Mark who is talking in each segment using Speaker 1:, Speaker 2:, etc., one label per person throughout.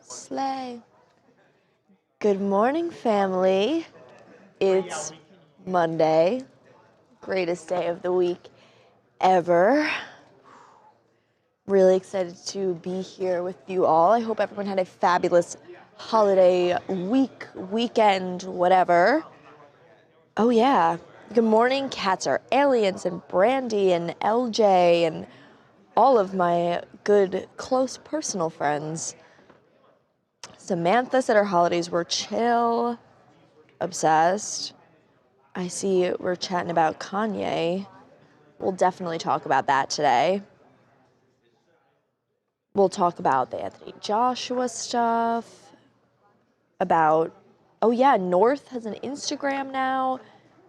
Speaker 1: Slay. Good morning, family. It's Monday, greatest day of the week ever. Really excited to be here with you all. I hope everyone had a fabulous holiday weekend, whatever. Oh yeah. Good morning, cats are aliens, and Brandy and LJ and all of my good, close personal friends. Samantha said her holidays were chill, obsessed. I see we're chatting about Kanye. We'll definitely talk about that today. We'll talk about the Anthony Joshua stuff, about, oh yeah, North has an Instagram now.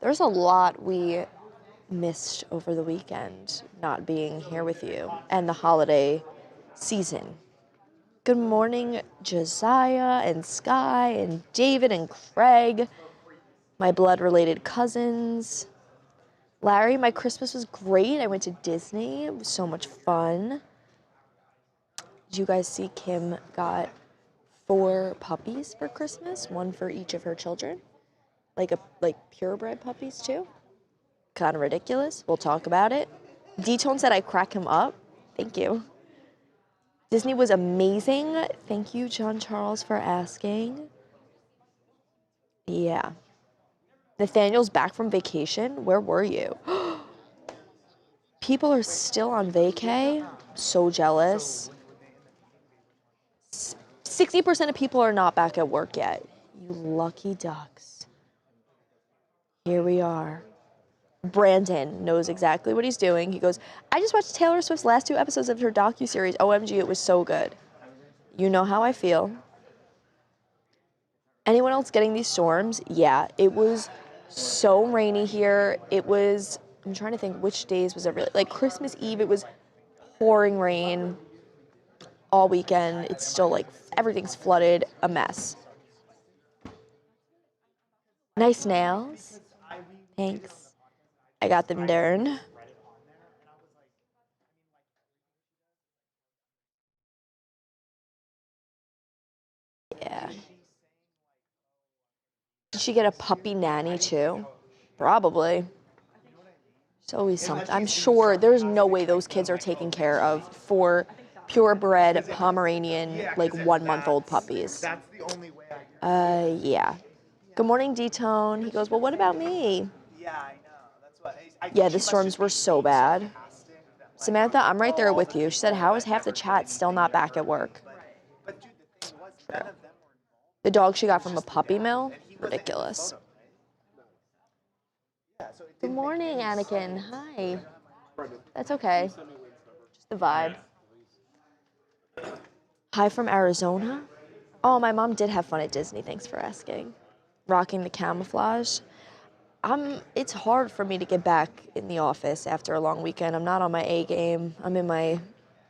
Speaker 1: There's a lot we missed over the weekend not being here with you and the holiday season. Good morning, Josiah and Sky and David and Craig, my blood-related cousins. Larry, my Christmas was great. I went to Disney. It was so much fun. Did you guys see Kim got 4 puppies for Christmas? 1 for each of her children. Like purebred puppies too. Kind of ridiculous. We'll talk about it. D-Tone said I crack him up. Thank you. Disney was amazing. Thank you, John Charles, for asking. Yeah. Nathaniel's back from vacation. Where were you? People are still on vacay. So jealous. 60% of people are not back at work yet. You lucky ducks. Here we are. Brandon knows exactly what he's doing. He goes, I just watched Taylor Swift's last 2 episodes of her docuseries. OMG, it was so good. You know how I feel. Anyone else getting these storms? Yeah, it was so rainy here. It was, I'm trying to think which days was it really, like Christmas Eve, it was pouring rain all weekend. It's still like, everything's flooded, a mess. Nice nails. Thanks. I got them done. Yeah. Did she get a puppy nanny too? Probably. It's always something. I'm sure there's no way those kids are taken care of for purebred Pomeranian, like 1-month-old puppies. Yeah. Good morning, D-Tone. He goes, well, what about me? Yeah, the storms were so bad. Samantha, I'm right there with you. She said, how is half the chat still not back at work? True. The dog she got from a puppy mill? Ridiculous. Good morning, Anakin. Hi. That's okay. Just the vibe. Hi from Arizona. Oh, my mom did have fun at Disney. Thanks for asking. Rocking the camouflage. It's hard for me to get back in the office after a long weekend. I'm not on my A game. I'm in my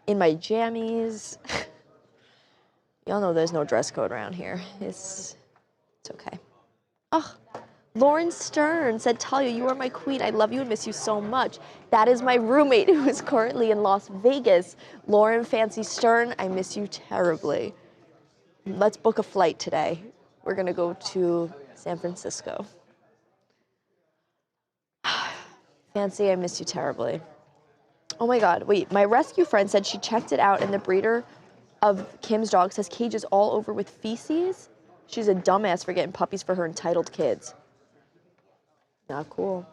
Speaker 1: jammies. Y'all know there's no dress code around here. It's okay. Oh, Lauren Stern said, Talia, you are my queen. I love you and miss you so much. That is my roommate who is currently in Las Vegas. Lauren Fancy Stern, I miss you terribly. Let's book a flight today. We're gonna go to San Francisco. Fancy, I miss you terribly. Oh my God, wait, my rescue friend said she checked it out and the breeder of Kim's dogs has cages all over with feces. She's a dumbass for getting puppies for her entitled kids. Not cool.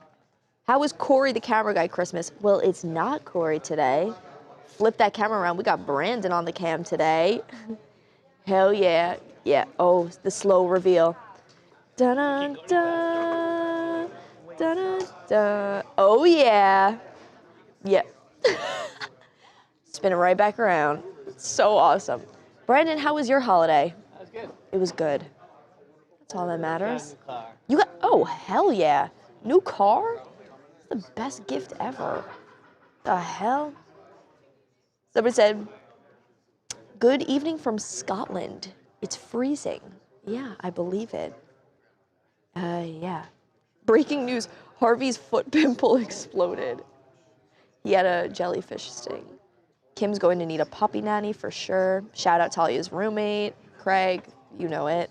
Speaker 1: How was Corey the camera guy Christmas? Well, it's not Corey today. Flip that camera around. We got Brandon on the cam today. Hell yeah. Yeah. Oh, the slow reveal. Da-da-da. Da-da-da. Oh yeah. Yeah. Spin it right back around. So awesome. Brandon, how was your holiday?
Speaker 2: That was good.
Speaker 1: It was good. That's all that matters. You got, oh, hell yeah. New car? It's the best gift ever. The hell? Somebody said, good evening from Scotland. It's freezing. Yeah, I believe it. Yeah. Breaking news, Harvey's foot pimple exploded. He had a jellyfish sting. Kim's going to need a puppy nanny for sure. Shout out Talia's roommate. Craig, you know it.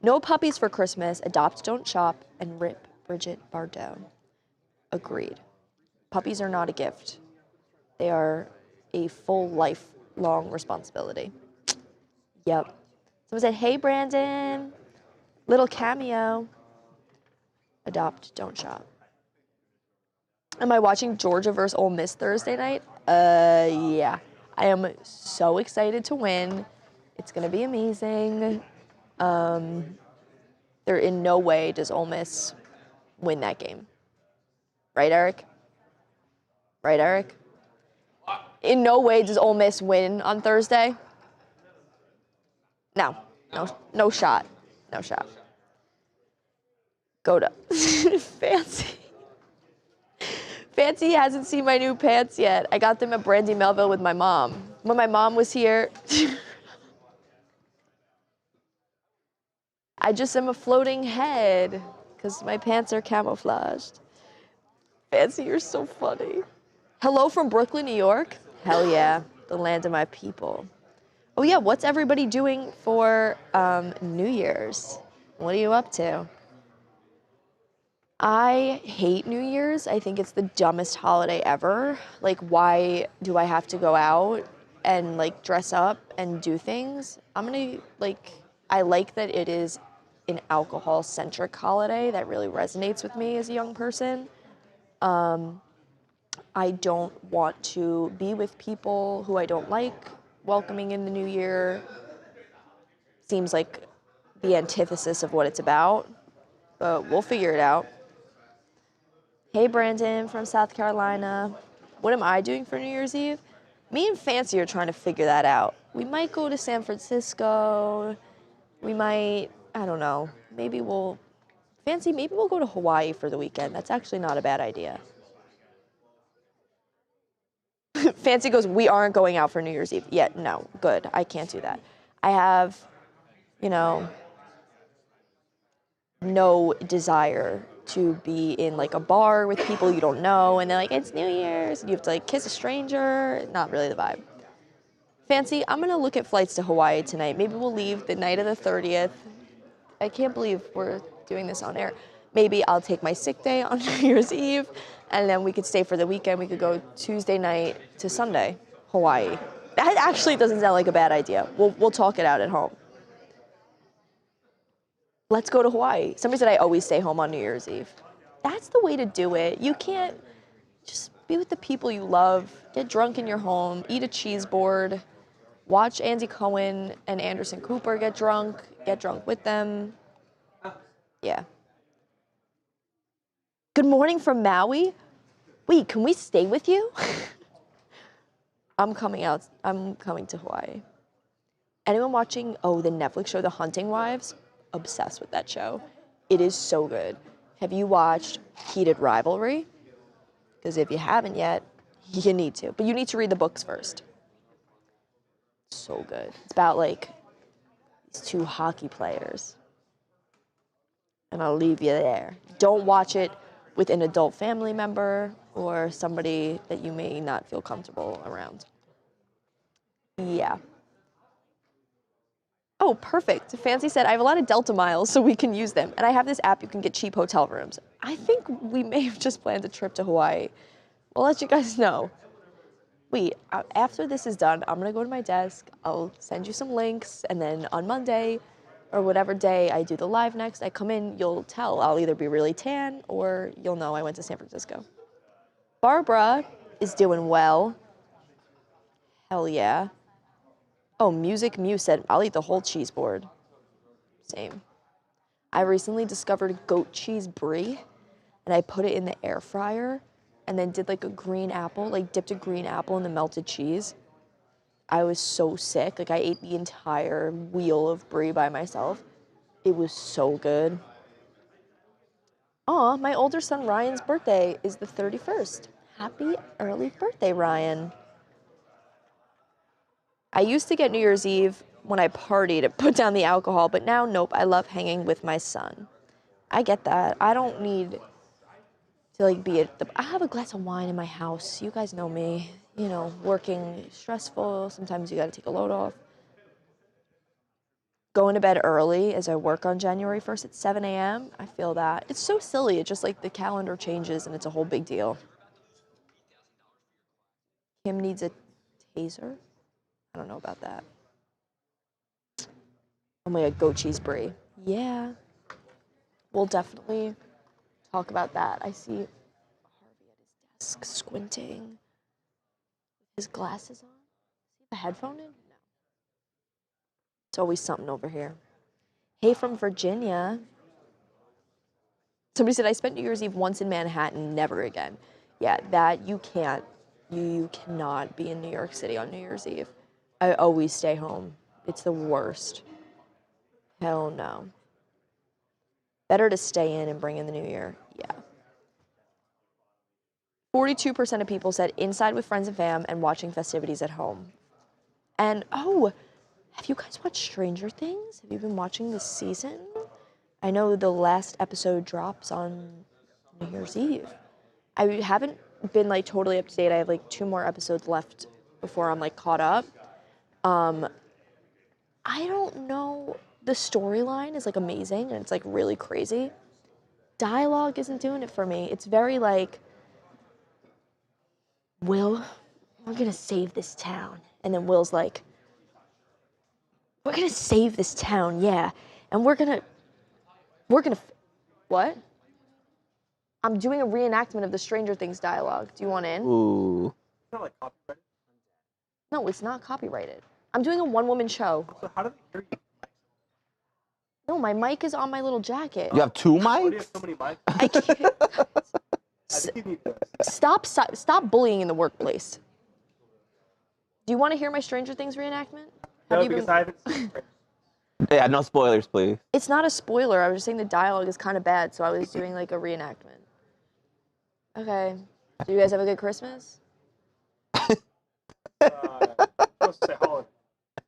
Speaker 1: No puppies for Christmas, adopt, don't shop, and rip Bridget Bardot. Agreed. Puppies are not a gift. They are a full lifelong responsibility. Yep. Someone said, hey, Brandon, little cameo. Adopt, don't shop. Am I watching Georgia versus Ole Miss Thursday night? Yeah. I am so excited to win. It's going to be amazing. There in no way does Ole Miss win that game. Right, Eric? Right, Eric? In no way does Ole Miss win on Thursday. No shot. No shot. Go to Fancy. Fancy hasn't seen my new pants yet. I got them at Brandy Melville with my mom. When my mom was here, I just am a floating head because my pants are camouflaged. Fancy, you're so funny. Hello from Brooklyn, New York? Hell yeah, the land of my people. Oh yeah, what's everybody doing for New Year's? What are you up to? I hate New Year's. I think it's the dumbest holiday ever. Like, why do I have to go out and like dress up and do things? I like that it is an alcohol-centric holiday that really resonates with me as a young person. I don't want to be with people who I don't like welcoming in the new year. Seems like the antithesis of what it's about, but we'll figure it out. Hey, Brandon from South Carolina. What am I doing for New Year's Eve? Me and Fancy are trying to figure that out. We might go to San Francisco. We might, I don't know, maybe we'll go to Hawaii for the weekend. That's actually not a bad idea. Fancy goes, we aren't going out for New Year's Eve. Yeah, no, good. I can't do that. I have, no desire to be in like a bar with people you don't know and they're like, it's New Year's. And you have to like kiss a stranger. Not really the vibe. Fancy, I'm gonna look at flights to Hawaii tonight. Maybe we'll leave the night of the 30th. I can't believe we're doing this on air. Maybe I'll take my sick day on New Year's Eve and then we could stay for the weekend. We could go Tuesday night to Sunday, Hawaii. That actually doesn't sound like a bad idea. We'll talk it out at home. Let's go to Hawaii. Somebody said I always stay home on New Year's Eve. That's the way to do it. You can't just be with the people you love, get drunk in your home, eat a cheese board, watch Andy Cohen and Anderson Cooper get drunk with them. Yeah. Good morning from Maui. Wait, can we stay with you? I'm coming to Hawaii. Anyone watching, the Netflix show, The Hunting Wives? Obsessed with that show. It is so good. Have you watched Heated Rivalry? Because if you haven't yet, you need to. But you need to read the books first. So good. It's about like these two hockey players. And I'll leave you there. Don't watch it with an adult family member or somebody that you may not feel comfortable around. Yeah. Oh, perfect. Fancy said, I have a lot of Delta miles, so we can use them. And I have this app, you can get cheap hotel rooms. I think we may have just planned a trip to Hawaii. We'll let you guys know. Wait, after this is done, I'm gonna go to my desk, I'll send you some links, and then on Monday, or whatever day I do the live next, I come in, you'll tell. I'll either be really tan, or you'll know I went to San Francisco. Barbara is doing well. Hell yeah. Oh, Music Mew said, I'll eat the whole cheese board. Same. I recently discovered goat cheese brie, and I put it in the air fryer, and then did like a green apple, like dipped a green apple in the melted cheese. I was so sick. Like I ate the entire wheel of brie by myself. It was so good. Aw, my older son Ryan's birthday is the 31st. Happy early birthday, Ryan. I used to get New Year's Eve when I partied to put down the alcohol, but now, nope, I love hanging with my son. I get that. I don't need to like be I have a glass of wine in my house. You guys know me, working stressful. Sometimes you gotta take a load off. going to bed early as I work on January 1st at 7 a.m. I feel that. It's so silly. It's just like the calendar changes and it's a whole big deal. Kim needs a taser? I don't know about that. Oh my god, goat cheese brie. Yeah. We'll definitely talk about that. I see Harvey at his desk squinting. His glasses on? Does he have a headphone in? No. It's always something over here. Hey from Virginia. Somebody said, I spent New Year's Eve once in Manhattan, never again. Yeah, that you can't. You cannot be in New York City on New Year's Eve. I always stay home. It's the worst. Hell no. Better to stay in and bring in the new year. Yeah. 42% of people said inside with friends and fam and watching festivities at home. And, oh, have you guys watched Stranger Things? Have you been watching this season? I know the last episode drops on New Year's Eve. I haven't been, like, totally up to date. I have, like, 2 more episodes left before I'm, like, caught up. I don't know. The storyline is, like, amazing, and it's, like, really crazy. Dialogue isn't doing it for me. It's very, like, Will, we're gonna save this town. And then Will's like, we're gonna save this town, yeah. And we're gonna, what? I'm doing a reenactment of the Stranger Things dialogue. Do you want in?
Speaker 2: Ooh.
Speaker 3: It's not like copyrighted.
Speaker 1: No, it's not copyrighted. I'm doing a one-woman show.
Speaker 3: So how do they hear you?
Speaker 1: No, my mic is on my little jacket.
Speaker 2: You have 2
Speaker 3: Why do you have
Speaker 2: mics?
Speaker 3: so many mics?
Speaker 1: I can't.
Speaker 3: I think you need to
Speaker 1: Stop bullying in the workplace. Do you want to hear my Stranger Things reenactment? Have
Speaker 3: No,
Speaker 1: you
Speaker 3: because
Speaker 1: been-
Speaker 3: I haven't seen it.
Speaker 2: Yeah, no spoilers, please.
Speaker 1: It's not a spoiler. I was just saying the dialogue is kind of bad, so I was doing like a reenactment. Okay. Do you guys have a good Christmas?
Speaker 3: Supposed to say holiday.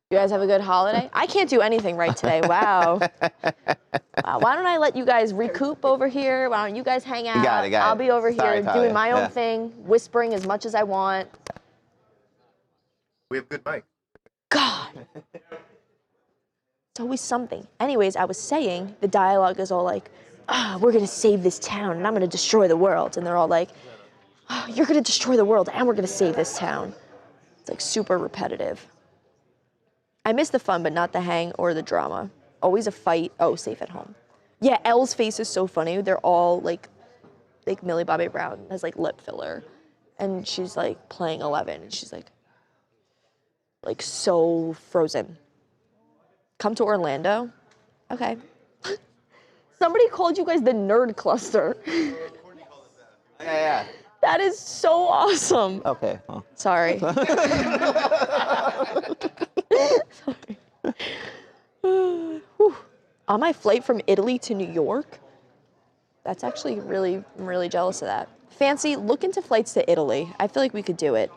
Speaker 1: You guys have a good holiday? I can't do anything right today. Wow. Wow. Why don't I let you guys recoup over here? Why don't you guys hang out?
Speaker 2: got it.
Speaker 1: I'll be over
Speaker 2: Sorry,
Speaker 1: here
Speaker 2: Talia.
Speaker 1: doing my own
Speaker 2: Yeah.
Speaker 1: thing, whispering as much as I want.
Speaker 3: We have good mics.
Speaker 1: God. It's always something. Anyways, I was saying the dialogue is all like, we're going to save this town and I'm going to destroy the world. And they're all like, you're going to destroy the world and we're going to save this town. It's like super repetitive. I miss the fun, but not the hang or the drama. Always a fight. Oh, safe at home. Yeah, Elle's face is so funny. They're all like Millie Bobby Brown has like lip filler. And she's like playing 11 and she's like so frozen. Come to Orlando? Okay. Somebody called you guys the nerd cluster.
Speaker 2: Yeah.
Speaker 1: That is so awesome.
Speaker 2: Okay. Well.
Speaker 1: Sorry. Whew. On my flight from Italy to New York, that's actually I'm really jealous of that. Fancy, look into flights to Italy. I feel like we could do it.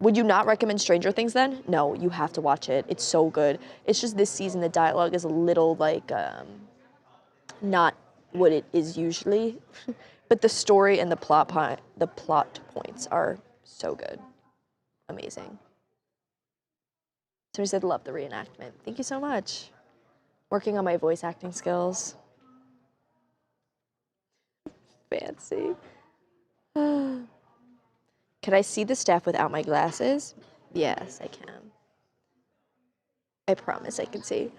Speaker 1: Would you not recommend Stranger Things then? No, you have to watch it. It's so good. It's just this season the dialogue is a little like not what it is usually, but the story and the plot points are so good. Amazing. Somebody said love the reenactment. Thank you so much. Working on my voice acting skills. Fancy. Can I see the staff without my glasses? Yes, I can. I promise I can see.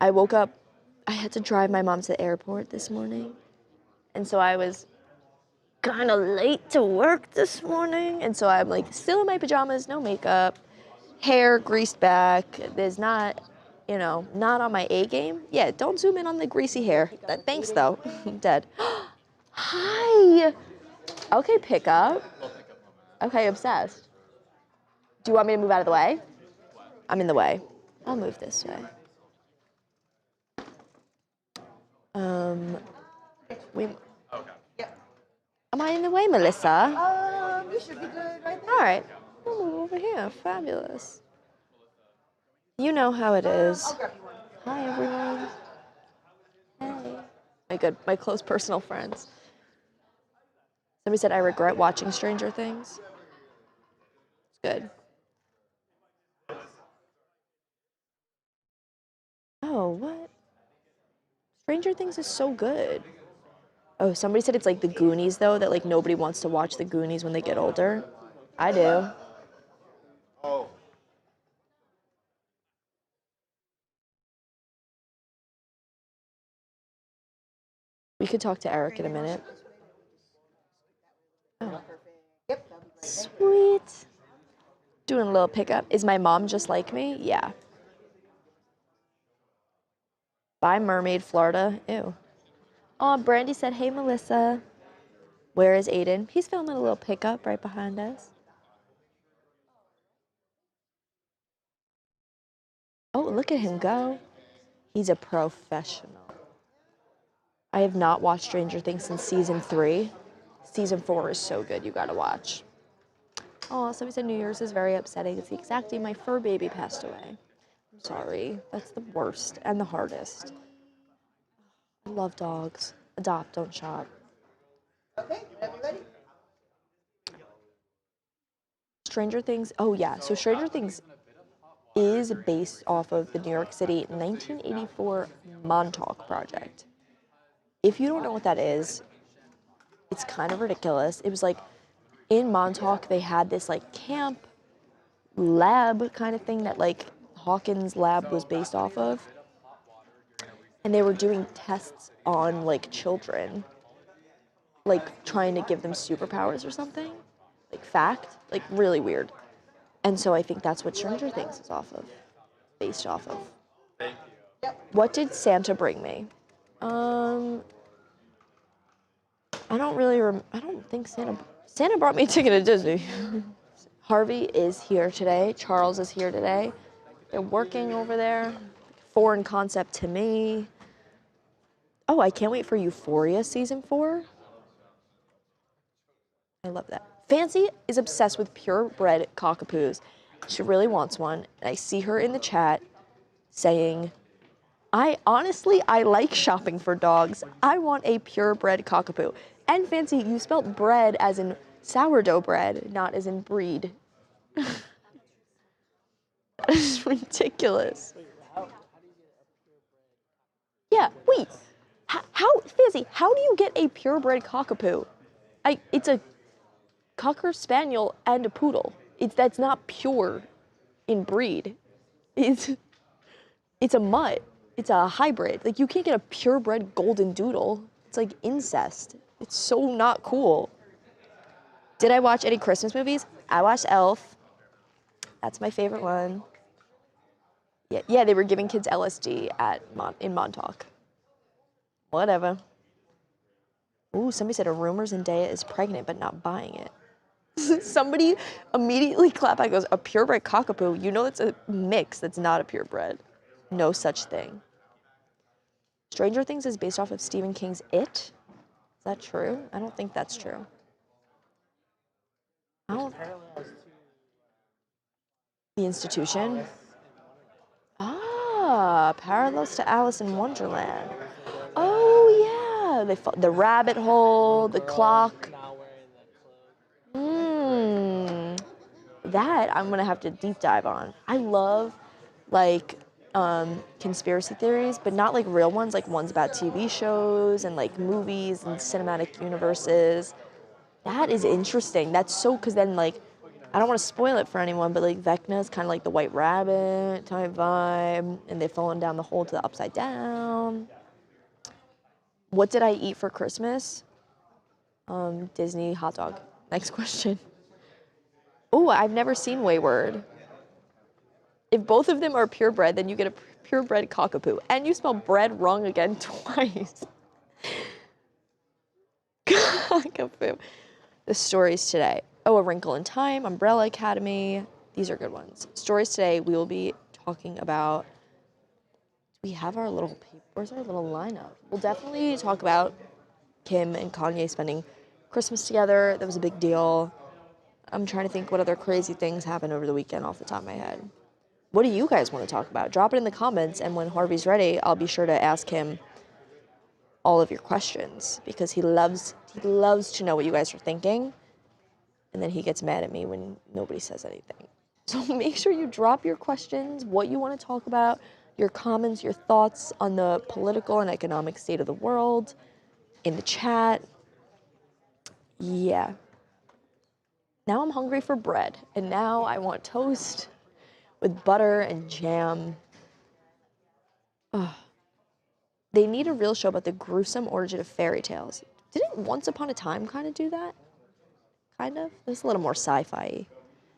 Speaker 1: I woke up, I had to drive my mom to the airport this morning. And so I was kind of late to work this morning. And so I'm like still in my pajamas, no makeup, hair greased back. There's not, not on my A game. Yeah, don't zoom in on the greasy hair. Thanks though, I'm dead. Hi. Okay, pick up. Okay, obsessed. Do you want me to move out of the way? I'm in the way. I'll move this way. Am I in the way, Melissa?
Speaker 4: You should be good right there.
Speaker 1: All right. We'll move over here. Fabulous. You know how it is.
Speaker 4: I'll grab you one.
Speaker 1: Hi, everyone. Hey. My close personal friends. Somebody said, I regret watching Stranger Things. It's good. Oh, what? Stranger Things is so good. Oh, somebody said it's like the Goonies, though, that like nobody wants to watch the Goonies when they get older. I do.
Speaker 3: Oh.
Speaker 1: We could talk to Eric in a minute. Oh. Sweet. Doing a little pickup. Is my mom just like me? Yeah. Bye, Mermaid, Florida. Ew. Oh, Brandy said, hey, Melissa. Where is Aiden? He's filming a little pickup right behind us. Oh, look at him go. He's a professional. I have not watched Stranger Things since season 3. Season 4 is so good, you gotta watch. Oh, somebody said New Year's is very upsetting. It's the exact day my fur baby passed away. I'm sorry. That's the worst and the hardest. I love dogs. Adopt, don't shop.
Speaker 4: Okay, whenever you're ready.
Speaker 1: Stranger Things, oh yeah, so Stranger Things is based off of the New York City 1984 Montauk Project. If you don't know what that is, it's kind of ridiculous. It was like in Montauk, they had this like camp lab kind of thing that like Hawkins' lab was based off of. And they were doing tests on like children, like trying to give them superpowers or something. Like fact, like really weird. And so I think that's what Stranger Things is based off of. What did Santa bring me? I don't think Santa brought me a ticket to Disney. Harvey is here today. Charles is here today. They're working over there. Foreign concept to me. Oh, I can't wait for Euphoria season 4. I love that. Fancy is obsessed with purebred cockapoos. She really wants one. And I see her in the chat saying, I like shopping for dogs. I want a purebred cockapoo. And Fancy, you spelled bread as in sourdough bread, not as in breed. That is ridiculous. Yeah, wait. How, Fancy, how do you get a purebred cockapoo? It's a Cocker Spaniel and a poodle. That's not pure in breed. It's a mutt. It's a hybrid. Like you can't get a purebred golden doodle. It's like incest. It's so not cool. Did I watch any Christmas movies? I watched Elf. That's my favorite one. Yeah, they were giving kids LSD in Montauk. Whatever. Ooh, somebody said a rumor Zendaya is pregnant but not buying it. Somebody immediately clapped back and goes, a purebred cockapoo? You know it's a mix that's not a purebred. No such thing. Stranger Things is based off of Stephen King's It? Is that true? I don't think that's true. The Institution? Ah, parallels to Alice in Wonderland. Oh yeah, the rabbit hole, the clock. That I'm gonna have to deep dive on. I love like conspiracy theories, but not like real ones, like ones about TV shows and like movies and cinematic universes. That is interesting. That's so, because then like, I don't want to spoil it for anyone, but like Vecna is kind of like the white rabbit type vibe, and they've fallen down the hole to the upside down. What did I eat for Christmas? Disney hot dog. Next question. Oh, I've never seen Wayward. If both of them are purebred, then you get a purebred cockapoo. And you spell bread wrong again twice. Cockapoo. The stories today. Oh, A Wrinkle in Time, Umbrella Academy. These are good ones. Stories today, we will be talking about, we have our little, where's our little lineup? We'll definitely talk about Kim and Kanye spending Christmas together. That was a big deal. I'm trying to think what other crazy things happened over the weekend off the top of my head. What do you guys want to talk about? Drop it in the comments, and when Harvey's ready, I'll be sure to ask him all of your questions, because he loves to know what you guys are thinking, and then he gets mad at me when nobody says anything. So make sure you drop your questions, what you want to talk about. your comments, your thoughts on the political and economic state of the world in the chat. Yeah. Now I'm hungry for bread, and now I want toast with butter and jam. Ugh. They need a real show about the gruesome origin of fairy tales. Didn't Once Upon a Time kind of do that? Kind of? It was a little more sci-fi-y.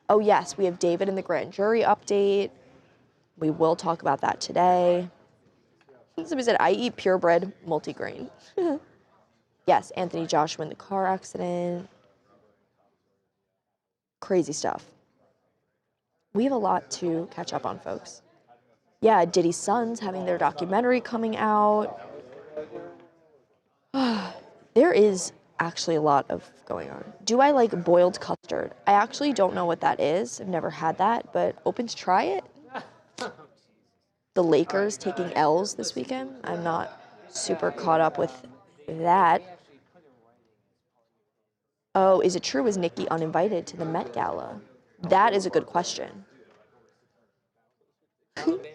Speaker 1: Oh yes, we have David in the grand jury update. We will talk about that today. Somebody said, I eat purebred multigrain. Yes, Anthony Joshua in the car accident. Crazy stuff. We have a lot to catch up on, folks. Yeah, Diddy's sons having their documentary coming out. There is actually a lot of going on. Do I like boiled custard? I actually don't know what that is. I've never had that, but open to try it. The Lakers taking L's this weekend. I'm not super caught up with that. Oh, is it true? Was Nicki uninvited to the Met Gala? That is a good question.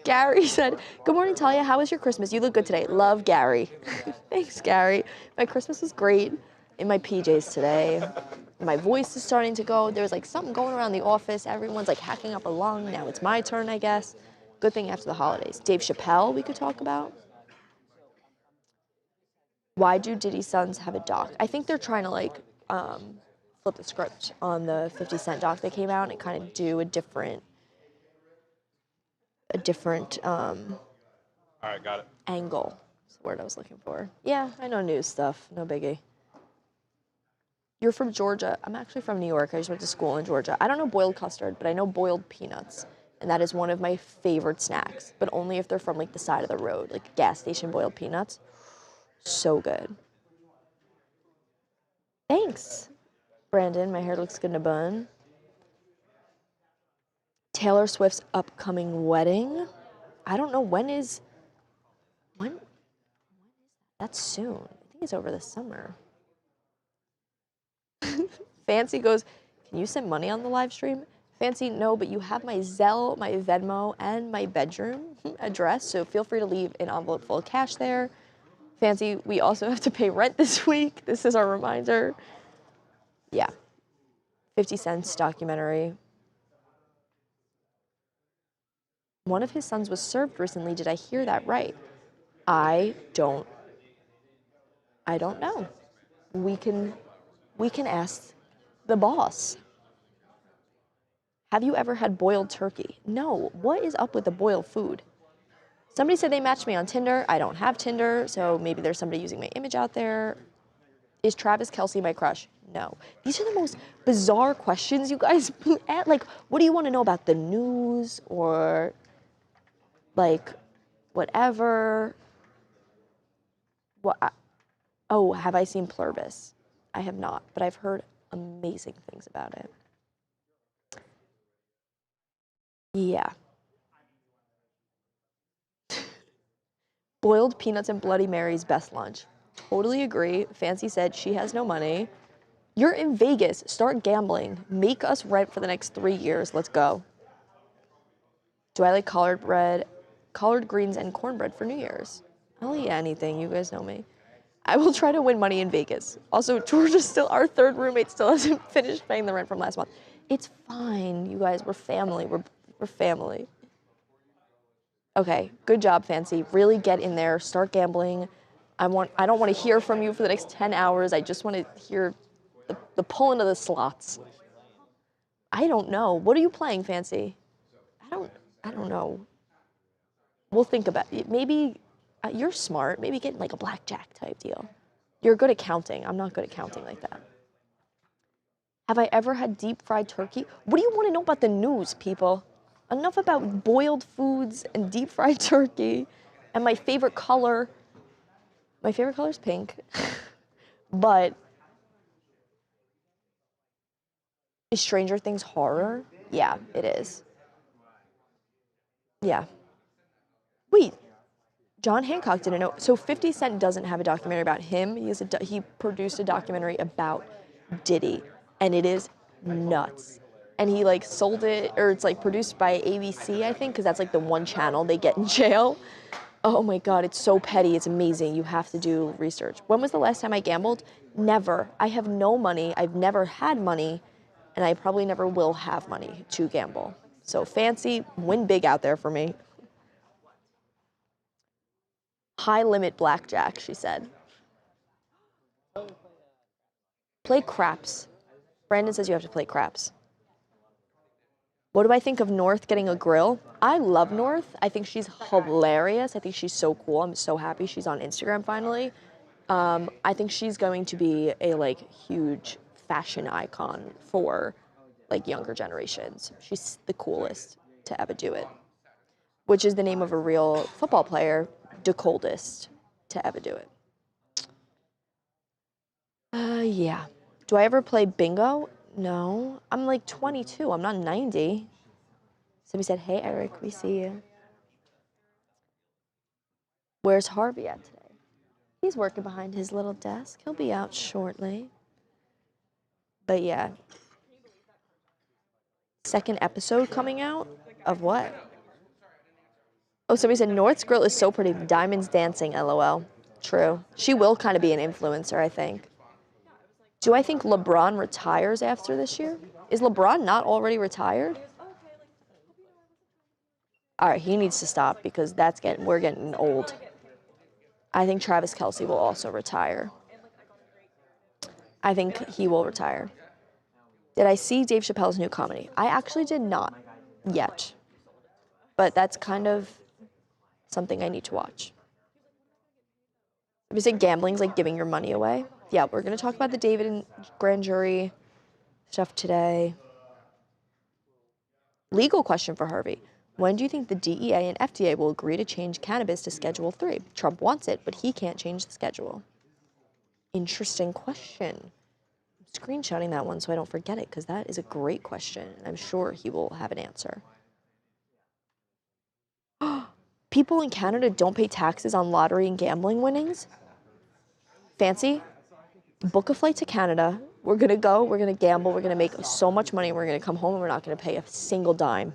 Speaker 1: Gary said, good morning, Talia. How was your Christmas? You look good today. Love, Gary. Thanks, Gary. My Christmas was great in my PJs today. My voice is starting to go. There's like something going around the office. Everyone's like hacking up a lung. Now it's my turn, I guess. Good thing after the holidays. Dave Chappelle we could talk about. Why do Diddy's sons have a doc? I think they're trying to like flip the script on the 50 Cent doc that came out and kind of do a different
Speaker 3: All right, got it.
Speaker 1: angle. That's the word I was looking for. Yeah, I know news stuff. No biggie. You're from Georgia. I'm actually from New York. I just went to school in Georgia. I don't know boiled custard, but I know boiled peanuts. And that is one of my favorite snacks, but only if they're from like the side of the road, like gas station boiled peanuts. So good. Thanks, Brandon. My hair looks good in a bun. Taylor Swift's upcoming wedding. I don't know when. That's soon. I think it's over the summer. Fancy goes, can you send money on the live stream? Fancy, no, but you have my Zelle, my Venmo, and my bedroom address, so feel free to leave an envelope full of cash there. Fancy, we also have to pay rent this week. This is our reminder. Yeah. 50 Cent's documentary. One of his sons was served recently. Did I hear that right? I don't know. We can ask the boss. Have you ever had boiled turkey? No. What is up with the boiled food? Somebody said they matched me on Tinder. I don't have Tinder, so maybe there's somebody using my image out there. Is Travis Kelce my crush? No. These are the most bizarre questions you guys ask. Like, what do you want to know about the news or like whatever? Oh, have I seen Pluribus? I have not, but I've heard amazing things about it. Yeah. Boiled peanuts and Bloody Mary's best lunch. Totally agree. Fancy said she has no money. You're in Vegas. Start gambling. Make us rent for the next 3 years. Let's go. Do I like collard greens, and cornbread for New Year's? I'll eat anything. You guys know me. I will try to win money in Vegas. Also, our third roommate still hasn't finished paying the rent from last month. It's fine, you guys. We're family. We're family. Okay, good job, Fancy. Really get in there. Start gambling. I don't want to hear from you for the next 10 hours. I just want to hear the pulling of the slots. I don't know. What are you playing, Fancy? I don't know. We'll think about it. Maybe you're smart. Maybe get like a blackjack type deal. You're good at counting. I'm not good at counting like that. Have I ever had deep fried turkey? What do you want to know about the news, people? Enough about boiled foods and deep fried turkey and my favorite color. My favorite color is pink. But is Stranger Things horror? Yeah, it is. Yeah. Wait, John Hancock didn't know. So 50 Cent doesn't have a documentary about him. He produced a documentary about Diddy, and it is nuts. and he like sold it, or it's like produced by ABC, I think, because that's like the one channel they get in jail. Oh my God, it's so petty, it's amazing. You have to do research. When was the last time I gambled? Never. I have no money, I've never had money, and I probably never will have money to gamble. So fancy, win big out there for me. High limit blackjack, she said. Play craps. Brandon says you have to play craps. What do I think of North getting a grill? I love North. I think she's hilarious. I think she's so cool. I'm so happy she's on Instagram finally. I think she's going to be a like huge fashion icon for like younger generations. She's the coolest to ever do it, which is the name of a real football player, the coldest to ever do it. Yeah. Do I ever play bingo? No. I'm like 22. I'm not 90. Somebody said, hey, Eric, we see you. Where's Harvey at today? He's working behind his little desk. He'll be out shortly. But yeah. Second episode coming out? Of what? Oh, somebody said, North's grill is so pretty. Diamonds dancing, LOL. True. She will kind of be an influencer, I think. Do I think LeBron retires after this year? Is LeBron not already retired? All right, he needs to stop because we're getting old. I think Travis Kelce will also retire. I think he will retire. Did I see Dave Chappelle's new comedy? I actually did not yet, but that's kind of something I need to watch. If you say gambling's like giving your money away, yeah, we're going to talk about the David and grand jury stuff today. Legal question for Harvey. When do you think the DEA and FDA will agree to change cannabis to Schedule 3? Trump wants it, but he can't change the schedule. Interesting question. I'm screenshotting that one so I don't forget it because that is a great question. I'm sure he will have an answer. People in Canada don't pay taxes on lottery and gambling winnings? Fancy? Book a flight to Canada. We're going to go, we're going to gamble, we're going to make so much money, we're going to come home and we're not going to pay a single dime.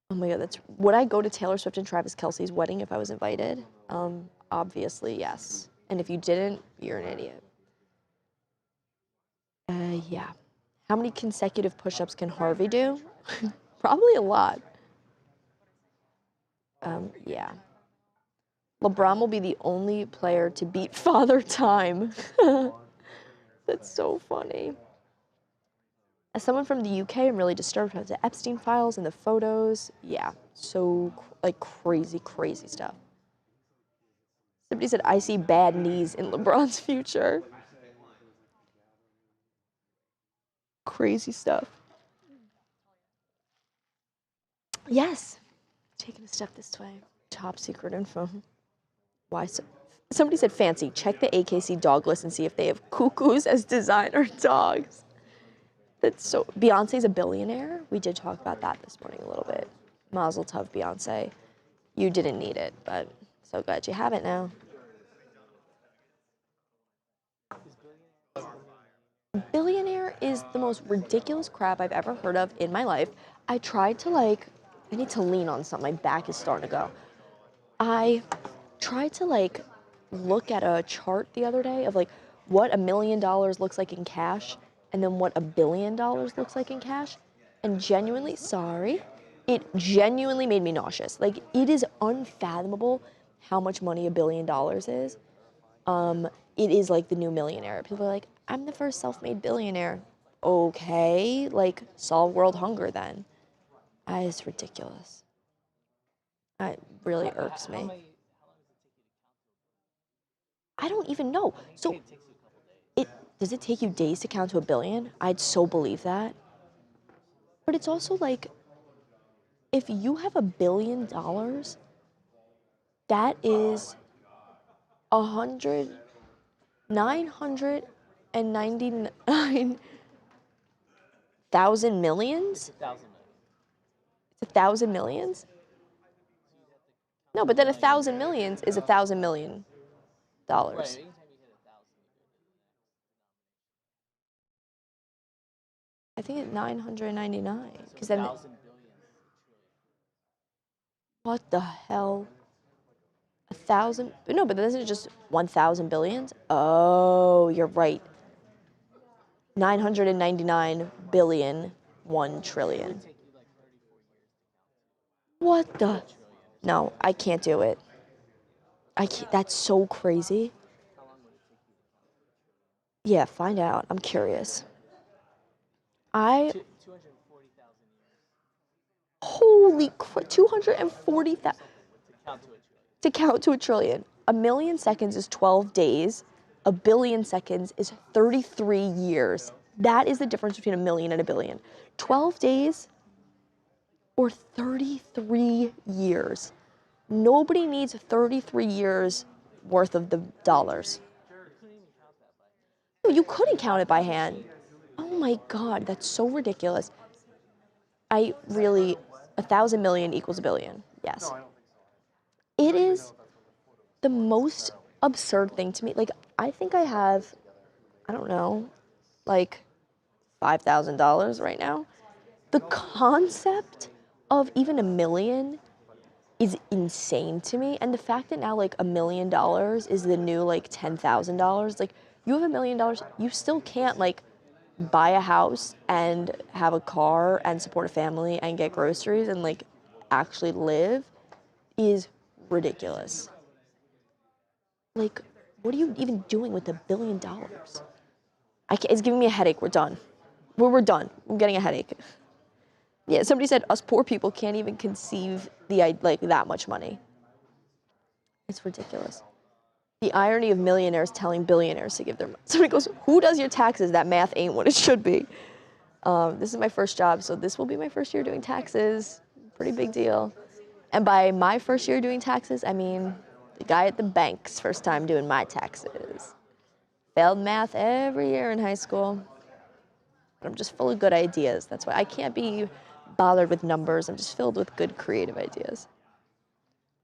Speaker 1: Oh my God, would I go to Taylor Swift and Travis Kelce's wedding if I was invited? Obviously, yes. And if you didn't, you're an idiot. Yeah. How many consecutive push-ups can Harvey do? Probably a lot. Yeah. LeBron will be the only player to beat Father Time. That's so funny. As someone from the UK, I'm really disturbed about the Epstein files and the photos. Yeah, so like crazy, crazy stuff. Somebody said, I see bad knees in LeBron's future. Crazy stuff. Yes. Taking a step this way. Top secret info. Why so? Somebody said, fancy. Check the AKC dog list and see if they have cuckoos as designer dogs. That's so. Beyonce's a billionaire. We did talk about that this morning a little bit. Mazel tov, Beyonce. You didn't need it, but so glad you have it now. Billionaire is the most ridiculous crap I've ever heard of in my life. I tried to I need to lean on something. My back is starting to go. I tried to look at a chart the other day of what $1 million looks like in cash and then what $1 billion looks like in cash. And genuinely, it genuinely made me nauseous. It is unfathomable how much money $1 billion is. It is like the new millionaire. People are like, I'm the first self-made billionaire. Okay, solve world hunger then. It's ridiculous. It really irks me. I don't even know. So, does it take you days to count to $1 billion? I'd so believe that. But it's also if you have $1 billion, that is 999,000 millions? It's 1,000 millions? No, but then 1,000 millions is 1,000 million dollars. I think it's 999. Because then, what the hell? 1,000? No, but this is just 1,000 billions. Oh, you're right. 999 billion, 1 trillion. What the? No, I can't do it. I can't. That's so crazy. Yeah, find out. I'm curious. Holy crap, 240,000 to count to a trillion. A million seconds is 12 days. A billion seconds is 33 years. That is the difference between a million and a billion. 12 days or 33 years. Nobody needs 33 years worth of the dollars. No, you couldn't count it by hand. Oh my God, that's so ridiculous. 1,000 million equals a billion. Yes. It is the most absurd thing to me. Like, I think I have, I don't know, like $5,000 right now. The concept of even a million is insane to me. And the fact that now like $1 million is the new like $10,000, like you have $1 million, you still can't like buy a house and have a car and support a family and get groceries and like actually live is ridiculous. Like, what are you even doing with $1 billion? It's giving me a headache. We're done. We're done. I'm getting a headache. Yeah, somebody said us poor people can't even conceive like that much money. It's ridiculous. The irony of millionaires telling billionaires to give their money. Somebody goes, who does your taxes? That math ain't what it should be. This is my first job, so this will be my first year doing taxes. Pretty big deal. And by my first year doing taxes, I mean the guy at the bank's first time doing my taxes. Failed math every year in high school. But I'm just full of good ideas. That's why I can't be bothered with numbers. I'm just filled with good creative ideas.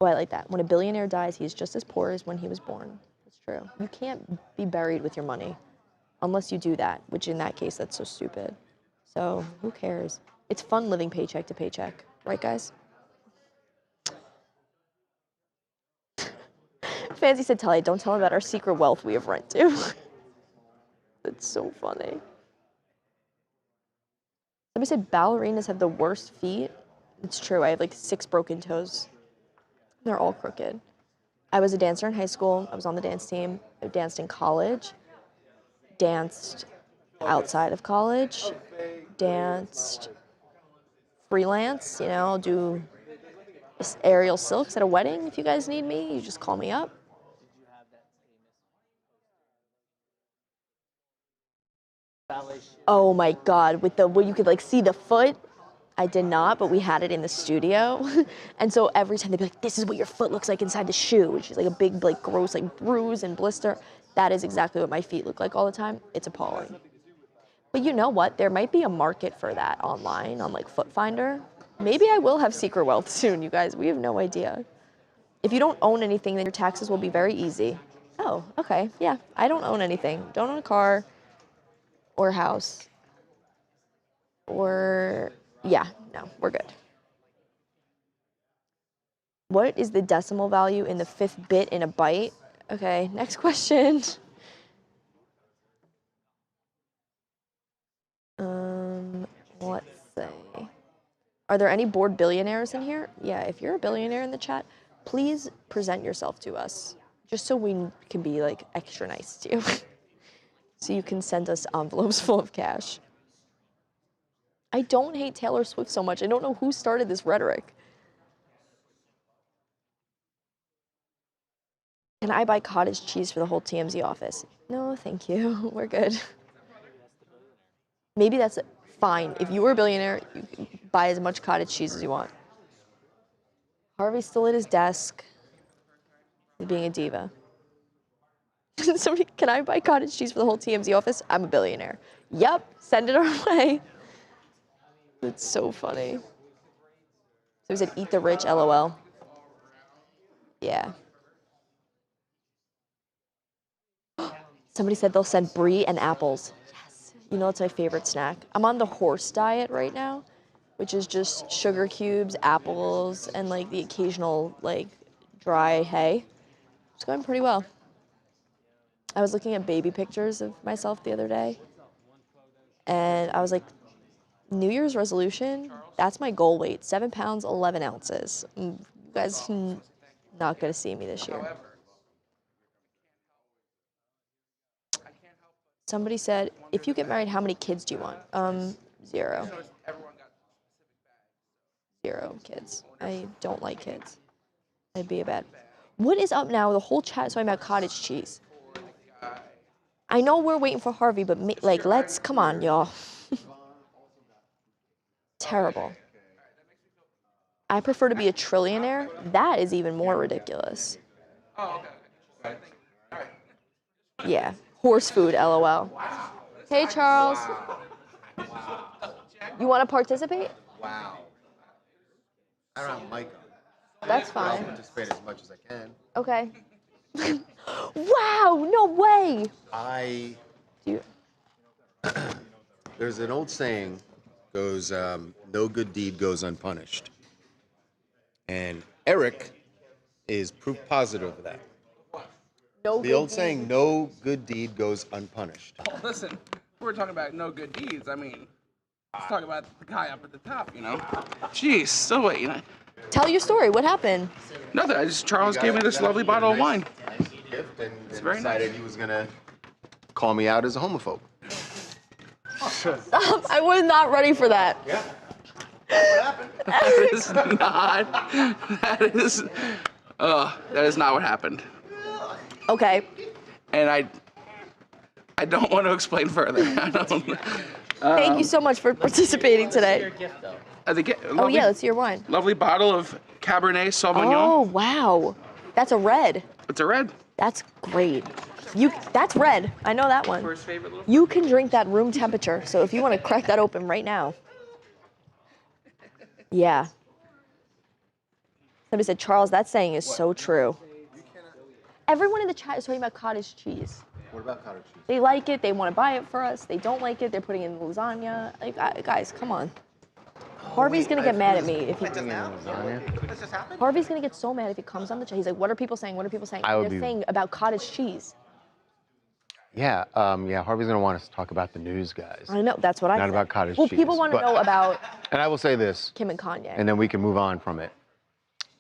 Speaker 1: Oh, I like that. When a billionaire dies, he's just as poor as when he was born. That's true. You can't be buried with your money unless you do that, which in that case, that's so stupid. So who cares? It's fun living paycheck to paycheck. Right, guys? Fancy said, don't tell him about our secret wealth we have rent to. That's so funny. Somebody said ballerinas have the worst feet. It's true. I have like 6 broken toes. They're all crooked. I was a dancer in high school. I was on the dance team. I danced in college. Danced outside of college. Danced freelance. You know, I'll do aerial silks at a wedding. If you guys need me, you just call me up. Oh my God, with the where you could like see the foot. I did not, but we had it in the studio. And so every time they'd be like, this is what your foot looks like inside the shoe, which is like a big, like gross, like bruise and blister. That is exactly what my feet look like all the time. It's appalling. But you know what? There might be a market for that online on like Foot Finder. Maybe I will have secret wealth soon, you guys. We have no idea. If you don't own anything, then your taxes will be very easy. Oh, okay. Yeah, I don't own anything. Don't own a car or a house or, yeah, no, we're good. What is the decimal value in the 5th bit in a byte? Okay, next question. Let's see. Are there any bored billionaires in here? Yeah, if you're a billionaire in the chat, please present yourself to us, just so we can be like extra nice to you. So you can send us envelopes full of cash. I don't hate Taylor Swift so much. I don't know who started this rhetoric. Can I buy cottage cheese for the whole TMZ office? No, thank you. We're good. Maybe that's fine. If you were a billionaire, you can buy as much cottage cheese as you want. Harvey's still at his desk. He's being a diva. Somebody, can I buy cottage cheese for the whole TMZ office? I'm a billionaire. Yep, send it our way. That's so funny. So he said, eat the rich, LOL. Yeah. Somebody said they'll send brie and apples. Yes. You know, it's my favorite snack. I'm on the horse diet right now, which is just sugar cubes, apples, and like the occasional like dry hay. It's going pretty well. I was looking at baby pictures of myself the other day, and I was like, New Year's resolution, that's my goal weight, 7 pounds, 11 ounces. You guys not gonna see me this year. Somebody said, if you get married, how many kids do you want? 0. 0 kids. I don't like kids. I'd be a bad. What is up now? The whole chat is talking about cottage cheese. I know we're waiting for Harvey, but like, let's, come on, y'all. Terrible. I prefer to be a trillionaire. That is even more ridiculous. Yeah, horse food, LOL. Hey, Charles. You want to participate?
Speaker 5: Wow. I don't have a mic on.
Speaker 1: That's
Speaker 5: But I'll
Speaker 1: fine.
Speaker 5: participate as much as I can.
Speaker 1: Okay. Wow, no way. You,
Speaker 5: There's an old saying, goes, no good deed goes unpunished. And Eric is proof positive of that.
Speaker 1: no
Speaker 5: The old saying, no good deed goes unpunished.
Speaker 6: Listen, we're talking about no good deeds. I mean, let's talk about the guy up at the top, you know? Jeez, so wait, you know?
Speaker 1: Tell your story. What happened?
Speaker 6: Nothing, Charles gave me this lovely bottle of wine.
Speaker 5: Nice gift, and
Speaker 6: very
Speaker 5: decided he was gonna call me out as a homophobe.
Speaker 1: I was not ready for that.
Speaker 5: Yeah. What happened?
Speaker 6: That is not what happened.
Speaker 1: Okay.
Speaker 6: And I don't want to explain further. I don't.
Speaker 1: Thank you so much for participating today. Oh yeah, let's see your wine.
Speaker 6: Lovely bottle of Cabernet Sauvignon.
Speaker 1: Oh wow, that's a red.
Speaker 6: It's a red.
Speaker 1: That's great. That's red. I know that one.
Speaker 6: First favorite little.
Speaker 1: You can drink that room temperature. So if you want to crack that open right now. Yeah. Somebody said, Charles, that saying is so true. Everyone in the chat is talking about cottage cheese.
Speaker 5: What about cottage cheese?
Speaker 1: They like it. They want to buy it for us. They don't like it. They're putting it in lasagna. Like, guys, come on. Harvey's gonna get mad at me if he. Harvey's gonna get so mad if he comes on the chat. He's like, "What are people saying? What are people saying?" They're saying about cottage cheese.
Speaker 5: Yeah, Harvey's gonna want us to talk about the news, guys.
Speaker 1: I know. That's what I.
Speaker 5: Not
Speaker 1: said.
Speaker 5: about cottage
Speaker 1: well,
Speaker 5: cheese.
Speaker 1: People want to know about.
Speaker 5: And I will say this.
Speaker 1: Kim and Kanye.
Speaker 5: And then we can move on from it.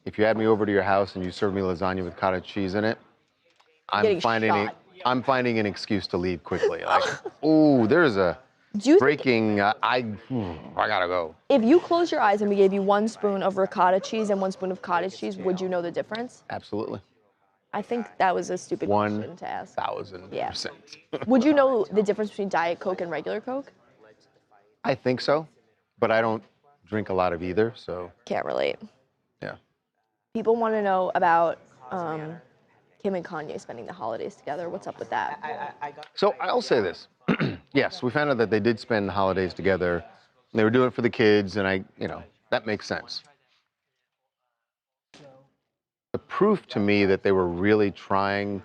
Speaker 5: If you had me over to your house and you served me lasagna with cottage cheese in it, I'm finding an excuse to leave quickly. Like, ooh, there's a breaking. I gotta go.
Speaker 1: If you close your eyes and we gave you 1 spoon of ricotta cheese and 1 spoon of cottage cheese, would you know the difference?
Speaker 5: Absolutely.
Speaker 1: I think that was a stupid question to ask.
Speaker 5: 1,000%.
Speaker 1: Yeah. Would you know the difference between Diet Coke and regular Coke?
Speaker 5: I think so, but I don't drink a lot of either, so.
Speaker 1: Can't relate.
Speaker 5: Yeah.
Speaker 1: People want to know about Kim and Kanye spending the holidays together. What's up with that?
Speaker 5: So I'll say this. Yes, we found out that they did spend the holidays together. And they were doing it for the kids, and that makes sense. The proof to me that they were really trying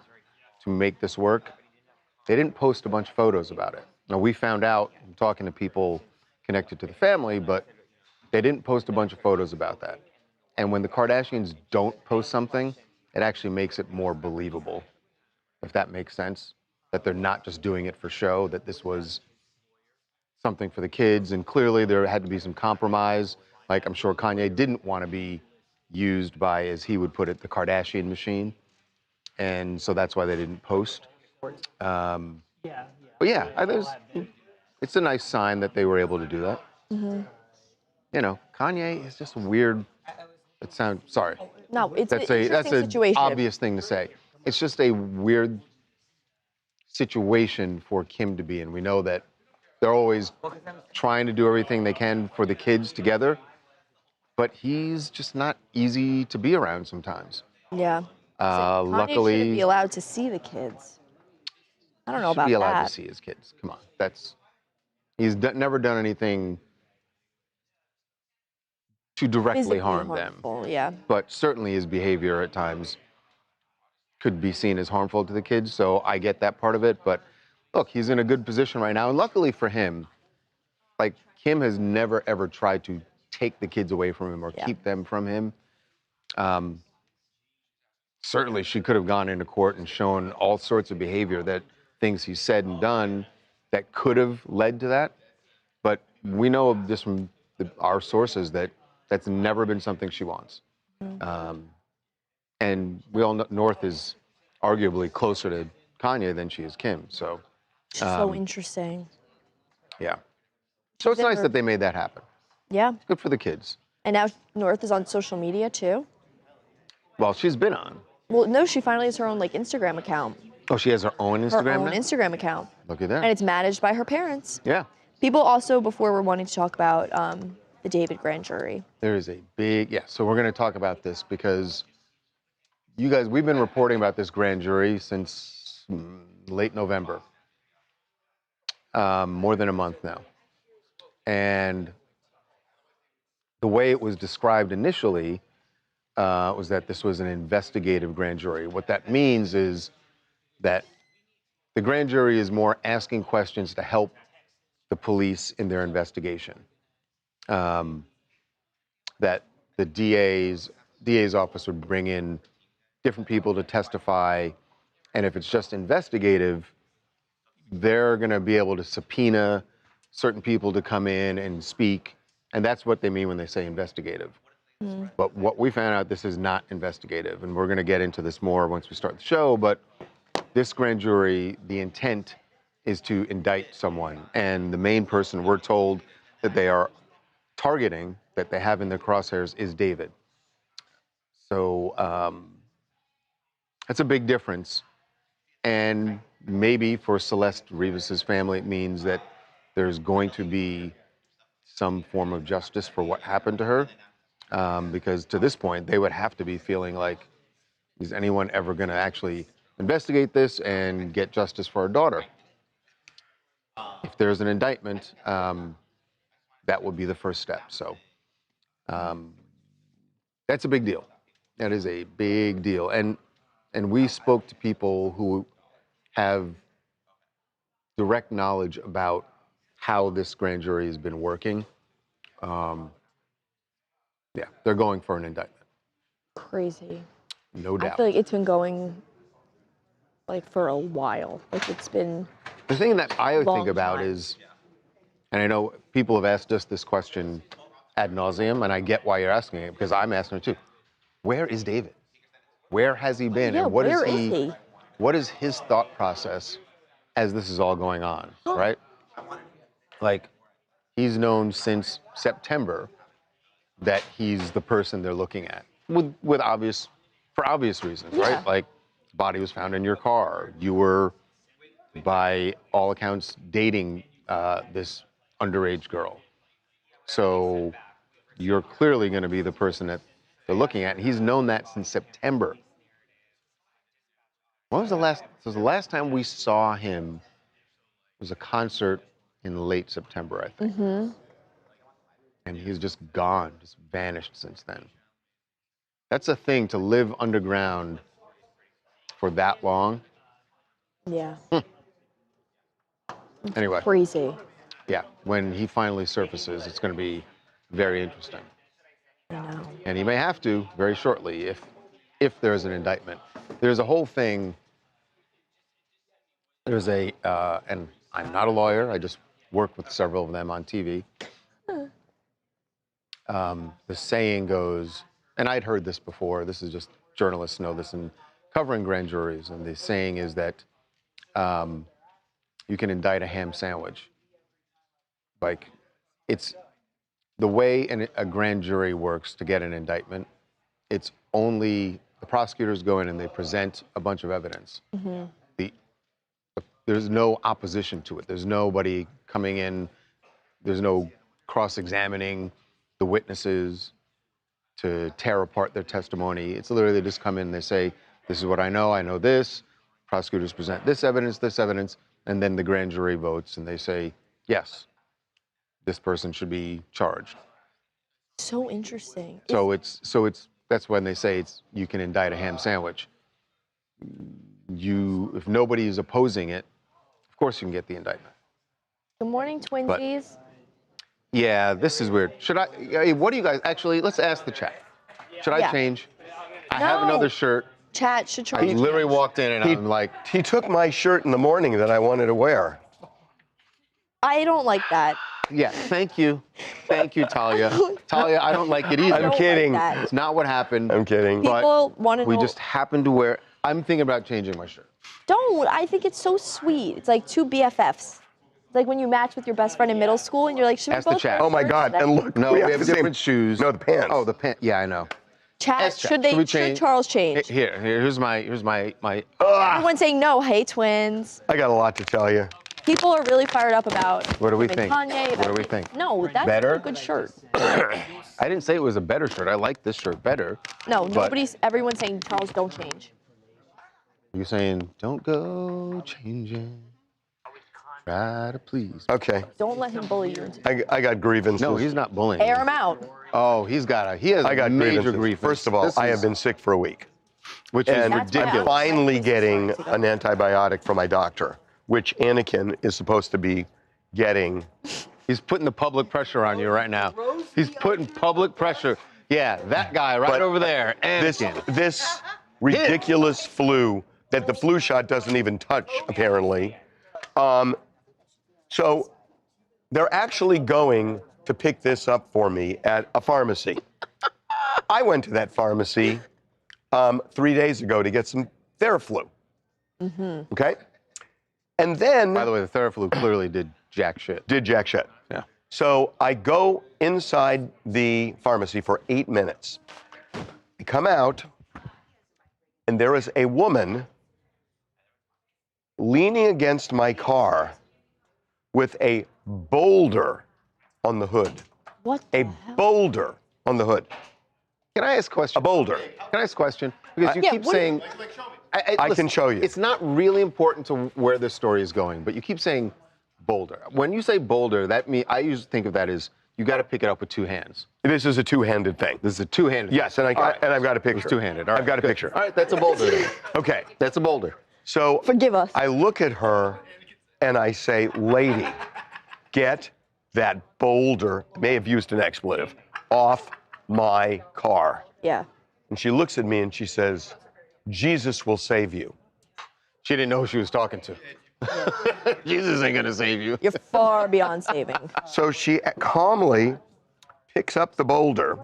Speaker 5: to make this work, they didn't post a bunch of photos about it. Now, we found out talking to people connected to the family, but they didn't post a bunch of photos about that. And when the Kardashians don't post something, it actually makes it more believable, if that makes sense. That they're not just doing it for show, that this was something for the kids. And clearly there had to be some compromise. Like, I'm sure Kanye didn't want to be used by, as he would put it, the Kardashian machine. And so that's why they didn't post. But yeah, it's a nice sign that they were able to do that. Mm-hmm. Kanye is just a weird, sorry.
Speaker 1: No, it's
Speaker 5: That's
Speaker 1: an interesting situation.
Speaker 5: Obvious thing to say. It's just a weird situation for Kim to be in. We know that they're always trying to do everything they can for the kids together, but he's just not easy to be around sometimes.
Speaker 1: Yeah.
Speaker 5: Luckily,
Speaker 1: Kanye shouldn't be allowed to see the kids. I don't know about that.
Speaker 5: Should be allowed to see his kids. Come on, he's never done anything to directly harm them.
Speaker 1: Yeah.
Speaker 5: But certainly his behavior at times could be seen as harmful to the kids. So I get that part of it, but look, he's in a good position right now. And luckily for him, like, Kim has never, ever tried to take the kids away from him or keep them from him. Certainly, she could have gone into court and shown all sorts of behavior, that things he said and done that could have led to that. But we know just from our sources that that's never been something she wants. And we all know North is arguably closer to Kanye than she is Kim. So,
Speaker 1: So interesting.
Speaker 5: yeah. So it's nice that they made that happen.
Speaker 1: Yeah.
Speaker 5: Good for the kids.
Speaker 1: And now North is on social media too.
Speaker 5: Well, she's been on.
Speaker 1: Well, no, she finally has her own like Instagram account.
Speaker 5: Oh, she has her own Instagram
Speaker 1: Her own
Speaker 5: now?
Speaker 1: Instagram account.
Speaker 5: Look at that.
Speaker 1: And it's managed by her parents.
Speaker 5: Yeah.
Speaker 1: People also, before we're wanting to talk about the David grand jury.
Speaker 5: There is a big, so we're going to talk about this because you guys, we've been reporting about this grand jury since late November. More than a month now. And the way it was described initially was that this was an investigative grand jury. What that means is that the grand jury is more asking questions to help the police in their investigation. That the DA's office would bring in different people to testify, and if it's just investigative, they're going to be able to subpoena certain people to come in and speak, and that's what they mean when they say investigative. But what we found out, this is not investigative, and we're going to get into this more once we start the show, but this grand jury, the intent is to indict someone, and the main person we're told that they are targeting, that they have in their crosshairs, is David. So that's a big difference, and maybe for Celeste Rivas's family, it means that there's going to be some form of justice for what happened to her. Because to this point, they would have to be feeling like, is anyone ever going to actually investigate this and get justice for our daughter? If there's an indictment, that would be the first step. So that's a big deal. That is a big deal. And we spoke to people who have direct knowledge about how this grand jury has been working. Yeah, they're going for an indictment.
Speaker 1: Crazy.
Speaker 5: No doubt.
Speaker 1: I feel like it's been going like for a while. Like it's been.
Speaker 5: The thing that I
Speaker 1: long
Speaker 5: think about
Speaker 1: time.
Speaker 5: is, and I know people have asked us this question ad nauseum, and I get why you're asking it, because I'm asking it too. Where is David? Where has he been?
Speaker 1: Yeah,
Speaker 5: and what
Speaker 1: where
Speaker 5: is
Speaker 1: is he?
Speaker 5: What is his thought process as this is all going on, right? Like, he's known since September that he's the person they're looking at, for obvious reasons, right? Like, his body was found in your car. You were, by all accounts, dating this underage girl. So you're clearly going to be the person that they're looking at. And he's known that since September. When was the last time we saw him? It was a concert in late September, I think.
Speaker 1: Mm-hmm.
Speaker 5: And he's just gone, just vanished since then. That's a thing, to live underground for that long.
Speaker 1: Yeah.
Speaker 5: Anyway.
Speaker 1: Crazy.
Speaker 5: Yeah, when he finally surfaces, it's going to be very interesting.
Speaker 1: I know.
Speaker 5: And he may have to very shortly if there's an indictment. There's a whole thing. There's and I'm not a lawyer. I just work with several of them on TV. The saying goes, and I'd heard this before. This is just, journalists know this in covering grand juries. And the saying is that you can indict a ham sandwich. Like, it's the way a grand jury works to get an indictment. It's only the prosecutors go in and they present a bunch of evidence. Mm-hmm. There's no opposition to it. There's nobody coming in. There's no cross-examining the witnesses to tear apart their testimony. It's literally, they just come in and they say, this is what I know this. Prosecutors present this evidence, and then the grand jury votes and they say, yes, this person should be charged.
Speaker 1: So interesting.
Speaker 5: So it's that's when they say you can indict a ham sandwich. If nobody is opposing it, of course you can get the indictment.
Speaker 1: Good morning, twinsies.
Speaker 5: Yeah, this is weird. Should I? What do you guys actually? Let's ask the chat. Should I
Speaker 1: Yeah.
Speaker 5: change? I have
Speaker 1: No.
Speaker 5: another shirt.
Speaker 1: Chat should try.
Speaker 5: I literally walked in and I'm like,
Speaker 7: He took my shirt in the morning that I wanted to wear.
Speaker 1: I don't like that.
Speaker 5: yeah, thank you, Talia. Talia, I don't like it either.
Speaker 1: I don't
Speaker 7: kidding.
Speaker 1: Like that.
Speaker 5: It's not what happened.
Speaker 7: I'm kidding.
Speaker 5: But
Speaker 1: People want to know.
Speaker 5: we just happened to wear. I'm thinking about changing my shirt.
Speaker 1: Don't. I think it's so sweet. It's like two BFFs. It's like when you match with your best friend in middle school and you're like, should
Speaker 5: Ask
Speaker 1: we
Speaker 5: the
Speaker 1: both
Speaker 5: chat.
Speaker 1: wear
Speaker 7: Oh my
Speaker 1: shirts?
Speaker 7: God!
Speaker 1: That-
Speaker 7: And look,
Speaker 5: No, we have
Speaker 7: the same-
Speaker 5: different shoes.
Speaker 7: No, the pants.
Speaker 5: Oh, the pants. Yeah, I know.
Speaker 1: Chat,
Speaker 5: Ask chat.
Speaker 1: should they?
Speaker 5: Should we
Speaker 1: Should
Speaker 5: change?
Speaker 1: Charles change?
Speaker 5: Here's my.
Speaker 1: Everyone's saying no. Hey, twins.
Speaker 7: I got a lot to tell you.
Speaker 1: People are really fired up about.
Speaker 5: What do we
Speaker 1: him and
Speaker 5: think?
Speaker 1: Kanye,
Speaker 5: What do
Speaker 1: about-
Speaker 5: we think?
Speaker 1: No, that's
Speaker 5: Better?
Speaker 1: a good shirt.
Speaker 5: I didn't say it was a better shirt. I like this shirt better.
Speaker 1: No,
Speaker 5: But-
Speaker 1: everyone's saying Charles, don't change.
Speaker 5: You're saying don't go changing. Try to please.
Speaker 7: Okay,
Speaker 1: Don't let him bully you. Into
Speaker 7: I got grievances.
Speaker 5: No, he's not bullying.
Speaker 1: Air
Speaker 5: me.
Speaker 1: him out.
Speaker 5: Oh, he has
Speaker 7: I got
Speaker 5: major
Speaker 7: grievances.
Speaker 5: grief.
Speaker 7: First of all, I have been sick for a week.
Speaker 5: which is
Speaker 7: And
Speaker 1: That's why
Speaker 7: I'm
Speaker 5: ridiculous.
Speaker 1: I-
Speaker 7: finally getting an antibiotic from my doctor, which Anakin is supposed to be getting.
Speaker 5: He's putting the public pressure on you right now. He's putting public pressure. Yeah, that guy right
Speaker 7: But
Speaker 5: over there. Anakin.
Speaker 7: This ridiculous flu that the flu shot doesn't even touch, apparently. So they're actually going to pick this up for me at a pharmacy. I went to that pharmacy 3 days ago to get some Theraflu. Okay? And then
Speaker 5: By the way, the Theraflu clearly did jack shit.
Speaker 7: did jack shit.
Speaker 5: Yeah.
Speaker 7: So I go inside the pharmacy for 8 minutes. I come out, and there is a woman leaning against my car with a boulder on the hood.
Speaker 1: What?
Speaker 7: A
Speaker 1: the hell?
Speaker 7: boulder on the hood.
Speaker 5: Can I ask a question?
Speaker 7: A boulder.
Speaker 5: Can I ask a question? Because you
Speaker 1: Yeah,
Speaker 5: keep
Speaker 1: what do you-
Speaker 5: saying.
Speaker 7: I can show you.
Speaker 5: It's not really important to where this story is going, but you keep saying boulder. When you say boulder, that means I usually think of that as you got to pick it up with two hands.
Speaker 7: This is a two-handed thing.
Speaker 5: This is a two-handed.
Speaker 7: Yes, and
Speaker 5: All right.
Speaker 7: I've got a picture.
Speaker 5: It's two-handed. All right,
Speaker 7: I've got a
Speaker 5: good.
Speaker 7: picture.
Speaker 5: All right, that's a boulder. then.
Speaker 7: Okay.
Speaker 5: That's a boulder.
Speaker 7: So
Speaker 1: Forgive us.
Speaker 7: I look at her and I say, lady, get that boulder, I may have used an expletive, off my car.
Speaker 1: Yeah.
Speaker 7: And she looks at me and she says, Jesus will save you.
Speaker 5: She didn't know who she was talking to. Jesus ain't gonna save you.
Speaker 1: You're far beyond saving.
Speaker 7: So she calmly picks up the boulder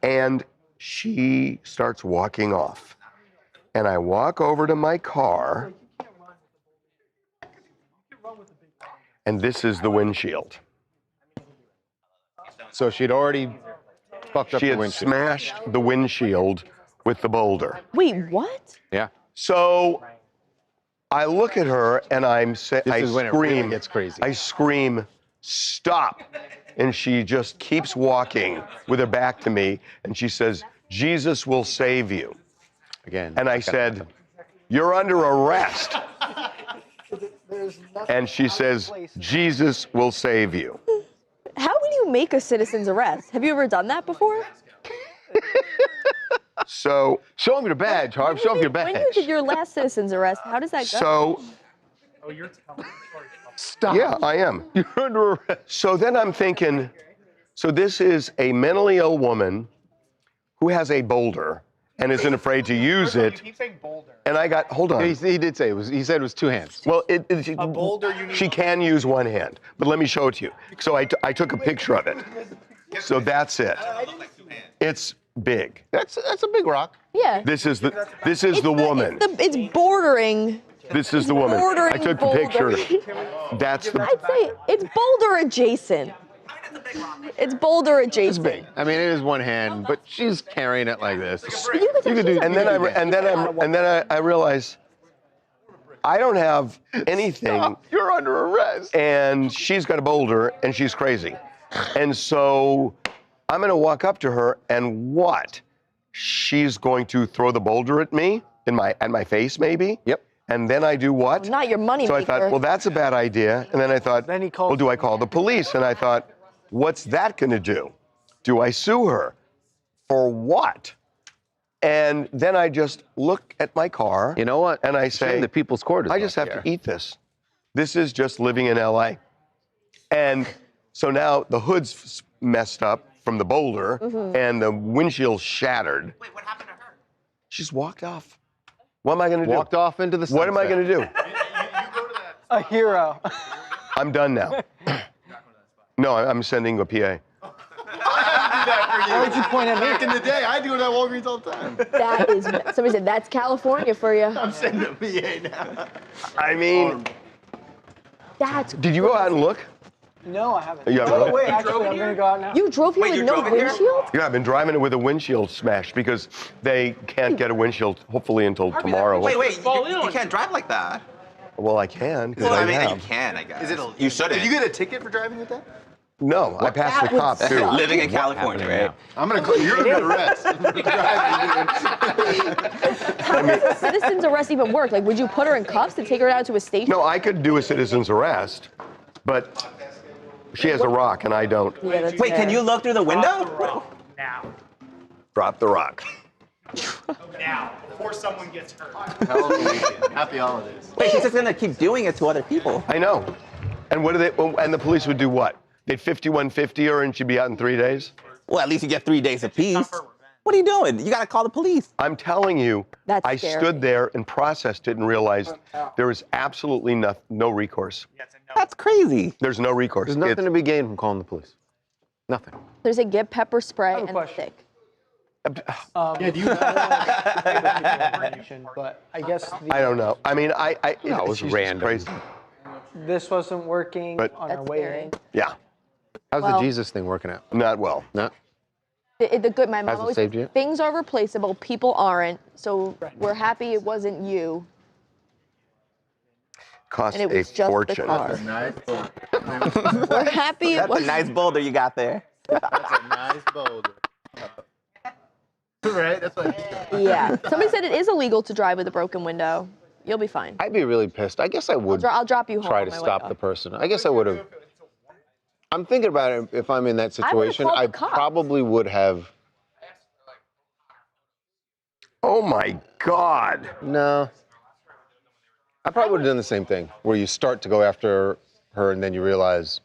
Speaker 7: and she starts walking off. And I walk over to my car, and this is the windshield.
Speaker 5: So she'd already fucked up
Speaker 7: She
Speaker 5: the
Speaker 7: had
Speaker 5: windshield.
Speaker 7: smashed the windshield with the boulder.
Speaker 1: Wait, what?
Speaker 5: Yeah.
Speaker 7: So I look at her and I
Speaker 5: This is when it
Speaker 7: scream.
Speaker 5: really gets crazy.
Speaker 7: I scream, stop. And she just keeps walking with her back to me and she says, Jesus will save you.
Speaker 5: Again.
Speaker 7: And I said, you're under arrest. And she says, Jesus will save you.
Speaker 1: How would you make a citizen's arrest? Have you ever done that before?
Speaker 7: So,
Speaker 5: show him your badge, Harv. Show him your badge.
Speaker 1: When you did your last citizen's arrest, how does that go?
Speaker 7: so,
Speaker 5: Stop.
Speaker 7: yeah, I am.
Speaker 5: You're under arrest.
Speaker 7: So then I'm thinking, so this is a mentally ill woman who has a boulder and isn't afraid to use it.
Speaker 4: Keep saying boulder.
Speaker 7: And I got, hold on.
Speaker 5: He did say it was. He said it was two hands.
Speaker 7: Well,
Speaker 4: A boulder, you need
Speaker 7: she can use one hand, but let me show it to you. So I took a picture of it. So that's it. It's big.
Speaker 5: That's a big rock.
Speaker 1: Yeah.
Speaker 7: This is the woman.
Speaker 1: It's bordering.
Speaker 7: This is the woman. I
Speaker 1: bordering
Speaker 7: took the
Speaker 1: boulder.
Speaker 7: picture. That's the.
Speaker 1: I'd say it's boulder adjacent. It's boulder
Speaker 5: It's
Speaker 1: adjacent.
Speaker 5: big. I mean, it is one hand, but she's carrying it like this.
Speaker 1: But you could tell
Speaker 5: You could
Speaker 1: she's
Speaker 5: do-
Speaker 1: a
Speaker 7: And then
Speaker 1: big-
Speaker 7: I realize I don't have anything,
Speaker 5: You're under arrest.
Speaker 7: and she's got a boulder, and she's crazy, and so I'm going to walk up to her, and what? She's going to throw the boulder at me at my face, maybe.
Speaker 5: Yep.
Speaker 7: And then I do what?
Speaker 1: Not your money
Speaker 7: So I
Speaker 1: maker.
Speaker 7: thought, well, that's a bad idea. And then I thought,
Speaker 4: Then he calls
Speaker 7: well, do I call the police? And I thought, what's that going to do? Do I sue her? For what? And then I just look at my car.
Speaker 5: You know what?
Speaker 7: And I say,
Speaker 5: the People's Court is
Speaker 7: I just
Speaker 5: not
Speaker 7: have
Speaker 5: there.
Speaker 7: to eat this. This is just living in LA. And so now the hood's messed up from the boulder and the windshield's shattered.
Speaker 2: Wait, what happened to her?
Speaker 7: She's walked off. What am I going to do?
Speaker 5: Walked off into the sunset.
Speaker 7: What am I going to do?
Speaker 3: A hero.
Speaker 7: I'm done now. No, I'm sending a PA.
Speaker 3: Why would you point at me?
Speaker 8: Back in the day, I do it at Walgreens all the time.
Speaker 1: That is, somebody said, that's California for you.
Speaker 8: I'm sending a VA now.
Speaker 7: I mean,
Speaker 1: That's,
Speaker 7: did you go out and look?
Speaker 3: No, I haven't.
Speaker 7: You haven't
Speaker 3: Oh,
Speaker 7: looked?
Speaker 3: wait, actually, I'm gonna go out now.
Speaker 1: you drove here
Speaker 2: Wait,
Speaker 1: with
Speaker 2: you
Speaker 1: no
Speaker 2: drove it here?
Speaker 1: windshield?
Speaker 7: Yeah, I've been driving it with a windshield smashed because they can't get a windshield, hopefully, until tomorrow.
Speaker 2: Wait, you can't drive like that.
Speaker 7: Well, I can, because
Speaker 2: Well,
Speaker 7: I
Speaker 2: I mean, you
Speaker 7: have.
Speaker 2: can, I guess.
Speaker 8: Is it
Speaker 2: You shouldn't.
Speaker 8: Did you get a ticket for driving with that?
Speaker 7: No, I passed the
Speaker 1: That would
Speaker 7: cop, too.
Speaker 1: suck.
Speaker 2: Living in California, right?
Speaker 8: I'm gonna call you're under arrest.
Speaker 1: How does a citizen's arrest even work? Like, would you put her in cuffs to take her out to a station?
Speaker 7: No, I could do a citizen's arrest, but she has a rock and I don't.
Speaker 1: Yeah, that's
Speaker 2: Wait, can
Speaker 1: fair.
Speaker 2: you look through the window?
Speaker 7: Drop the rock.
Speaker 9: Now, before someone gets hurt.
Speaker 8: Happy holidays.
Speaker 2: Wait, she's just gonna keep doing it to other people.
Speaker 7: I know. And what do they? And the police would do what? They'd 5150 her and she'd be out in 3 days?
Speaker 2: Well, at least you get 3 days apiece. What are you doing? You gotta call the police.
Speaker 7: I'm telling you,
Speaker 1: That's
Speaker 7: I
Speaker 1: scary.
Speaker 7: stood there and processed it and realized there is absolutely no recourse.
Speaker 2: That's crazy.
Speaker 7: There's no recourse.
Speaker 5: There's nothing to be gained from calling the police. Nothing.
Speaker 1: There's a get pepper spray
Speaker 3: have a
Speaker 1: and
Speaker 3: question.
Speaker 1: stick.
Speaker 8: Yeah, do you
Speaker 3: But I guess
Speaker 7: I don't know. I mean,
Speaker 5: No, it was
Speaker 7: she's just
Speaker 5: random.
Speaker 7: crazy.
Speaker 3: this wasn't working
Speaker 7: But-
Speaker 3: on our
Speaker 1: That's
Speaker 3: way
Speaker 1: scary.
Speaker 3: in.
Speaker 7: Yeah,
Speaker 5: How's
Speaker 1: Well-
Speaker 5: the Jesus thing working out?
Speaker 7: not well.
Speaker 5: No?
Speaker 1: The good, my mom
Speaker 5: Hasn't
Speaker 1: always
Speaker 5: saved
Speaker 1: says,
Speaker 5: you?
Speaker 1: things are replaceable, people aren't. So we're happy it wasn't you.
Speaker 7: Cost
Speaker 1: And it
Speaker 7: a
Speaker 1: was just the
Speaker 7: fortune.
Speaker 1: car.
Speaker 8: nice.
Speaker 1: We're happy it
Speaker 2: That's a
Speaker 1: wasn't.
Speaker 2: nice boulder you got there.
Speaker 8: That's a nice boulder. Right? That's like.
Speaker 1: Yeah. Somebody said it is illegal to drive with a broken window. You'll be fine.
Speaker 5: I'd be really pissed. I guess I would
Speaker 1: I'll drop you home.
Speaker 5: try
Speaker 1: on
Speaker 5: to
Speaker 1: my way
Speaker 5: stop
Speaker 1: home.
Speaker 5: the person. I guess I would have. I'm thinking about it. If I'm in that
Speaker 1: I would've
Speaker 5: situation,
Speaker 1: called the
Speaker 5: I
Speaker 1: cops.
Speaker 5: probably would have.
Speaker 7: Oh my God.
Speaker 5: No. I probably would have done the same thing, where you start to go after her and then you realize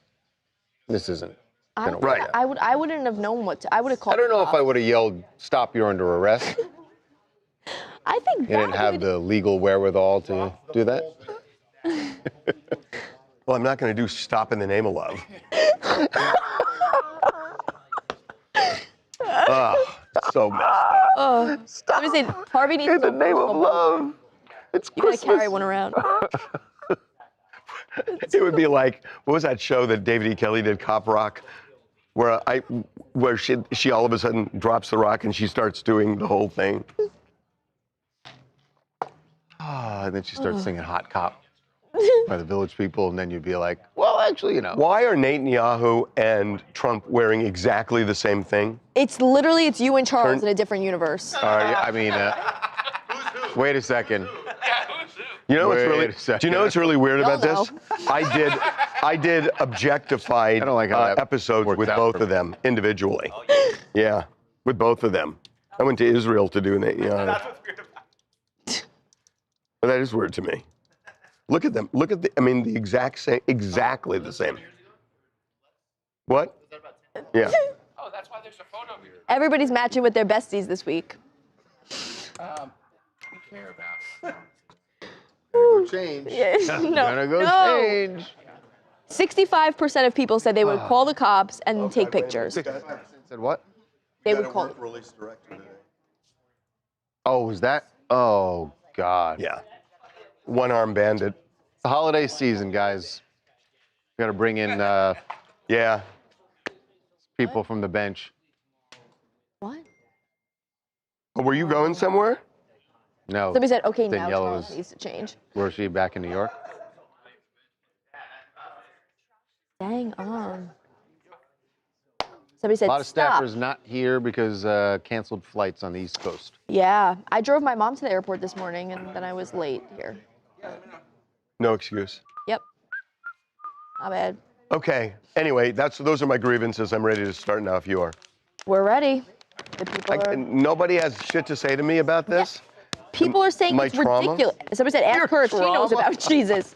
Speaker 5: this isn't
Speaker 1: I
Speaker 5: gonna
Speaker 1: don't
Speaker 5: work.
Speaker 1: think
Speaker 5: out.
Speaker 1: I wouldn't have known what to. I would have called.
Speaker 5: I don't know
Speaker 1: the
Speaker 5: if I
Speaker 1: cops.
Speaker 5: would have yelled, "Stop! You're under arrest."
Speaker 1: I think
Speaker 5: You
Speaker 1: that
Speaker 5: didn't have
Speaker 1: would-
Speaker 5: the legal wherewithal to do that.
Speaker 7: Well, I'm not going to do stop in the name of love. So messed up.
Speaker 1: Oh, somebody said Harvey needs
Speaker 7: In the
Speaker 1: to
Speaker 7: name of love. It's
Speaker 1: You gotta
Speaker 7: Christmas.
Speaker 1: carry one around.
Speaker 7: It would be like, what was that show that David E. Kelly did, Cop Rock, where she all of a sudden drops the rock and she starts doing the whole thing.
Speaker 5: And then she starts singing "Hot Cop" by the Village People, and then you'd be like, "Well, actually, you know."
Speaker 7: Why are Netanyahu and Trump wearing exactly the same thing?
Speaker 1: It's you and Charles in a different universe.
Speaker 5: I mean, wait a second.
Speaker 7: You know what's
Speaker 5: Wait
Speaker 7: really?
Speaker 5: a second.
Speaker 7: Do you know what's really weird
Speaker 1: Y'all
Speaker 7: about this? I did objectified
Speaker 5: I don't like how that
Speaker 7: episodes
Speaker 5: worked
Speaker 7: with
Speaker 5: out
Speaker 7: both
Speaker 5: for
Speaker 7: of
Speaker 5: me.
Speaker 7: them individually. Yeah, with both of them. I went to Israel to do Netanyahu.
Speaker 9: That's what's weird about it.
Speaker 7: But that is weird to me. Look at them. Look at the exact same, exactly the same. What? Yeah.
Speaker 9: Oh, that's why there's a photo here.
Speaker 1: Everybody's matching with their besties this week.
Speaker 6: We care about.
Speaker 8: Go change.
Speaker 1: Yeah.
Speaker 5: Gonna go
Speaker 1: no.
Speaker 5: change.
Speaker 1: 65% of people said they would call the cops and take pictures.
Speaker 5: Said what?
Speaker 1: They would call.
Speaker 8: Release director today.
Speaker 5: Oh, was that? Oh God.
Speaker 7: Yeah. One-armed bandit.
Speaker 5: It's the holiday season, guys. We gotta bring in
Speaker 7: Yeah.
Speaker 5: people from the bench.
Speaker 1: What?
Speaker 7: Oh, were you going somewhere?
Speaker 5: No.
Speaker 1: Somebody said, okay, now
Speaker 5: Daniela
Speaker 1: Charles
Speaker 5: was-
Speaker 1: needs to change.
Speaker 5: Where is she? Back in New York?
Speaker 1: Dang on. Somebody
Speaker 5: A
Speaker 1: said,
Speaker 5: lot of
Speaker 1: stop.
Speaker 5: staffers not here because canceled flights on the East Coast.
Speaker 1: Yeah, I drove my mom to the airport this morning and then I was late here.
Speaker 7: No excuse.
Speaker 1: Yep. Not bad.
Speaker 7: Okay. Anyway, those are my grievances. I'm ready to start now if you are.
Speaker 1: We're ready. The people are,
Speaker 7: Nobody has shit to say to me about this.
Speaker 1: people are saying
Speaker 7: My
Speaker 1: it's
Speaker 7: trauma?
Speaker 1: ridiculous. Somebody said, ask her if she knows
Speaker 5: trauma?
Speaker 1: about Jesus.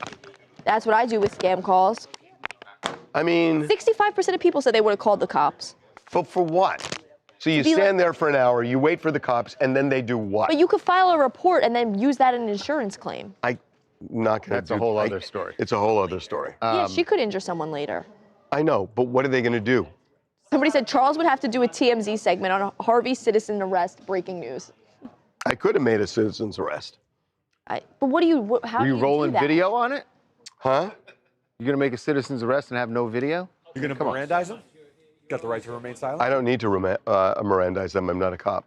Speaker 1: That's what I do with scam calls.
Speaker 7: I mean,
Speaker 1: 65% of people said they would have called the cops.
Speaker 7: but for what? So you
Speaker 1: be
Speaker 7: stand
Speaker 1: like-
Speaker 7: there for an hour, you wait for the cops, and then they do what?
Speaker 1: But you could file a report and then use that in an insurance claim.
Speaker 7: I'm not gonna
Speaker 5: That's a whole other story.
Speaker 7: It's a whole other story.
Speaker 1: Yeah, she could injure someone later.
Speaker 7: I know, but what are they gonna do?
Speaker 1: Somebody said Charles would have to do a TMZ segment on Harvey citizen arrest breaking news.
Speaker 7: I could have made a citizen's arrest.
Speaker 1: But what do you, how
Speaker 5: Were
Speaker 1: do
Speaker 5: you
Speaker 1: you
Speaker 5: rolling
Speaker 1: do that?
Speaker 5: video on it?
Speaker 7: Huh?
Speaker 5: You're gonna make a citizen's arrest and have no video?
Speaker 10: You're going to Mirandize them? Got the right to remain silent?
Speaker 7: I don't need to Mirandize them. I'm not a cop.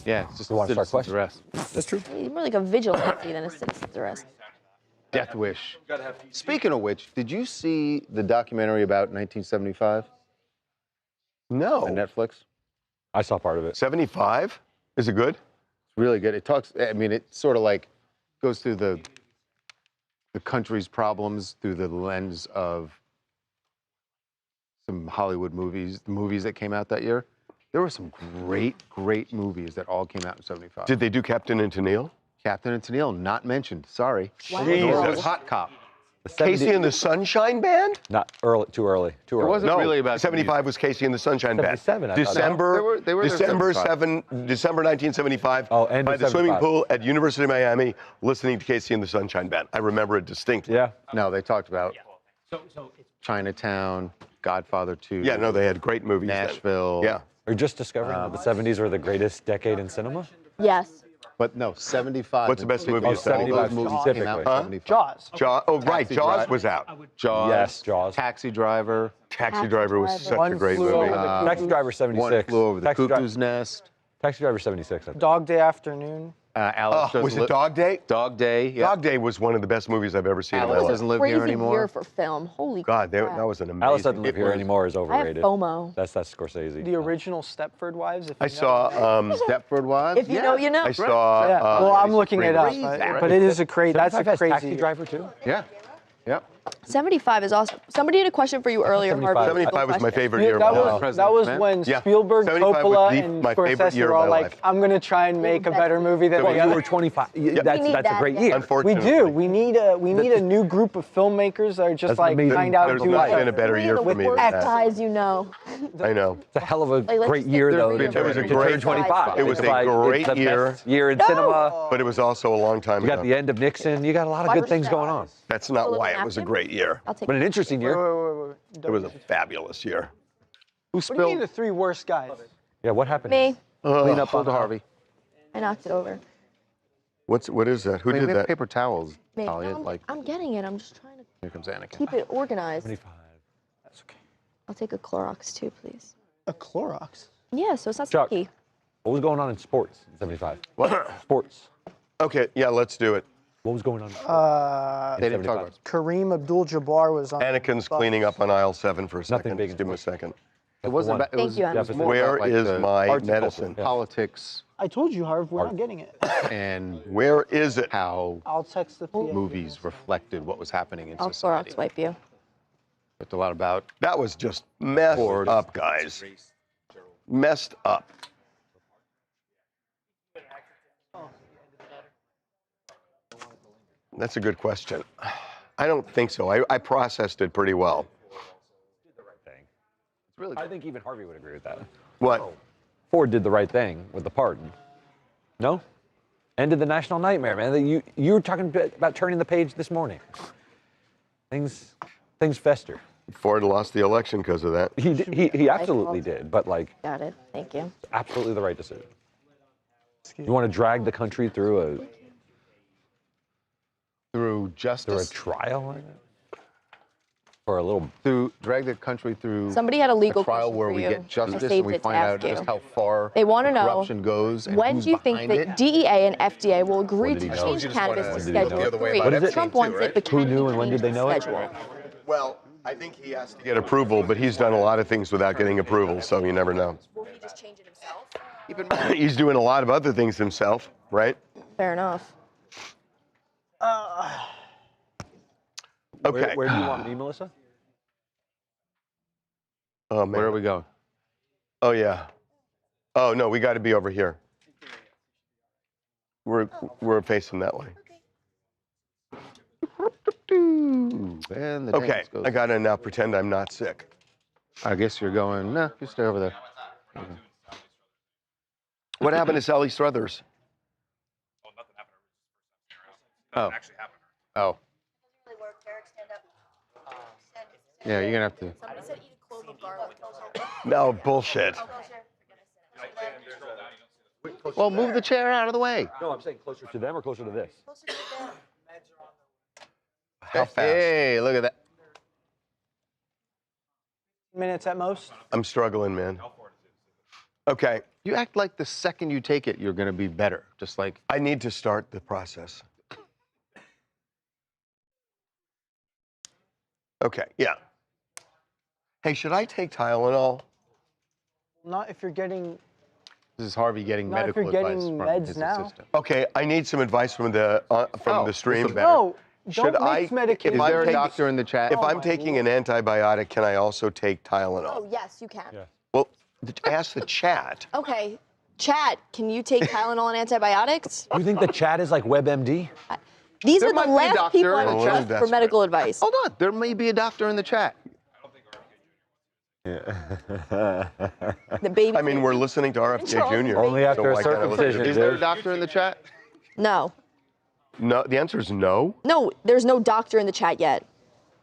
Speaker 5: Yeah, it's just
Speaker 10: You
Speaker 5: a
Speaker 10: wanna start
Speaker 5: citizen's arrest.
Speaker 10: That's true.
Speaker 1: You're more like a vigilante than a citizen's arrest.
Speaker 5: Death wish. Speaking of which, did you see the documentary about 1975
Speaker 7: No.
Speaker 5: on Netflix?
Speaker 10: I saw part of it.
Speaker 7: 75? Is it good?
Speaker 5: It's really good. It talks, I mean, it sort of like goes through the country's problems through the lens of some Hollywood movies, the movies that came out that year. There were some great, great movies that all came out in 75.
Speaker 7: Did they do Captain and Tennille?
Speaker 5: Captain and Tennille, not mentioned. Sorry.
Speaker 1: Wow.
Speaker 5: Nor was Hot Cop.
Speaker 7: Casey and the Sunshine Band?
Speaker 10: Not early, too early. Too early.
Speaker 5: It wasn't
Speaker 7: No,
Speaker 5: really about
Speaker 7: 75 was Casey and the Sunshine Band.
Speaker 10: 77, I thought.
Speaker 7: December,
Speaker 5: No, they were there
Speaker 7: December
Speaker 5: 75.
Speaker 7: December 1975.
Speaker 10: Oh, end
Speaker 7: by
Speaker 10: of
Speaker 7: the swimming
Speaker 10: 75.
Speaker 7: pool at University of Miami, listening to Casey and the Sunshine Band. I remember it distinctly.
Speaker 10: Yeah.
Speaker 5: No, they talked about Chinatown, Godfather 2.
Speaker 7: Yeah, no, they had great movies. then.
Speaker 5: Nashville.
Speaker 7: Yeah.
Speaker 10: Are you just discovering that the 70s were the greatest decade in cinema?
Speaker 1: Yes.
Speaker 5: But no, 75.
Speaker 7: What's the best movie
Speaker 5: All
Speaker 7: of 75?
Speaker 5: those movies came out in
Speaker 10: Huh?
Speaker 5: 75.
Speaker 3: Jaws.
Speaker 7: Jaws. Oh, right.
Speaker 5: Taxi
Speaker 7: Jaws
Speaker 5: Driver.
Speaker 7: was out.
Speaker 5: Jaws.
Speaker 10: Yes, Jaws.
Speaker 5: Taxi Driver.
Speaker 7: Taxi Driver was such a
Speaker 3: One
Speaker 7: great
Speaker 3: Flew
Speaker 7: movie.
Speaker 3: Over the
Speaker 10: Taxi Driver 76.
Speaker 5: One Flew Over the
Speaker 10: Taxi Dri-
Speaker 5: Cuckoo's Nest.
Speaker 10: Taxi Driver 76. I think.
Speaker 3: Dog Day Afternoon.
Speaker 5: Alice
Speaker 7: Oh, was it Dog Day?
Speaker 5: Dog Day. Yeah.
Speaker 7: Dog Day was one of the best movies I've ever seen in my
Speaker 5: Alice
Speaker 7: life.
Speaker 5: doesn't live
Speaker 1: Crazy
Speaker 5: here anymore.
Speaker 1: year for film. Holy
Speaker 7: God,
Speaker 1: crap.
Speaker 7: that was an amazing.
Speaker 10: Alice doesn't live here
Speaker 7: was-
Speaker 10: anymore is
Speaker 1: I have
Speaker 10: overrated.
Speaker 1: FOMO.
Speaker 10: That's Scorsese.
Speaker 3: The original Stepford Wives. If
Speaker 7: I
Speaker 3: you know.
Speaker 7: saw.
Speaker 5: Stepford Wives.
Speaker 1: If you know, you know.
Speaker 7: I saw.
Speaker 3: Yeah. Well, I'm looking it up,
Speaker 5: crazy.
Speaker 3: but it is a crazy. That's a
Speaker 10: 75 has
Speaker 3: crazy.
Speaker 10: Taxi
Speaker 3: year.
Speaker 10: Driver too?
Speaker 5: Yeah. Yep.
Speaker 1: 75 is awesome. Somebody had a question for you earlier,
Speaker 10: 75.
Speaker 1: Harvey.
Speaker 7: 75 was my favorite
Speaker 3: Yeah,
Speaker 7: year of
Speaker 3: that
Speaker 7: my
Speaker 3: was
Speaker 7: life.
Speaker 5: President's Man?
Speaker 3: when
Speaker 7: Yeah.
Speaker 3: Spielberg,
Speaker 7: 75 was
Speaker 3: Coppola,
Speaker 7: the-
Speaker 3: and
Speaker 7: my favorite
Speaker 3: Scorsese
Speaker 7: year
Speaker 3: were
Speaker 7: of
Speaker 3: all
Speaker 7: my
Speaker 3: like,
Speaker 7: life.
Speaker 3: "I'm gonna try and make a better movie than
Speaker 10: Well,
Speaker 3: the
Speaker 10: you
Speaker 3: other."
Speaker 10: were 25.
Speaker 1: We
Speaker 10: That's
Speaker 1: need
Speaker 10: a
Speaker 1: that,
Speaker 10: great
Speaker 1: yeah.
Speaker 10: year.
Speaker 3: We
Speaker 7: Unfortunately.
Speaker 3: do. We need a new group of filmmakers that are just
Speaker 10: That's
Speaker 3: like
Speaker 10: amazing.
Speaker 3: kind out
Speaker 7: There's
Speaker 3: doing
Speaker 7: not
Speaker 3: stuff.
Speaker 7: been a better year for me than
Speaker 1: X
Speaker 7: that.
Speaker 1: eyes, you know.
Speaker 7: I know.
Speaker 10: It's a hell of a
Speaker 1: let's
Speaker 10: great
Speaker 1: stick
Speaker 10: year,
Speaker 1: to
Speaker 10: though.
Speaker 1: the
Speaker 10: to
Speaker 7: It was a
Speaker 10: turn
Speaker 7: great-
Speaker 10: 25.
Speaker 7: it was
Speaker 10: It's
Speaker 7: a
Speaker 10: like,
Speaker 7: great
Speaker 10: it's the
Speaker 7: year.
Speaker 10: best year in cinema.
Speaker 7: But it was also a long time
Speaker 10: You got
Speaker 7: ago.
Speaker 10: the end of Nixon. You got a lot of good things going on.
Speaker 7: That's not
Speaker 1: Full of
Speaker 7: why it was a
Speaker 1: napkin?
Speaker 7: great year.
Speaker 1: I'll take
Speaker 10: But an interesting year.
Speaker 3: Wait.
Speaker 7: It was a fabulous year.
Speaker 5: Who
Speaker 3: What do you mean
Speaker 5: spilled?
Speaker 3: the three worst guys?
Speaker 10: Yeah, what happened?
Speaker 1: Me.
Speaker 5: Clean up on Harvey.
Speaker 1: I knocked it over.
Speaker 7: What is that? Who
Speaker 5: I mean,
Speaker 7: did
Speaker 5: we have
Speaker 7: that?
Speaker 5: paper towels.
Speaker 1: Me.
Speaker 5: Talia,
Speaker 1: No,
Speaker 5: like,
Speaker 1: I'm getting it. I'm just trying to
Speaker 5: here comes Anakin.
Speaker 1: keep it organized.
Speaker 10: 25.
Speaker 3: That's okay.
Speaker 1: I'll take a Clorox too, please.
Speaker 3: A Clorox.
Speaker 1: Yeah, so it's not
Speaker 10: Chuck.
Speaker 1: sticky.
Speaker 10: What was going on in sports in 75?
Speaker 7: What?
Speaker 10: Sports.
Speaker 7: Okay, yeah, let's do it.
Speaker 10: What was going on?
Speaker 5: They didn't talk about it.
Speaker 3: Kareem Abdul-Jabbar was on.
Speaker 7: Anakin's
Speaker 3: Bucks.
Speaker 7: cleaning up on aisle 7 for a second.
Speaker 10: Nothing big
Speaker 7: Just
Speaker 10: in
Speaker 7: give him a second.
Speaker 5: It wasn't about, it
Speaker 1: Thank
Speaker 5: was,
Speaker 1: you,
Speaker 5: it was
Speaker 1: Anakin.
Speaker 5: more
Speaker 7: Where
Speaker 5: about, like,
Speaker 7: is
Speaker 5: the
Speaker 7: my
Speaker 5: arts and
Speaker 7: medicine?
Speaker 5: culture, politics
Speaker 3: I told you, Harv, we're not getting it.
Speaker 5: and
Speaker 7: Where is it?
Speaker 5: how
Speaker 3: I'll text the PA.
Speaker 5: movies reflected what was happening in
Speaker 1: I'll
Speaker 5: society.
Speaker 1: Clorox wipe you.
Speaker 5: It's a lot about
Speaker 7: That was just messed
Speaker 5: Ford.
Speaker 7: up, guys. Messed up. That's a good question. I don't think so. I processed it pretty well.
Speaker 10: It's really I think even Harvey would agree with that.
Speaker 7: What?
Speaker 10: Ford did the right thing with the pardon. No? Ended the national nightmare, man. You were talking about turning the page this morning. Things fester.
Speaker 7: Ford lost the election because of that.
Speaker 10: He absolutely did, but like
Speaker 1: Got it. Thank you.
Speaker 10: absolutely the right decision. You want to drag the country through
Speaker 5: through
Speaker 10: a
Speaker 5: justice,
Speaker 10: trial like that? For a little
Speaker 5: through drag the country through
Speaker 1: Somebody had a legal
Speaker 5: trial
Speaker 1: question
Speaker 5: where
Speaker 1: for
Speaker 5: we
Speaker 1: you.
Speaker 5: get
Speaker 1: I
Speaker 5: justice
Speaker 1: saved
Speaker 5: and we
Speaker 1: it to
Speaker 5: find out
Speaker 1: ask you.
Speaker 5: just how far
Speaker 1: They want to
Speaker 5: the
Speaker 1: know
Speaker 5: corruption goes and
Speaker 1: when
Speaker 5: who's
Speaker 1: do you think
Speaker 5: behind
Speaker 1: the
Speaker 5: it.
Speaker 1: DEA and FDA will agree
Speaker 10: What did
Speaker 1: to
Speaker 10: he know?
Speaker 1: change cannabis to
Speaker 10: When did he know?
Speaker 1: Schedule
Speaker 10: The
Speaker 8: other way
Speaker 1: 3?
Speaker 8: about
Speaker 10: everything,
Speaker 1: Trump
Speaker 8: too,
Speaker 1: wants
Speaker 8: right?
Speaker 1: it, but
Speaker 10: Who
Speaker 1: can
Speaker 10: knew
Speaker 1: he
Speaker 10: and when
Speaker 1: change
Speaker 10: did they
Speaker 1: the
Speaker 10: know it?
Speaker 1: schedule?
Speaker 7: Well, I think he has to get approval, but he's done a lot of things without getting approval, so you never know.
Speaker 1: Will he just change it himself?
Speaker 7: He's doing a lot of other things himself, right?
Speaker 1: Fair enough.
Speaker 7: Okay.
Speaker 10: Where do you want me, Melissa?
Speaker 7: Oh, man.
Speaker 5: Where are we going?
Speaker 7: Oh, yeah. Oh, no, we got to be over here. We're facing that way.
Speaker 5: And the
Speaker 7: Okay,
Speaker 5: dance goes.
Speaker 7: I got to now pretend I'm not sick.
Speaker 5: I guess you're going, no, you stay over there.
Speaker 7: What happened to Sally Struthers?
Speaker 5: Oh. Oh. Yeah, you're going to have to.
Speaker 1: Somebody said eat a clove of garlic.
Speaker 7: No, bullshit.
Speaker 5: Well, move the chair out of the way.
Speaker 10: No, I'm saying closer to them or closer to this?
Speaker 7: How fast?
Speaker 5: Hey, look at that.
Speaker 3: Minutes at most.
Speaker 7: I'm struggling, man. Okay,
Speaker 5: You act like the second you take it, you're going to be better. Just like,
Speaker 7: I need to start the process. Okay, yeah. Hey, should I take Tylenol?
Speaker 3: Not if you're getting.
Speaker 5: this is Harvey getting
Speaker 3: Not if
Speaker 5: medical
Speaker 3: you're
Speaker 5: advice
Speaker 3: getting
Speaker 5: from
Speaker 3: meds
Speaker 5: his
Speaker 3: now.
Speaker 5: assistant.
Speaker 7: Okay, I need some advice from the stream.
Speaker 5: better.
Speaker 3: No,
Speaker 7: Should
Speaker 3: don't
Speaker 7: I-
Speaker 3: mix medication.
Speaker 5: Is
Speaker 7: I'm
Speaker 5: there a
Speaker 7: taking-
Speaker 5: doctor in the chat?
Speaker 7: If I'm taking an antibiotic, can I also take Tylenol?
Speaker 1: Oh, yes, you can.
Speaker 10: Yeah.
Speaker 7: Well, ask the chat.
Speaker 1: Okay. Chat, can you take Tylenol and antibiotics?
Speaker 10: You think the chat is like WebMD?
Speaker 1: These
Speaker 5: There
Speaker 1: are
Speaker 5: might
Speaker 1: the
Speaker 5: be a
Speaker 1: last
Speaker 5: doctor
Speaker 1: people I
Speaker 5: in the
Speaker 1: would
Speaker 7: chat.
Speaker 1: trust for
Speaker 7: Desperate.
Speaker 1: medical advice.
Speaker 5: Hold on, there may be a doctor in the chat.
Speaker 1: The baby.
Speaker 7: I mean, we're listening to RFK
Speaker 1: Charles
Speaker 7: Jr.
Speaker 10: Only after
Speaker 7: so
Speaker 10: a
Speaker 7: why can't I listen to
Speaker 10: circumcision,
Speaker 7: this?
Speaker 5: Is there a
Speaker 10: dude.
Speaker 5: doctor in the chat?
Speaker 1: No.
Speaker 7: No, the answer is no.
Speaker 1: No, there's no doctor in the chat yet.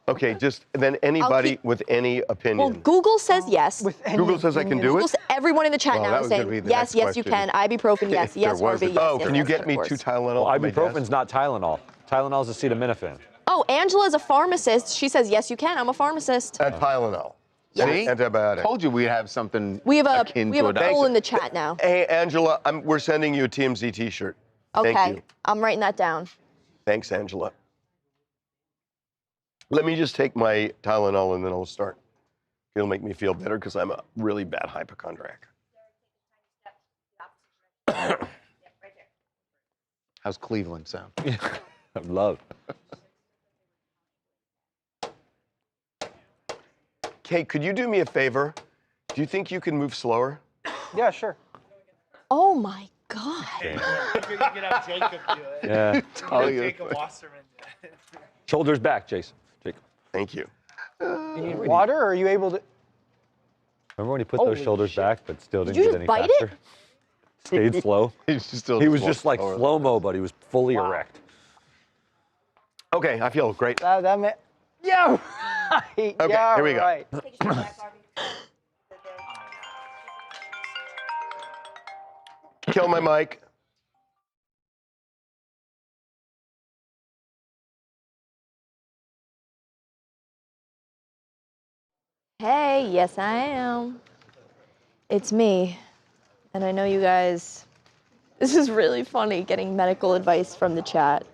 Speaker 7: Okay, just then anybody
Speaker 1: keep-
Speaker 7: with any
Speaker 1: Well,
Speaker 7: opinion.
Speaker 1: Google says yes.
Speaker 3: With any
Speaker 7: Google says I can do
Speaker 3: opinion.
Speaker 7: it.
Speaker 1: Everyone in the chat
Speaker 5: Well, that
Speaker 1: now is
Speaker 5: was gonna be
Speaker 1: saying
Speaker 5: the
Speaker 1: yes,
Speaker 5: next
Speaker 1: yes, you
Speaker 5: question.
Speaker 1: can. Ibuprofen, yes,
Speaker 5: If
Speaker 1: yes,
Speaker 5: there
Speaker 1: Harvey,
Speaker 5: wasn't.
Speaker 1: yes.
Speaker 7: Oh,
Speaker 1: yes,
Speaker 7: can you
Speaker 1: yes,
Speaker 7: get
Speaker 1: of
Speaker 7: me
Speaker 1: course.
Speaker 7: 2 Tylenol?
Speaker 10: Well,
Speaker 7: on my
Speaker 10: ibuprofen's
Speaker 7: desk?
Speaker 10: not Tylenol. Tylenol's acetaminophen.
Speaker 1: Oh, Angela's a pharmacist. She says yes, you can. I'm a pharmacist.
Speaker 7: Tylenol.
Speaker 1: Yes.
Speaker 5: See?
Speaker 7: Antibiotic.
Speaker 5: Told you we'd have something
Speaker 1: We have
Speaker 5: akin
Speaker 1: a
Speaker 5: to a doctor.
Speaker 1: poll in the chat now.
Speaker 7: Hey, Angela, we're sending you a TMZ T-shirt.
Speaker 1: Okay,
Speaker 7: Thank you.
Speaker 1: I'm writing that down.
Speaker 7: Thanks, Angela. Let me just take my Tylenol and then I'll start. It'll make me feel better because I'm a really bad hypochondriac.
Speaker 5: How's Cleveland sound?
Speaker 10: I love.
Speaker 7: Kate, could you do me a favor? Do you think you can move slower?
Speaker 3: Yeah, sure.
Speaker 1: Oh my God.
Speaker 9: You could have Jacob do it.
Speaker 10: Yeah.
Speaker 5: Oh, yeah.
Speaker 9: Jacob Wasserman do it.
Speaker 10: Shoulders back, Jason. Jacob.
Speaker 7: Thank you.
Speaker 3: You need water, or are you able to?
Speaker 10: Remember when he put those
Speaker 3: Holy
Speaker 10: shoulders
Speaker 3: shit.
Speaker 10: back but still
Speaker 1: Did
Speaker 10: didn't
Speaker 1: you
Speaker 10: get any
Speaker 1: just bite it?
Speaker 10: faster? Stayed slow.
Speaker 5: He's just still
Speaker 10: He was just
Speaker 5: slow-
Speaker 10: like
Speaker 5: slower.
Speaker 10: slow-mo, but he was fully erect.
Speaker 7: Okay, I feel great.
Speaker 3: That meant. Yeah. Right.
Speaker 7: Okay,
Speaker 3: yeah,
Speaker 7: here we go.
Speaker 3: right.
Speaker 7: Kill my mic.
Speaker 1: Hey, yes I am. It's me. And I know you guys, this is really funny getting medical advice from the chat.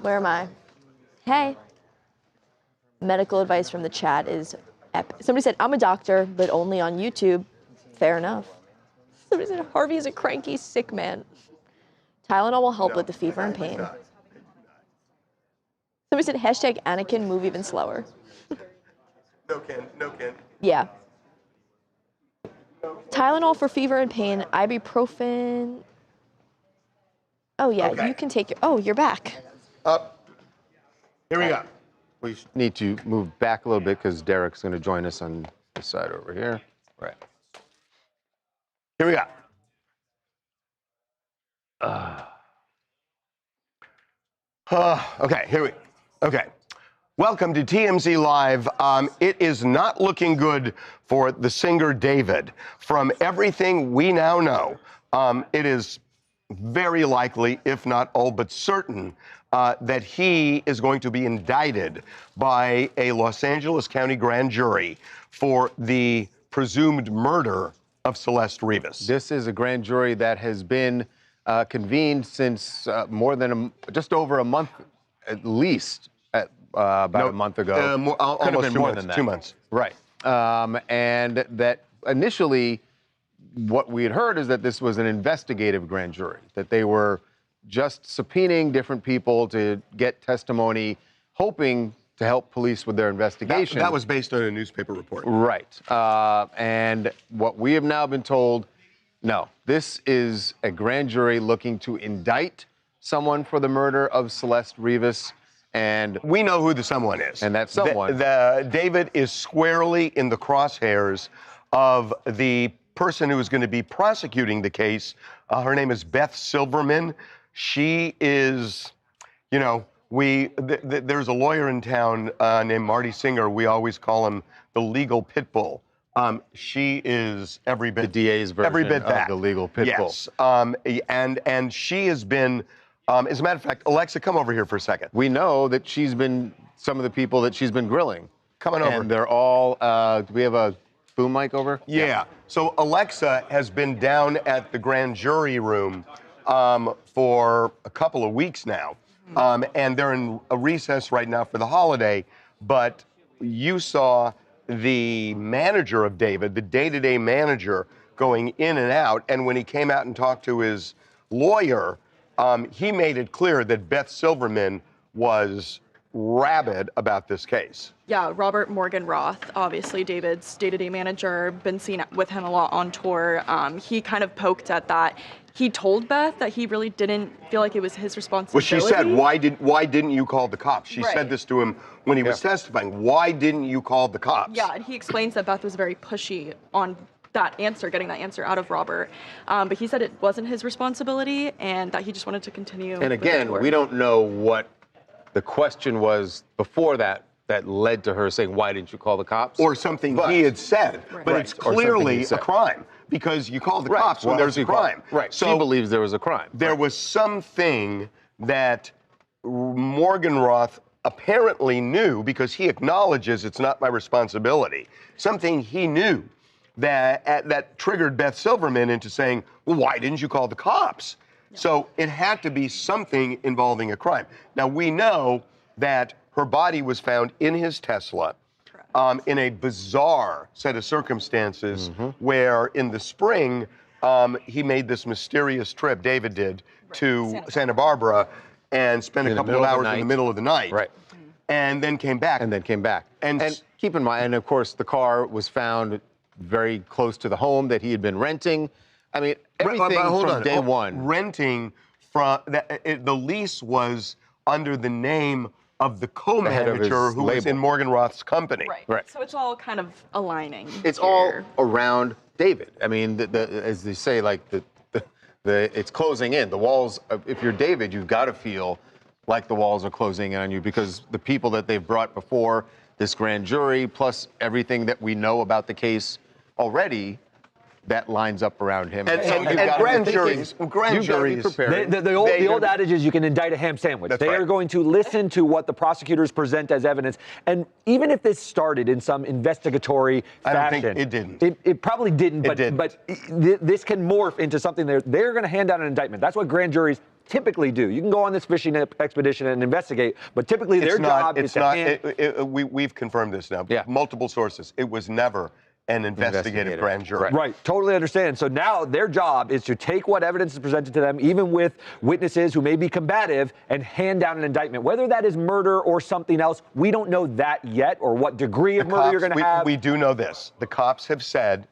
Speaker 1: Where am I? Hey. Medical advice from the chat is epic. Somebody said, I'm a doctor, but only on YouTube. Fair enough. Somebody said, Harvey is a cranky, sick man. Tylenol will help with the fever and pain. Somebody said, hashtag Anakin, move even slower.
Speaker 7: No, Ken. No, Ken.
Speaker 1: Yeah. Tylenol for fever and pain, ibuprofen. Oh yeah,
Speaker 7: Okay.
Speaker 1: you can take your, oh, you're back.
Speaker 7: Up. Here we go.
Speaker 5: We need to move back a little bit because Derek's going to join us on this side over here. Right.
Speaker 7: Here we go. Okay, here we. Okay. Welcome to TMZ Live. It is not looking good for the singer David. From everything we now know, it is very likely, if not all but certain, that he is going to be indicted by a Los Angeles County grand jury for the presumed murder of Celeste Rivas.
Speaker 5: This is a grand jury that has been convened since just over a month, at least, about a month ago. Could have
Speaker 7: almost
Speaker 5: been
Speaker 7: 2
Speaker 5: more
Speaker 7: months,
Speaker 5: than that.
Speaker 7: 2 months.
Speaker 5: Right. And that initially, what we had heard is that this was an investigative grand jury, that they were just subpoenaing different people to get testimony, hoping to help police with their investigation.
Speaker 7: That was based on a newspaper report.
Speaker 5: Right. And what we have now been told, no, this is a grand jury looking to indict someone for the murder of Celeste Rivas. And
Speaker 7: we know who the someone is.
Speaker 5: And that someone.
Speaker 7: David is squarely in the crosshairs of the person who is going to be prosecuting the case. Her name is Beth Silverman. She is, you know, there's a lawyer in town named Marty Singer. We always call him the legal pit bull. She is every bit
Speaker 5: the DA's version
Speaker 7: every bit
Speaker 5: of the legal pit bull.
Speaker 7: Yes, and she has been. As a matter of fact, Alexa, come over here for a second.
Speaker 5: We know that she's been some of the people that she's been grilling.
Speaker 7: Coming over.
Speaker 5: And they're all. Do we have a boom mic over?
Speaker 7: Yeah. So Alexa has been down at the grand jury room for a couple of weeks now. And they're in a recess right now for the holiday. But you saw the manager of David, the day-to-day manager, going in and out. And when he came out and talked to his lawyer, he made it clear that Beth Silverman was rabid about this case.
Speaker 11: Yeah, Robert Morgan Roth, obviously David's day-to-day manager, been seen with him a lot on tour. He kind of poked at that. He told Beth that he really didn't feel like it was his responsibility.
Speaker 7: Well, she said, why didn't you call the cops? She
Speaker 11: Right.
Speaker 7: said this to him when he was testifying. Why didn't you call the cops?
Speaker 11: Yeah, and he explains that Beth was very pushy on that answer, getting that answer out of Robert. But he said it wasn't his responsibility and that he just wanted to continue.
Speaker 5: And again, we don't know what the question was before that led to her saying, why didn't you call the cops?
Speaker 7: Or something he had said. But it's clearly a crime because you call the cops when there's a crime.
Speaker 5: Right.
Speaker 7: So
Speaker 5: she believes there was a crime.
Speaker 7: There was something that Morgan Roth apparently knew because he acknowledges it's not my responsibility. Something he knew that triggered Beth Silverman into saying, well, why didn't you call the cops? Yeah. So it had to be something involving a crime. Now, we know that her body was found in his Tesla in a bizarre set of circumstances where in the spring, he made this mysterious trip, David did, to Santa Barbara and spent a couple of hours in the middle of the night.
Speaker 5: Right.
Speaker 7: And then came back.
Speaker 5: And keep in mind, and of course, the car was found very close to the home that he had been renting. I mean, everything from day one.
Speaker 7: Renting from, the lease was under the name of the co-manager who was in Morgan Roth's company.
Speaker 11: Right. So it's all kind of aligning.
Speaker 5: It's all around David. I mean, as they say, like it's closing in. The walls, if you're David, you've got to feel like the walls are closing in on you because the people that they've brought before this grand jury, plus everything that we know about the case already, that lines up around him.
Speaker 7: And grand juries,
Speaker 10: the old adage is you can indict a ham sandwich. They are going to listen to what the prosecutors present as evidence. And even if this started in some investigatory fashion.
Speaker 7: I don't think it didn't.
Speaker 10: It probably didn't, but this can morph into something they're going to hand down an indictment. That's what grand juries typically do. You can go on this fishing expedition and investigate, but typically their job is to hand...
Speaker 7: We've confirmed this now. Yeah. Multiple sources. It was never an investigative grand jury.
Speaker 10: Right, totally understand. So now their job is to take what evidence is presented to them, even with witnesses who may be combative, and hand down an indictment. Whether that is murder or something else, we don't know that yet, or what degree of murder you're going to have.
Speaker 7: We do know this. The cops have said,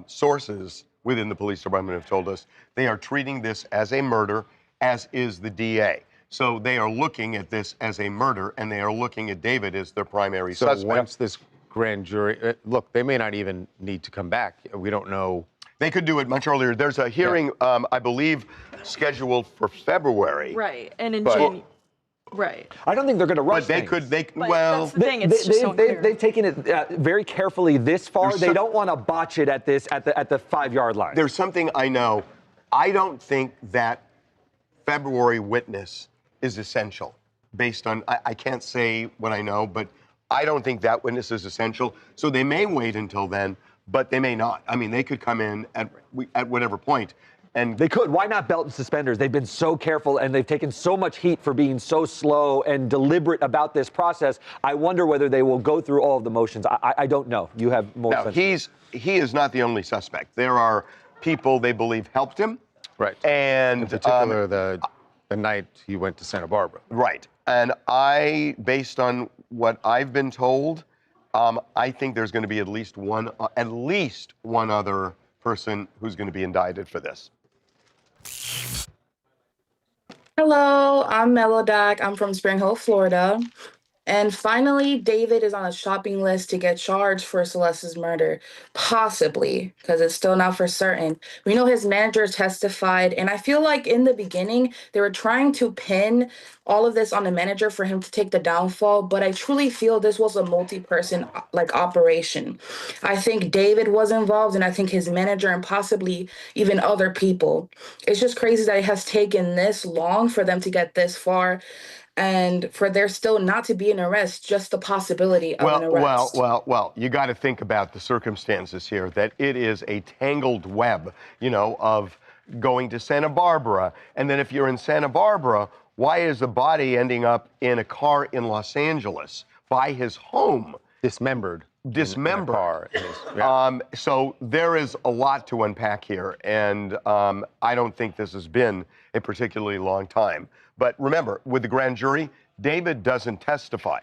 Speaker 7: sources within the police department have told us, they are treating this as a murder, as is the DA. So they are looking at this as a murder, and they are looking at David as their primary suspect.
Speaker 5: So once this grand jury, look, they may not even need to come back. We don't know.
Speaker 7: They could do it much earlier. There's a hearing, I believe, scheduled for February.
Speaker 11: Right, and in January. Right.
Speaker 10: I don't think they're going to rush
Speaker 7: things.
Speaker 11: That's the thing. It's
Speaker 10: they've taken it very carefully this far. They don't want to botch it at the 5-yard line.
Speaker 7: There's something I know. I don't think that February witness is essential based on, I can't say what I know, but I don't think that witness is essential. So they may wait until then, but they may not. I mean, they could come in at whatever point. And
Speaker 10: they could. Why not belt and suspenders? They've been so careful and they've taken so much heat for being so slow and deliberate about this process. I wonder whether they will go through all of the motions. I don't know. You have more sense.
Speaker 7: He is not the only suspect. There are people they believe helped him.
Speaker 5: Right.
Speaker 7: And
Speaker 5: in particular, the night he went to Santa Barbara.
Speaker 7: Right. And based on what I've been told, I think there's going to be at least one other person who's going to be indicted for this.
Speaker 12: Hello, I'm Melodak. I'm from Spring Hill, Florida. And finally, David is on a shopping list to get charged for Celeste's murder. Possibly, because it's still not for certain. We know his manager testified, and I feel like in the beginning, they were trying to pin all of this on the manager for him to take the downfall, but I truly feel this was a multi-person operation. I think David was involved, and I think his manager and possibly even other people. It's just crazy that it has taken this long for them to get this far. And for there still not to be an arrest, just the possibility of an arrest.
Speaker 7: Well, you got to think about the circumstances here, that it is a tangled web, of going to Santa Barbara. And then if you're in Santa Barbara, why is the body ending up in a car in Los Angeles by his home?
Speaker 5: Dismembered.
Speaker 7: In a car.
Speaker 5: Yeah.
Speaker 7: So there is a lot to unpack here, and I don't think this has been a particularly long time. But remember, with the grand jury, David doesn't testify.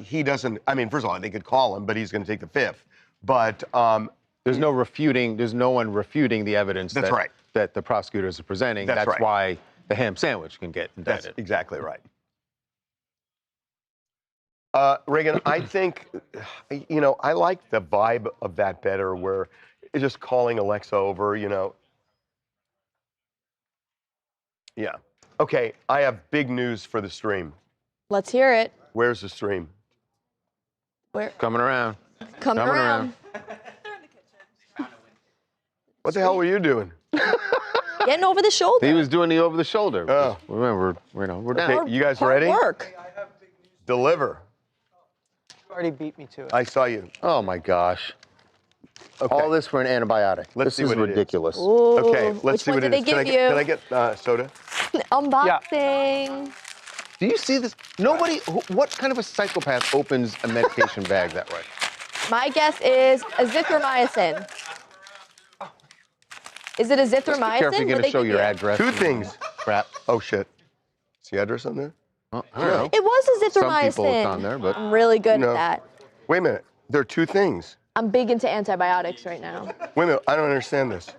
Speaker 7: He doesn't. First of all, they could call him, but he's going to take the fifth. But
Speaker 5: there's no one refuting the evidence that the prosecutors are presenting.
Speaker 7: That's right.
Speaker 5: Why the ham sandwich can get indicted.
Speaker 7: That's exactly right. Reagan, I think, I like the vibe of that better, where it's just calling Alexa over, Yeah. Okay, I have big news for the stream.
Speaker 1: Let's hear it.
Speaker 7: Where's the stream?
Speaker 1: Where?
Speaker 5: Coming around.
Speaker 1: Coming around.
Speaker 7: What the hell were you doing?
Speaker 1: Getting over the shoulder.
Speaker 5: He was doing the over the shoulder.
Speaker 7: Oh.
Speaker 5: Remember, we're down.
Speaker 7: Okay, you guys
Speaker 1: Hard
Speaker 7: ready?
Speaker 1: work.
Speaker 7: Deliver.
Speaker 3: You already beat me to it.
Speaker 7: I saw you.
Speaker 5: Oh my gosh.
Speaker 7: Okay.
Speaker 5: All this for an antibiotic.
Speaker 7: Let's see
Speaker 5: this
Speaker 7: what
Speaker 5: is
Speaker 7: it is.
Speaker 5: ridiculous.
Speaker 1: Ooh,
Speaker 7: Okay, let's
Speaker 1: which
Speaker 7: see
Speaker 1: one
Speaker 7: what it
Speaker 1: did
Speaker 7: is.
Speaker 1: they give you?
Speaker 7: Can I get soda?
Speaker 1: Unboxing.
Speaker 5: Do you see this? What kind of a psychopath opens a medication bag that way?
Speaker 1: My guess is azithromycin. Is it
Speaker 5: Just be careful,
Speaker 1: azithromycin?
Speaker 5: you're
Speaker 1: What
Speaker 5: going
Speaker 1: they
Speaker 5: to show
Speaker 1: give
Speaker 5: your
Speaker 1: you?
Speaker 5: address.
Speaker 7: Two things.
Speaker 5: Crap.
Speaker 7: Oh, shit. Is the address on there?
Speaker 5: Well, I don't know.
Speaker 1: It was azithromycin.
Speaker 5: Some people it's on there, but...
Speaker 1: I'm really good
Speaker 7: No.
Speaker 1: at that.
Speaker 7: Wait a minute. There are two things.
Speaker 1: I'm big into antibiotics right now.
Speaker 7: Wait a minute. I don't understand this.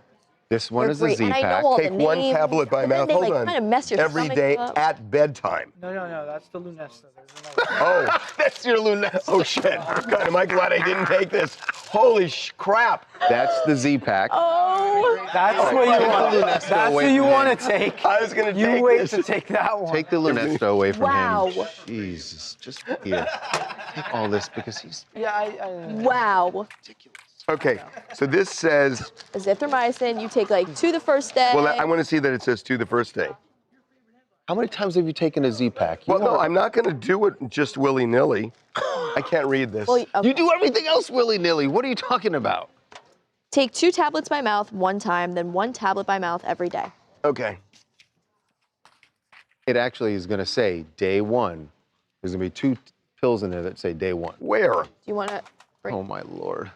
Speaker 5: This one
Speaker 1: They're
Speaker 5: is a
Speaker 1: great, and I know
Speaker 5: Z-Pack.
Speaker 1: all the
Speaker 7: Take one
Speaker 1: names,
Speaker 7: tablet by
Speaker 1: but then
Speaker 7: mouth.
Speaker 1: they,
Speaker 7: Hold
Speaker 1: like,
Speaker 7: on.
Speaker 1: kind of mess your
Speaker 7: Every
Speaker 1: stomach
Speaker 7: day
Speaker 1: up.
Speaker 7: at bedtime.
Speaker 9: No, that's the Lunesta. There's another one.
Speaker 7: Oh, that's your Lunesta. Oh, shit. God, am I glad I didn't take this. Holy crap.
Speaker 5: That's the Z-Pack.
Speaker 1: Oh.
Speaker 3: That's what you want.
Speaker 5: Lunesta
Speaker 3: That's
Speaker 5: away
Speaker 3: what you
Speaker 5: from
Speaker 3: want to take.
Speaker 7: I was going to take
Speaker 3: You wait
Speaker 7: this.
Speaker 3: to take that one.
Speaker 5: Take the Lunesta away from
Speaker 1: Wow.
Speaker 5: him. Jesus, just here. Take all this because he's
Speaker 3: Yeah,
Speaker 1: Wow.
Speaker 7: Okay, so this says,
Speaker 1: Azithromycin, you take like 2 the first day.
Speaker 7: well, I want to see that it says 2 the first day.
Speaker 5: How many times have you taken a Z-Pack?
Speaker 7: Well, no, I'm not going to do it just willy-nilly. I can't read this.
Speaker 1: Well, okay.
Speaker 5: You do everything else willy-nilly. What are you talking about?
Speaker 1: Take 2 tablets by mouth 1 time, then 1 tablet by mouth every day.
Speaker 7: Okay.
Speaker 5: It actually is going to say day 1. There's going to be 2 pills in there that say day 1.
Speaker 7: Where?
Speaker 1: Do you want to bring?
Speaker 5: Oh, my Lord.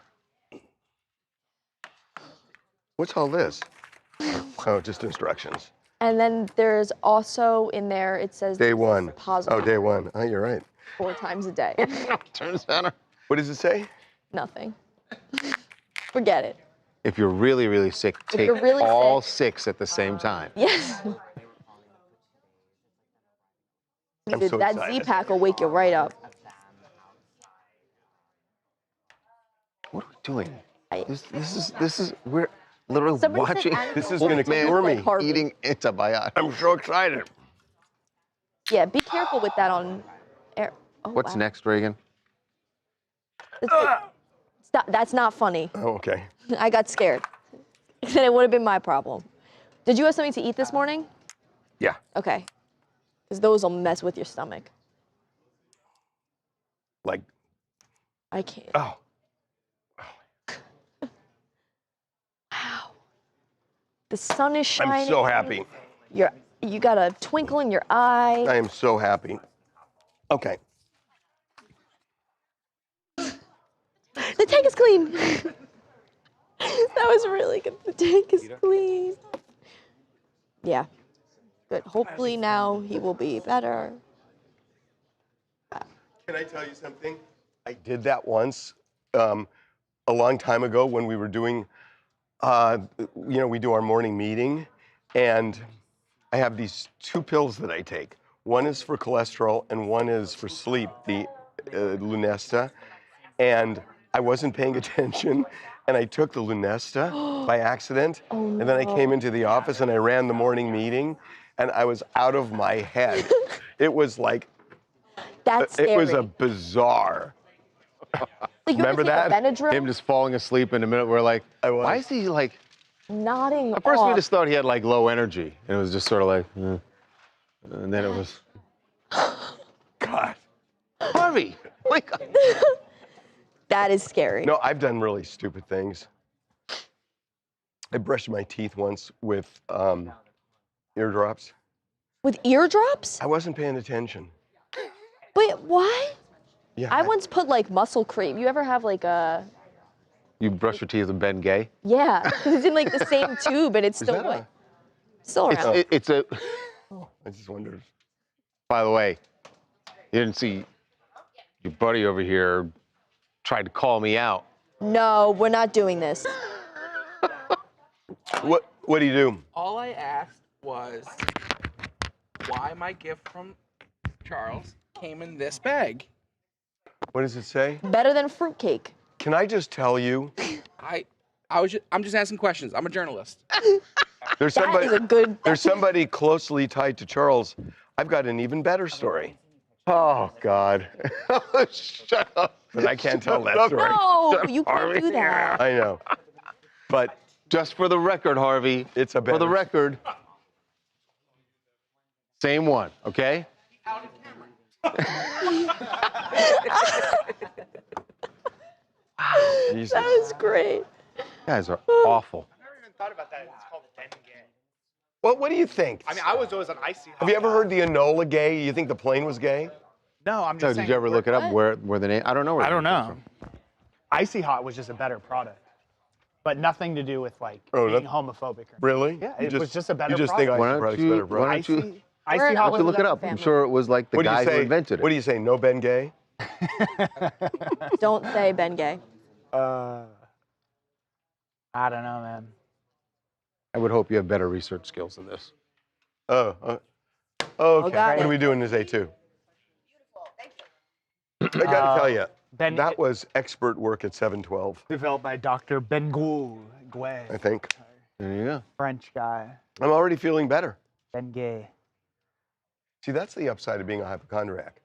Speaker 7: What's all this? Oh, just instructions.
Speaker 1: And then there's also in there, it says
Speaker 7: Day 1.
Speaker 1: suppository
Speaker 7: Oh, day 1. Oh, you're right.
Speaker 1: 4 times a day.
Speaker 5: Turns out.
Speaker 7: What does it say?
Speaker 1: Nothing. Forget it.
Speaker 5: If you're really, really sick,
Speaker 1: If
Speaker 5: take
Speaker 1: you're really
Speaker 5: all
Speaker 1: sick.
Speaker 5: 6 at the same time.
Speaker 1: Yes.
Speaker 7: I'm
Speaker 1: Dude,
Speaker 7: so
Speaker 1: that
Speaker 7: excited.
Speaker 1: Z-Pack will wake you right up.
Speaker 5: What are we doing? This is we're literally
Speaker 1: Somebody said
Speaker 5: watching
Speaker 1: animals
Speaker 7: This is
Speaker 5: old
Speaker 7: gonna
Speaker 5: man
Speaker 7: cure me.
Speaker 1: Harvey.
Speaker 5: eating antibiotics.
Speaker 7: I'm so excited.
Speaker 1: Yeah, be careful with that on air. Oh,
Speaker 5: What's
Speaker 1: wow.
Speaker 5: next, Reagan?
Speaker 1: Stop. That's not funny.
Speaker 7: Oh, okay.
Speaker 1: I got scared. Then it would have been my problem. Did you have something to eat this morning?
Speaker 7: Yeah.
Speaker 1: Okay. Because those will mess with your stomach.
Speaker 7: Like,
Speaker 1: I can't.
Speaker 7: oh.
Speaker 1: Wow. The sun is shining.
Speaker 7: I'm so happy.
Speaker 1: You got a twinkle in your eye.
Speaker 7: I am so happy. Okay.
Speaker 1: The tank is clean. That was really good. The tank is clean. Yeah. Good. Hopefully now he will be better.
Speaker 7: Can I tell you something? I did that once a long time ago when we were doing, we do our morning meeting, and I have these 2 pills that I take. One is for cholesterol and one is for sleep, the Lunesta. And I wasn't paying attention, and I took the Lunesta by accident. And then I came into the office and I ran the morning meeting, and I was out of my head. It was like,
Speaker 1: That's scary.
Speaker 7: it was a bizarre.
Speaker 1: Like,
Speaker 7: Remember that?
Speaker 1: Benadryl?
Speaker 5: Him just falling asleep in a minute. We're like, why is he like?
Speaker 1: Nodding
Speaker 5: At first, we
Speaker 1: off.
Speaker 5: just thought he had like low energy, and it was just sort of like, and then it was,
Speaker 7: God,
Speaker 5: Harvey, wake up.
Speaker 1: That is scary.
Speaker 7: No, I've done really stupid things. I brushed my teeth once with eardrops.
Speaker 1: With eardrops?
Speaker 7: I wasn't paying attention.
Speaker 1: Wait, why?
Speaker 7: Yeah.
Speaker 1: I once put like muscle cream. You ever have like a?
Speaker 5: You brush your teeth with Ben Gay?
Speaker 1: Yeah, because it's in like the same tube and it's still
Speaker 7: that
Speaker 1: white. Still around.
Speaker 5: It's a.
Speaker 7: I just wondered.
Speaker 5: By the way, you didn't see your buddy over here tried to call me out.
Speaker 1: No, we're not doing this.
Speaker 7: What do you do?
Speaker 6: All I asked was why my gift from Charles came in this bag.
Speaker 7: What does it say?
Speaker 1: Better than fruitcake.
Speaker 7: Can I just tell you?
Speaker 6: I'm just asking questions. I'm a journalist.
Speaker 7: There's
Speaker 1: That
Speaker 7: somebody.
Speaker 1: is a good.
Speaker 7: There's somebody closely tied to Charles. I've got an even better story,
Speaker 5: Oh God! Shut up!
Speaker 7: but I can't tell that story.
Speaker 1: No, you can't do that.
Speaker 7: I know, but
Speaker 5: Just for the record, Harvey.
Speaker 7: it's a better.
Speaker 5: For the record. Same one, okay?
Speaker 7: Jesus.
Speaker 1: That was great.
Speaker 5: You guys are awful.
Speaker 9: I never even thought about that. It's called Ben Gay.
Speaker 7: Well, what do you think?
Speaker 9: I mean, I was always an icy hot
Speaker 7: Have you ever
Speaker 9: guy.
Speaker 7: heard the Enola gay? You think the plane was gay?
Speaker 9: No, I'm
Speaker 5: No,
Speaker 9: just
Speaker 5: did
Speaker 9: saying.
Speaker 5: you ever look it up? Where the name? I don't know where.
Speaker 9: I
Speaker 5: the
Speaker 9: don't
Speaker 5: name
Speaker 9: know.
Speaker 5: comes from.
Speaker 9: Icy hot was just a better product, but nothing to do with like
Speaker 7: Oh,
Speaker 9: being
Speaker 7: that-
Speaker 9: homophobic. Or
Speaker 7: Really?
Speaker 9: Yeah,
Speaker 7: You
Speaker 9: it was just a better
Speaker 7: You just
Speaker 9: product.
Speaker 7: think
Speaker 5: Why
Speaker 7: icy
Speaker 5: don't
Speaker 7: product's
Speaker 5: you-
Speaker 7: better
Speaker 5: why
Speaker 7: product?
Speaker 5: don't you-
Speaker 9: Icy
Speaker 5: I
Speaker 9: hot
Speaker 5: have
Speaker 9: was
Speaker 5: to look it up. I'm
Speaker 1: family.
Speaker 5: sure it was like the
Speaker 7: What do you
Speaker 5: guy
Speaker 7: say?
Speaker 5: who invented it.
Speaker 7: What do you say? No Ben Gay?
Speaker 1: Don't say Ben Gay.
Speaker 9: I don't know, man.
Speaker 5: I would hope you have better research skills than this.
Speaker 7: Oh, okay.
Speaker 1: got
Speaker 7: What
Speaker 1: it.
Speaker 7: are we doing this A2? I gotta tell you,
Speaker 9: Ben,
Speaker 7: that was expert work at 712,
Speaker 9: developed by Dr. Ben-Gul,
Speaker 7: I think.
Speaker 5: There you go.
Speaker 9: French guy.
Speaker 7: I'm already feeling better.
Speaker 9: Ben Gay.
Speaker 7: See, that's the upside of being a hypochondriac.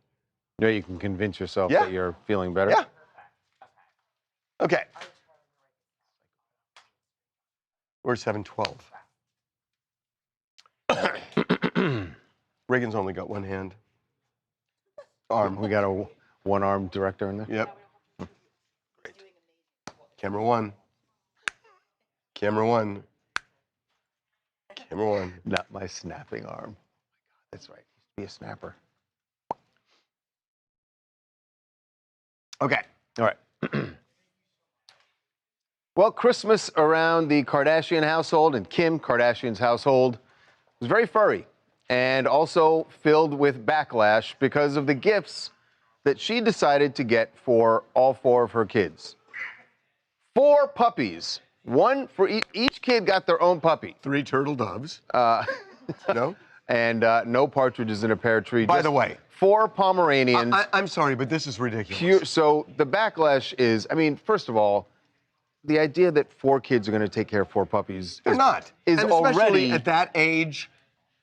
Speaker 5: You know, you can convince yourself
Speaker 7: Yeah.
Speaker 5: that you're feeling better.
Speaker 7: Yeah. Okay. We're 712. Reagan's only got one hand.
Speaker 5: Arm. We got a one-armed director in there.
Speaker 7: Yep. Great. Camera one. Camera one. Camera one.
Speaker 5: Not my snapping arm. That's right. Used to be a snapper.
Speaker 7: Okay.
Speaker 5: All right. Well, Christmas around the Kardashian household and Kim Kardashian's household was very furry and also filled with backlash because of the gifts that she decided to get for all 4 of her kids. 4 puppies. One for each kid got their own puppy.
Speaker 7: 3 turtle doves. No?
Speaker 5: And no partridges in a pear tree.
Speaker 7: By
Speaker 5: Just
Speaker 7: the way,
Speaker 5: 4 Pomeranians.
Speaker 7: I'm sorry, but this is ridiculous.
Speaker 5: So the backlash is, I mean, first of all, the idea that 4 kids are going to take care of 4 puppies
Speaker 7: They're not.
Speaker 5: is
Speaker 7: And especially
Speaker 5: already
Speaker 7: at that age.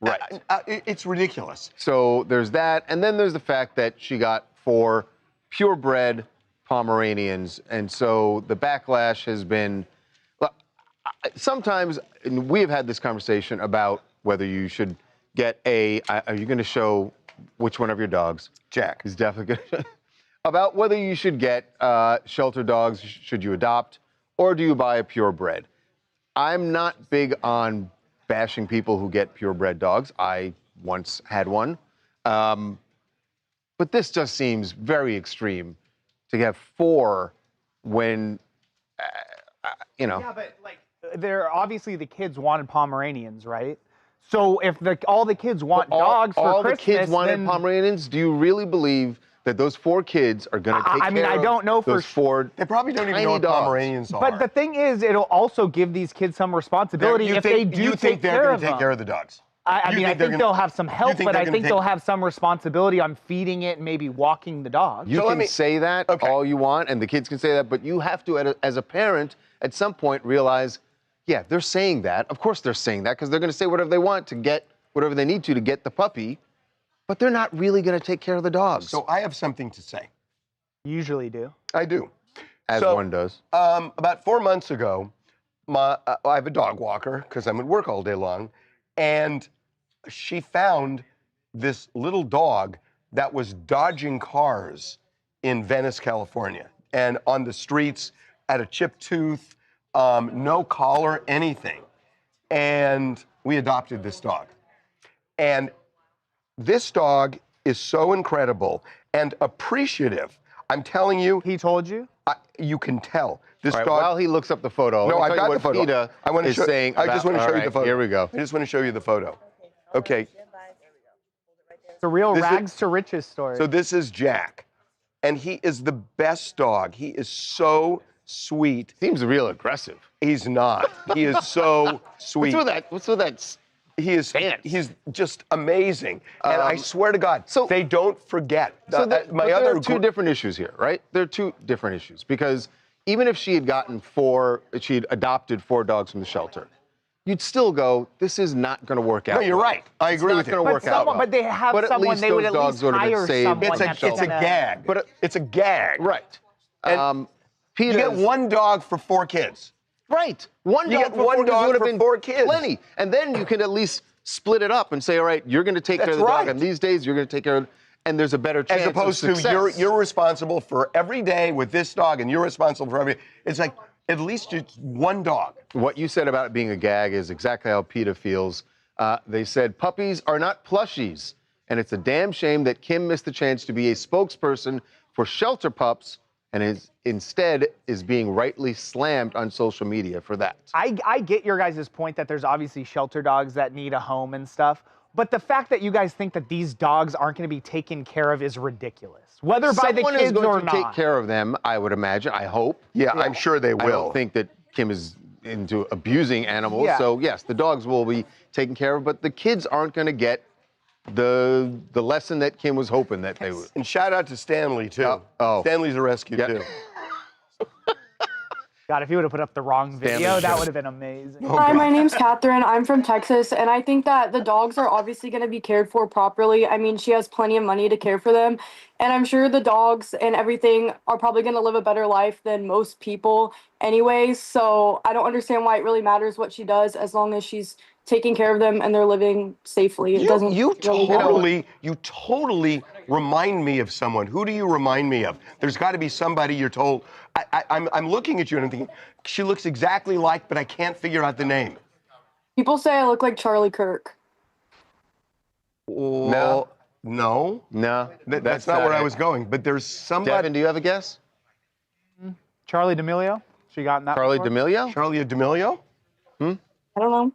Speaker 5: right.
Speaker 7: It's ridiculous.
Speaker 5: So there's that, and then there's the fact that she got 4 purebred Pomeranians, and so the backlash has been. Sometimes, and we have had this conversation about whether you should get a. Are you going to show which one of your dogs?
Speaker 7: Jack
Speaker 5: is definitely going to. About whether you should get shelter dogs, should you adopt, or do you buy a purebred? I'm not big on bashing people who get purebred dogs. I once had one. But this just seems very extreme to have 4 when,
Speaker 9: Yeah, but like, they're obviously the kids wanted Pomeranians, right? So if all the kids want dogs for
Speaker 5: all
Speaker 9: Christmas,
Speaker 5: the kids wanted
Speaker 9: then
Speaker 5: Pomeranians, do you really believe that those 4 kids are going to take
Speaker 9: I mean,
Speaker 5: care
Speaker 9: I
Speaker 5: of
Speaker 9: don't know for
Speaker 5: those 4
Speaker 7: They probably don't even
Speaker 5: tiny
Speaker 7: know what
Speaker 5: dogs.
Speaker 7: Pomeranians are.
Speaker 9: But the thing is, it'll also give these kids some responsibility if they do
Speaker 7: you
Speaker 9: take
Speaker 7: think they're
Speaker 9: care
Speaker 7: going
Speaker 9: of
Speaker 7: to take
Speaker 9: them.
Speaker 7: care of the dogs?
Speaker 9: I mean, I think they'll have some help,
Speaker 7: think
Speaker 9: but
Speaker 7: they're
Speaker 9: I
Speaker 7: gonna
Speaker 9: think
Speaker 7: take-
Speaker 9: they'll have some responsibility on feeding it and maybe walking the dog.
Speaker 5: You
Speaker 7: So let
Speaker 5: can
Speaker 7: me-
Speaker 5: say that all you want, and the kids can say that, but you have to, as a parent, at some point realize, yeah, they're saying that. Of course they're saying that because they're going to say whatever they want to get whatever they need to get the puppy, but they're not really going to take care of the dogs.
Speaker 7: So I have something to say.
Speaker 9: Usually do.
Speaker 7: I do.
Speaker 5: As
Speaker 7: So,
Speaker 5: one does.
Speaker 7: About 4 months ago, I have a dog walker because I'm at work all day long, and she found this little dog that was dodging cars in Venice, California, and on the streets, had a chipped tooth, no collar, anything. And we adopted this dog. And this dog is so incredible and appreciative. I'm telling you.
Speaker 9: He told you?
Speaker 7: You can tell. This
Speaker 5: All right,
Speaker 7: dog.
Speaker 5: while he looks up the photo,
Speaker 7: No,
Speaker 5: I'll
Speaker 7: I've
Speaker 5: tell you
Speaker 7: got the
Speaker 5: what
Speaker 7: photo.
Speaker 5: PETA
Speaker 7: I want to
Speaker 5: is
Speaker 7: show.
Speaker 5: saying
Speaker 7: I just
Speaker 5: about-
Speaker 7: want to show
Speaker 5: all
Speaker 7: you the
Speaker 5: right,
Speaker 7: photo.
Speaker 5: here we go.
Speaker 7: I just want to show you the photo. Okay.
Speaker 9: It's a real
Speaker 7: This is-
Speaker 9: rags to riches story.
Speaker 7: So this is Jack, and he is the best dog. He is so sweet.
Speaker 5: Seems real aggressive.
Speaker 7: He's not. He is so sweet.
Speaker 5: What's with that?
Speaker 7: He is. He's just amazing, and I swear to God,
Speaker 5: so
Speaker 7: they don't forget.
Speaker 5: So
Speaker 7: my
Speaker 5: but there
Speaker 7: other
Speaker 5: are two different issues here, right? There are 2 different issues because even if she had she had adopted 4 dogs from the shelter, you'd still go, this is not going to work out.
Speaker 7: No, you're
Speaker 5: well.
Speaker 7: right. I agree
Speaker 5: it's
Speaker 7: with
Speaker 5: not
Speaker 7: you.
Speaker 5: going to work out.
Speaker 9: But they have
Speaker 5: But at
Speaker 9: someone,
Speaker 5: least
Speaker 9: they would
Speaker 5: those
Speaker 9: at
Speaker 5: dogs
Speaker 9: least
Speaker 5: would have been
Speaker 9: hire
Speaker 5: saved.
Speaker 9: someone.
Speaker 7: It's
Speaker 9: that's
Speaker 7: a
Speaker 9: gonna-
Speaker 7: gag.
Speaker 5: But
Speaker 7: it's a gag.
Speaker 5: Right.
Speaker 7: And you
Speaker 5: PETA
Speaker 7: get 1 dog for 4 kids.
Speaker 5: Right. One
Speaker 7: You
Speaker 5: dog
Speaker 7: get
Speaker 5: for
Speaker 7: 1
Speaker 5: 4 kids
Speaker 7: dog
Speaker 5: would have
Speaker 7: for
Speaker 5: been
Speaker 7: 4 kids.
Speaker 5: plenty. And then you can at least split it up and say, all right, you're going to take care of
Speaker 7: That's
Speaker 5: the dog,
Speaker 7: right.
Speaker 5: and these days you're going to take care of, and there's a better chance
Speaker 7: As opposed
Speaker 5: of
Speaker 7: to
Speaker 5: success.
Speaker 7: you're responsible for every day with this dog, and you're responsible for every. It's like at least it's 1 dog.
Speaker 5: What you said about it being a gag is exactly how PETA feels. They said puppies are not plushies, and it's a damn shame that Kim missed the chance to be a spokesperson for shelter pups and instead is being rightly slammed on social media for that.
Speaker 9: I get your guys' point that there's obviously shelter dogs that need a home and stuff, but the fact that you guys think that these dogs aren't going to be taken care of is ridiculous. Whether by the
Speaker 5: Someone
Speaker 9: kids
Speaker 5: is going
Speaker 9: or
Speaker 5: to
Speaker 9: not.
Speaker 5: take care of them, I would imagine. I hope.
Speaker 7: Yeah, I'm sure they
Speaker 5: I
Speaker 7: will.
Speaker 5: don't think that Kim is into abusing animals.
Speaker 9: Yeah.
Speaker 5: So yes, the dogs will be taken care of, but the kids aren't going to get the lesson that Kim was hoping that they would.
Speaker 7: And shout out to Stanley too.
Speaker 5: Oh.
Speaker 7: Stanley's a rescue
Speaker 5: Yeah.
Speaker 7: too.
Speaker 9: God, if you would have put up the wrong video,
Speaker 5: Stanley
Speaker 9: that
Speaker 5: should.
Speaker 9: would have been amazing.
Speaker 13: Hi, my name's Catherine. I'm from Texas, and I think that the dogs are obviously going to be cared for properly. I mean, she has plenty of money to care for them, and I'm sure the dogs and everything are probably going to live a better life than most people anyways, so I don't understand why it really matters what she does as long as she's taking care of them and they're living safely. It doesn't
Speaker 7: You
Speaker 13: really matter.
Speaker 7: totally remind me of someone. Who do you remind me of? There's got to be somebody you're told. I'm looking at you and I'm thinking, she looks exactly like, but I can't figure out the name.
Speaker 13: People say I look like Charlie Kirk.
Speaker 7: No. No. That's not where I was going. But there's somebody.
Speaker 5: Devin, do you have a guess?
Speaker 9: Charlie D'Amelio? She got in that
Speaker 5: Charlie
Speaker 9: before?
Speaker 5: D'Amelio?
Speaker 7: Charlie D'Amelio?
Speaker 13: I don't know.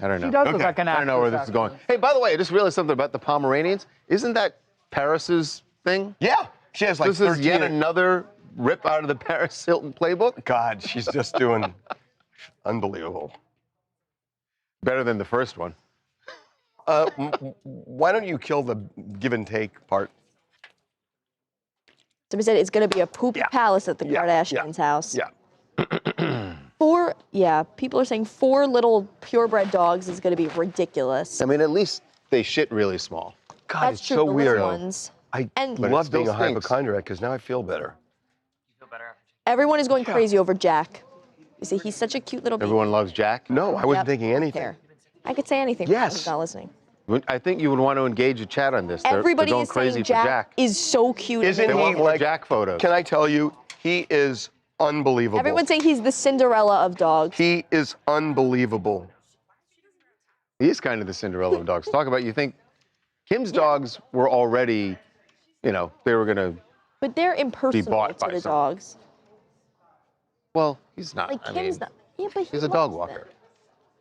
Speaker 5: I don't know.
Speaker 9: She does look like an
Speaker 5: I don't know where this is going. Hey, by the way, I just realized something about the Pomeranians. Isn't that Paris's thing?
Speaker 7: Yeah. She has like
Speaker 5: This is
Speaker 7: 13.
Speaker 5: yet another rip out of the Paris Hilton playbook.
Speaker 7: God, she's just doing unbelievable.
Speaker 5: Better than the first one.
Speaker 7: Why don't you kill the give and take part?
Speaker 1: Somebody said it's going to be a poop palace at the Kardashians' house.
Speaker 7: Yeah.
Speaker 1: People are saying 4 little purebred dogs is going to be ridiculous.
Speaker 5: I mean, at least they shit really small.
Speaker 7: God,
Speaker 1: That's
Speaker 7: it's
Speaker 1: true,
Speaker 7: so
Speaker 1: the
Speaker 7: weird.
Speaker 1: little ones.
Speaker 7: I
Speaker 1: And-
Speaker 5: But it
Speaker 7: love
Speaker 5: still
Speaker 7: being a
Speaker 5: stinks.
Speaker 7: hypochondriac because now I feel better.
Speaker 1: Everyone is going crazy over Jack. You see, he's such a cute little baby.
Speaker 5: Everyone loves Jack.
Speaker 7: No, I wasn't
Speaker 1: Yep.
Speaker 7: thinking anything.
Speaker 1: Care. I could say anything.
Speaker 7: Yes.
Speaker 1: He's not listening.
Speaker 5: I think you would want to engage a chat on this.
Speaker 1: Everybody
Speaker 5: they're going
Speaker 1: is
Speaker 5: crazy
Speaker 1: saying
Speaker 5: for
Speaker 1: Jack,
Speaker 5: Jack.
Speaker 1: is so cute.
Speaker 7: Isn't
Speaker 5: They
Speaker 1: and
Speaker 7: he
Speaker 5: want more
Speaker 7: like
Speaker 5: Jack photos.
Speaker 7: Can I tell you, he is unbelievable.
Speaker 1: Everyone's saying he's the Cinderella of dogs.
Speaker 7: He is unbelievable.
Speaker 5: He is kind of the Cinderella of dogs. Talk about, you think Kim's dogs were already, they were going to,
Speaker 1: But they're impersonal
Speaker 5: bought
Speaker 1: to
Speaker 5: by
Speaker 1: the
Speaker 5: someone.
Speaker 1: dogs.
Speaker 5: well, he's not.
Speaker 1: Like
Speaker 5: I
Speaker 1: Kim's
Speaker 5: mean,
Speaker 1: not. Yeah, but
Speaker 5: he's a dog
Speaker 1: loves them.
Speaker 5: walker.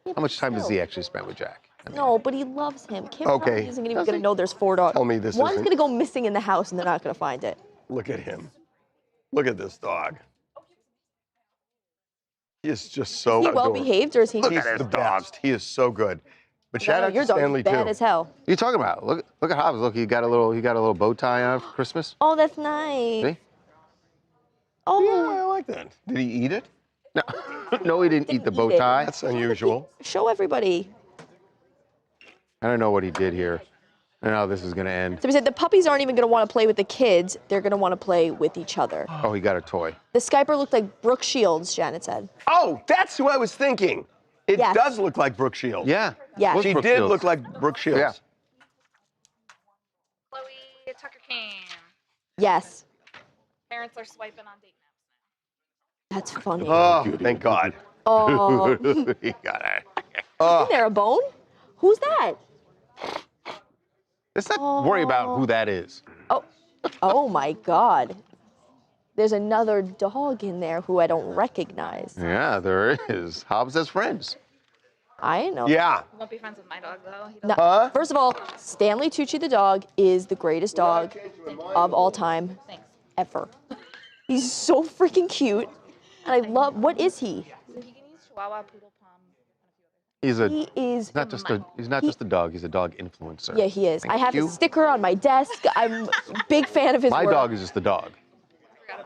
Speaker 1: Yeah,
Speaker 5: How much
Speaker 1: but
Speaker 5: time does
Speaker 1: still.
Speaker 5: he actually spend with Jack?
Speaker 1: No, but he loves him. Kim
Speaker 7: Okay.
Speaker 1: probably isn't even gonna know there's 4 dogs.
Speaker 7: Tell me this
Speaker 1: One's
Speaker 7: isn't-
Speaker 1: gonna go missing in the house and they're not gonna find it.
Speaker 7: Look at him. Look at this dog. He is just so
Speaker 1: Is he well
Speaker 7: adorable.
Speaker 1: behaved or is he?
Speaker 7: Look at his dogs. He is so good. But shout out
Speaker 1: your
Speaker 7: to
Speaker 1: dog's
Speaker 7: Stanley
Speaker 1: bad
Speaker 7: too.
Speaker 1: as hell.
Speaker 5: What are you talking about? Look at Hobbs. Look, he got a little bow tie on for Christmas.
Speaker 1: Oh, that's nice.
Speaker 5: See?
Speaker 1: Oh,
Speaker 7: Yeah, I like that. Did he eat it?
Speaker 5: No, no, he didn't eat the bow
Speaker 1: eat it.
Speaker 5: tie.
Speaker 7: That's unusual.
Speaker 1: show everybody.
Speaker 5: I don't know what he did here. I don't know how this is gonna end.
Speaker 1: So we said the puppies aren't even gonna want to play with the kids. They're gonna want to play with each other.
Speaker 5: Oh, he got a toy.
Speaker 1: The Skyper looked like Brooke Shields, Janet said.
Speaker 7: Oh, that's who I was thinking. It
Speaker 1: Yes.
Speaker 7: does look like Brooke Shields.
Speaker 5: Yeah.
Speaker 1: Yeah.
Speaker 5: Was
Speaker 7: She
Speaker 5: Brooke
Speaker 7: did
Speaker 5: Shields.
Speaker 7: look like Brooke Shields.
Speaker 5: Yeah.
Speaker 14: Chloe Tucker came.
Speaker 1: Yes.
Speaker 14: Parents are swiping on date naps.
Speaker 1: That's funny.
Speaker 7: Oh, thank God.
Speaker 1: Oh.
Speaker 5: He got it.
Speaker 1: Isn't there a bone? Who's that?
Speaker 5: Let's not worry about who that is.
Speaker 1: Oh my God. There's another dog in there who I don't recognize.
Speaker 5: Yeah, there is. Hobbs has friends.
Speaker 1: I know.
Speaker 7: Yeah.
Speaker 14: You won't be friends with my dog though. He
Speaker 1: No,
Speaker 7: Huh?
Speaker 1: First of all, Stanley Tucci the dog is the greatest dog of all time ever. He's so freaking cute. And I love, what is he?
Speaker 14: He can use Chihuahua, Poodle, Pom.
Speaker 5: He's a.
Speaker 1: He is,
Speaker 5: He's not just a dog. He's a dog influencer.
Speaker 1: yeah, he is. I have
Speaker 5: you.
Speaker 1: his sticker on my desk. I'm a big fan of his
Speaker 5: My
Speaker 1: work.
Speaker 5: dog is just a dog.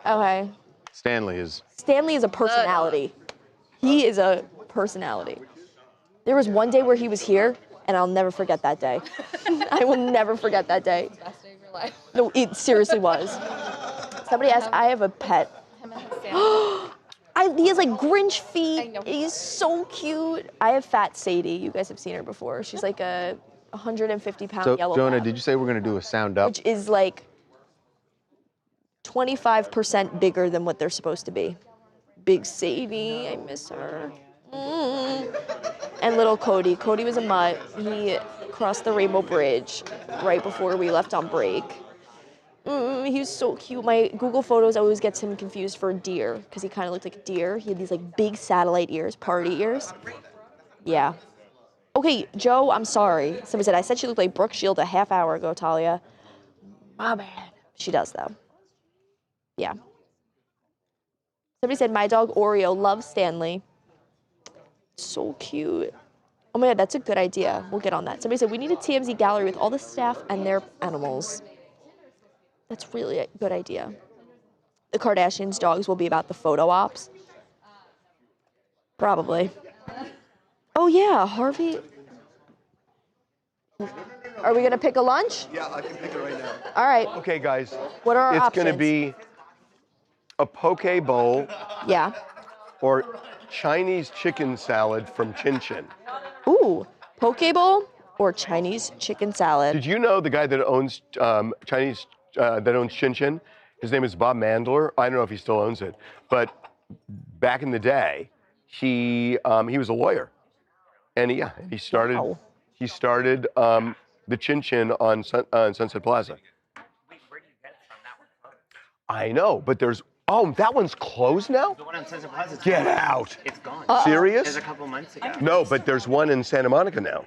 Speaker 1: Okay.
Speaker 5: Stanley is.
Speaker 1: Stanley is a personality. He is a personality. There was one day where he was here, and I'll never forget that day. I will never forget that day.
Speaker 14: Best day of your life.
Speaker 1: No, it seriously was. Somebody asked, I have a pet.
Speaker 14: Him and his family.
Speaker 1: He has like Grinch feet.
Speaker 14: I know.
Speaker 1: He's so cute. I have Fat Sadie. You guys have seen her before. She's like a 150-pound
Speaker 5: So,
Speaker 1: yellow
Speaker 5: Jonah,
Speaker 1: lab,
Speaker 5: did you say we're gonna do a sound up?
Speaker 1: which is like 25% bigger than what they're supposed to be. Big Sadie, I miss her. And little Cody. Cody was a mutt. He crossed the Rainbow Bridge right before we left on break. He was so cute. My Google Photos always gets him confused for a deer because he kind of looked like a deer. He had these like big satellite ears, party ears. Yeah. Okay, Joe, I'm sorry. Somebody said, I said she looked like Brooke Shield a half hour ago, Talia. My bad. She does, though. Yeah. Somebody said, my dog Oreo loves Stanley. So cute. Oh my God, that's a good idea. We'll get on that. Somebody said, we need a TMZ gallery with all the staff and their animals. That's really a good idea. The Kardashians' dogs will be about the photo ops. Probably. Oh yeah, Harvey. Are we gonna pick a lunch?
Speaker 7: Yeah, I can pick it right now.
Speaker 1: All right.
Speaker 7: Okay, guys.
Speaker 1: What are our
Speaker 7: It's
Speaker 1: options?
Speaker 7: going to be a poke bowl
Speaker 1: Yeah.
Speaker 7: or Chinese chicken salad from Chin Chin.
Speaker 1: Ooh, poke bowl or Chinese chicken salad.
Speaker 7: Did you know the guy that owns that owns Chin Chin? His name is Bob Mandler. I don't know if he still owns it, but back in the day, he was a lawyer, and he started
Speaker 1: Wow.
Speaker 7: the Chin Chin on Sunset Plaza. I know, but there's that one's closed now.
Speaker 15: The one on Sunset Plaza.
Speaker 7: Get out!
Speaker 15: It's gone.
Speaker 7: Serious?
Speaker 15: It was a couple months ago.
Speaker 7: No, but there's one in Santa Monica now.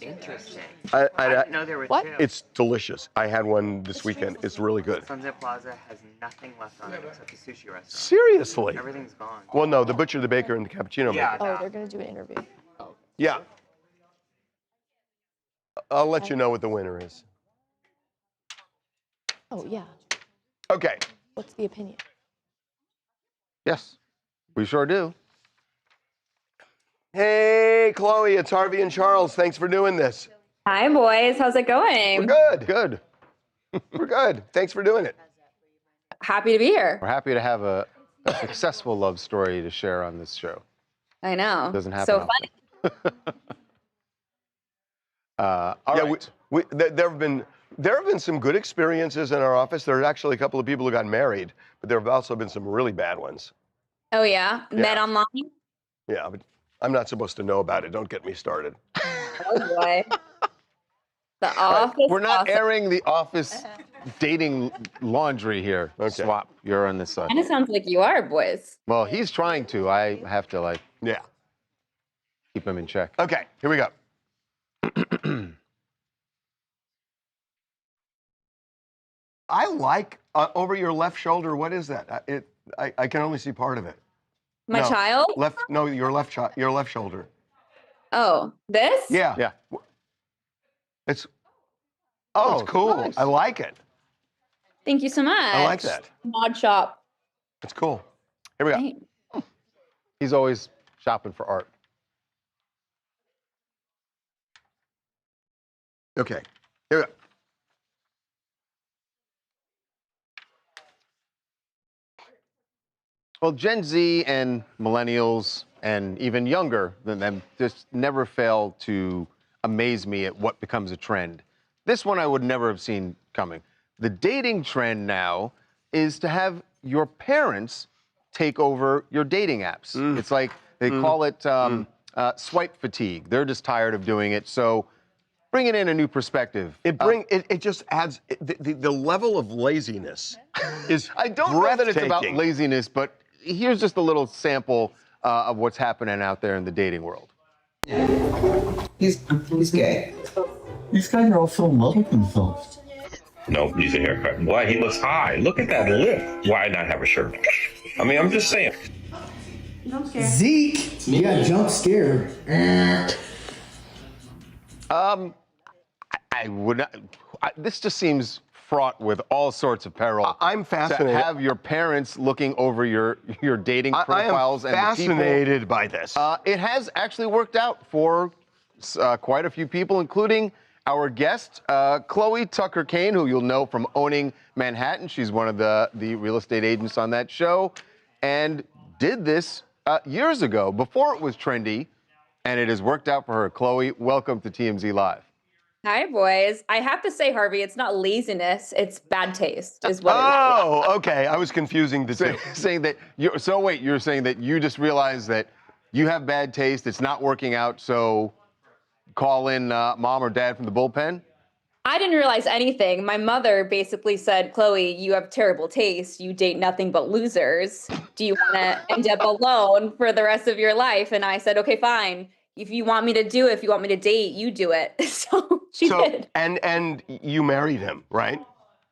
Speaker 15: Interesting.
Speaker 7: I
Speaker 15: didn't know there were two.
Speaker 7: It's delicious. I had one this weekend. It's really good.
Speaker 15: Sunset Plaza has nothing left on it except a sushi restaurant.
Speaker 7: Seriously?
Speaker 15: Everything's gone.
Speaker 7: Well, no, the butcher, the baker, and the cappuccino
Speaker 15: Yeah.
Speaker 7: maker.
Speaker 1: Oh, they're gonna do an interview.
Speaker 7: Yeah. I'll let you know what the winner is.
Speaker 1: Oh yeah.
Speaker 7: Okay.
Speaker 1: What's the opinion?
Speaker 5: Yes, we sure do.
Speaker 7: Hey, Chloe, it's Harvey and Charles. Thanks for doing this.
Speaker 16: Hi, boys. How's it going?
Speaker 7: We're good.
Speaker 5: Good.
Speaker 7: We're good. Thanks for doing it.
Speaker 16: Happy to be here.
Speaker 5: We're happy to have a successful love story to share on this show.
Speaker 16: I know.
Speaker 5: Doesn't happen
Speaker 16: So
Speaker 5: often.
Speaker 16: funny.
Speaker 5: All
Speaker 7: yeah,
Speaker 5: right.
Speaker 7: there have been some good experiences in our office. There are actually a couple of people who got married, but there have also been some really bad ones.
Speaker 16: Oh, yeah? Met online?
Speaker 7: Yeah, but I'm not supposed to know about it. Don't get me started.
Speaker 16: Oh, boy. The office.
Speaker 5: We're not
Speaker 16: awesome.
Speaker 5: airing the office dating laundry here.
Speaker 7: Okay.
Speaker 5: Swap. You're on this side.
Speaker 16: Kind of sounds like you are, boys.
Speaker 5: Well, he's trying to. I have to
Speaker 7: Yeah.
Speaker 5: keep them in check.
Speaker 7: Okay, here we go. I like over your left shoulder. What is that? I can only see part of it.
Speaker 16: My
Speaker 7: No,
Speaker 16: child?
Speaker 7: No, your left shoulder.
Speaker 16: Oh, this?
Speaker 7: Yeah.
Speaker 5: Yeah.
Speaker 7: It's it's cool.
Speaker 5: Nice.
Speaker 7: I like it.
Speaker 16: Thank you so much.
Speaker 7: I like that.
Speaker 16: Mod shop.
Speaker 7: It's cool. Here we go.
Speaker 16: Thanks.
Speaker 5: He's always shopping for art.
Speaker 7: Okay. Here we go.
Speaker 5: Well, Gen Z and millennials and even younger than them just never fail to amaze me at what becomes a trend. This one I would never have seen coming. The dating trend now is to have your parents take over your dating apps. It's like they call it swipe fatigue. They're just tired of doing it. So bringing in a new perspective.
Speaker 7: It just adds the level of laziness is
Speaker 5: I don't know that it's about
Speaker 7: breathtaking.
Speaker 5: laziness, but here's just a little sample of what's happening out there in the dating world.
Speaker 17: He's gay. These guys are all so in love with themselves.
Speaker 18: No, needs a haircut. Why, he looks high. Look at that lip. Why not have a shirt? I mean, I'm just saying.
Speaker 17: Zeke, you got jump scared.
Speaker 5: I would not. This just seems fraught with all sorts of peril.
Speaker 7: I'm fascinated.
Speaker 5: To have your parents looking over your dating profiles.
Speaker 7: I am fascinated by this.
Speaker 5: It has actually worked out for quite a few people, including our guest, Chloe Tucker Kane, who you'll know from Owning Manhattan. She's one of the real estate agents on that show, and did this years ago, before it was trendy, and it has worked out for her. Chloe, welcome to TMZ Live.
Speaker 16: Hi, boys. I have to say, Harvey, it's not laziness, it's bad taste, is what it is.
Speaker 7: Oh, okay. I was confusing the two.
Speaker 5: Saying that you're saying that you just realized that you have bad taste, it's not working out, so call in mom or dad from the bullpen?
Speaker 16: I didn't realize anything. My mother basically said, Chloe, you have terrible taste. You date nothing but losers. Do you want to end up alone for the rest of your life? And I said, okay, fine. If you want me to do it, if you want me to date, you do it. So she did.
Speaker 7: And you married him, right?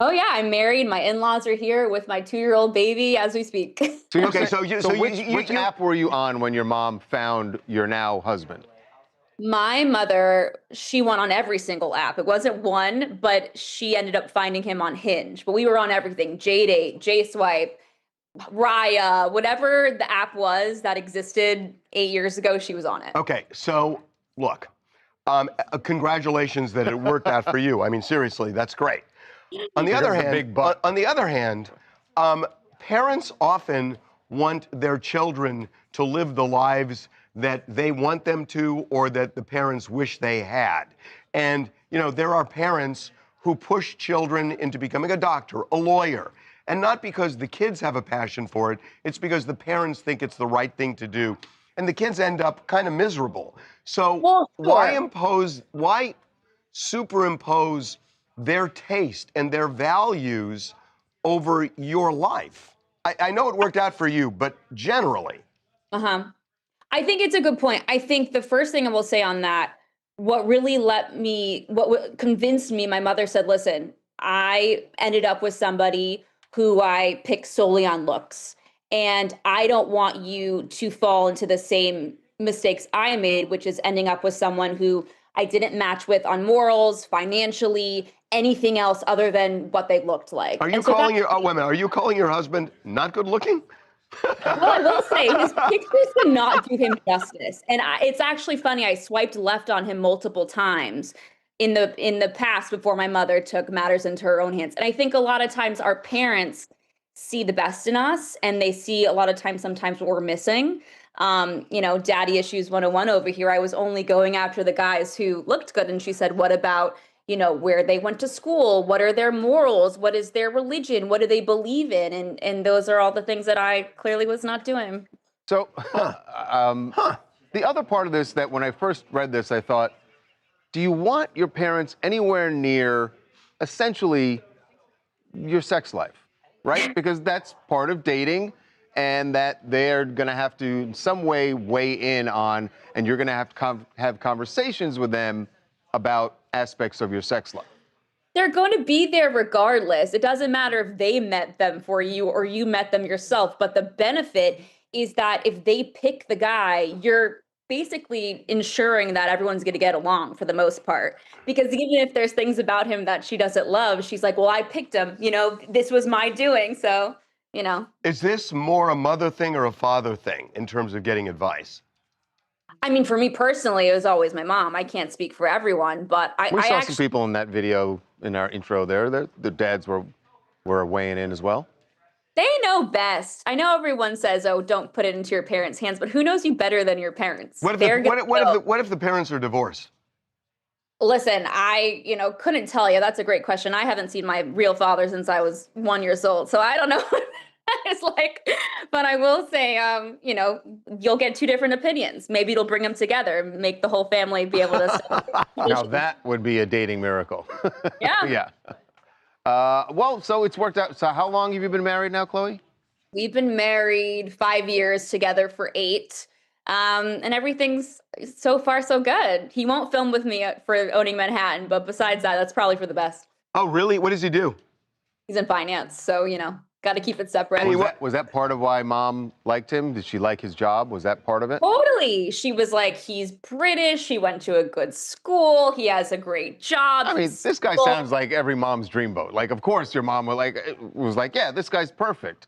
Speaker 16: Oh yeah, I'm married. My in-laws are here with my 2-year-old baby as we speak.
Speaker 5: Which app were you on when your mom found your now husband?
Speaker 16: My mother, she went on every single app. It wasn't one, but she ended up finding him on Hinge. But we were on everything: J-Date, J-Swipe, Raya, whatever the app was that existed 8 years ago, she was on it.
Speaker 7: Okay, so look, congratulations that it worked out for you. I mean, seriously, that's great. On the other hand, parents often want their children to live the lives that they want them to, or that the parents wish they had. And, you know, there are parents who push children into becoming a doctor, a lawyer, and not because the kids have a passion for it, it's because the parents think it's the right thing to do. And the kids end up kind of miserable. So why superimpose their taste and their values over your life? I know it worked out for you, but generally.
Speaker 16: I think it's a good point. I think the first thing I will say on that, what convinced me, my mother said, listen, I ended up with somebody who I picked solely on looks. And I don't want you to fall into the same mistakes I made, which is ending up with someone who I didn't match with on morals, financially, anything else other than what they looked like.
Speaker 7: Are you calling your husband not good looking?
Speaker 16: Well, I will say his pictures do not do him justice, and it's actually funny. I swiped left on him multiple times in the past before my mother took matters into her own hands. And I think a lot of times our parents see the best in us, and they see a lot of times sometimes what we're missing. You know, daddy issues 101 over here. I was only going after the guys who looked good, and she said, "What about?" You know, where they went to school, what are their morals, what is their religion, what do they believe in? And those are all the things that I clearly was not doing.
Speaker 5: So the other part of this, that when I first read this, I thought, do you want your parents anywhere near essentially your sex life, right? Because that's part of dating. and that they're going to have to in some way weigh in on, and you're going to have to have conversations with them about aspects of your sex life.
Speaker 16: They're going to be there regardless. It doesn't matter if they met them for you or you met them yourself. But the benefit is that if they pick the guy, you're basically ensuring that everyone's going to get along for the most part. Because even if there's things about him that she doesn't love, she's like, well, I picked him. You know, this was my doing. So, you know.
Speaker 7: Is this more a mother thing or a father thing in terms of getting advice?
Speaker 16: I mean, for me personally, it was always my mom. I can't speak for everyone, but
Speaker 5: We saw
Speaker 16: actually,
Speaker 5: some people in that video in our intro there. The dads were weighing in as well.
Speaker 16: they know best. I know everyone says, oh, don't put it into your parents' hands, but who knows you better than your parents?
Speaker 7: What if the parents are divorced?
Speaker 16: Listen, I, couldn't tell you. That's a great question. I haven't seen my real father since I was 1 year old, so I don't know what that is like. But I will say, you'll get two different opinions. Maybe it'll bring them together, make the whole family be able to.
Speaker 5: Now that would be a dating miracle.
Speaker 16: Yeah.
Speaker 5: Yeah. Well, so it's worked out. So how long have you been married now, Chloe?
Speaker 16: We've been married 5 years, together for 8. And everything's so far so good. He won't film with me for Owning Manhattan, but besides that, that's probably for the best.
Speaker 7: Oh, really? What does he do?
Speaker 16: He's in finance, so, got to keep it separate.
Speaker 5: Was that part of why mom liked him? Did she like his job? Was that part of it?
Speaker 16: Totally. She was like, he's British. He went to a good school. He has a great job.
Speaker 5: I mean, this guy sounds like every mom's dreamboat. Like, of course, your mom was like, yeah, this guy's perfect.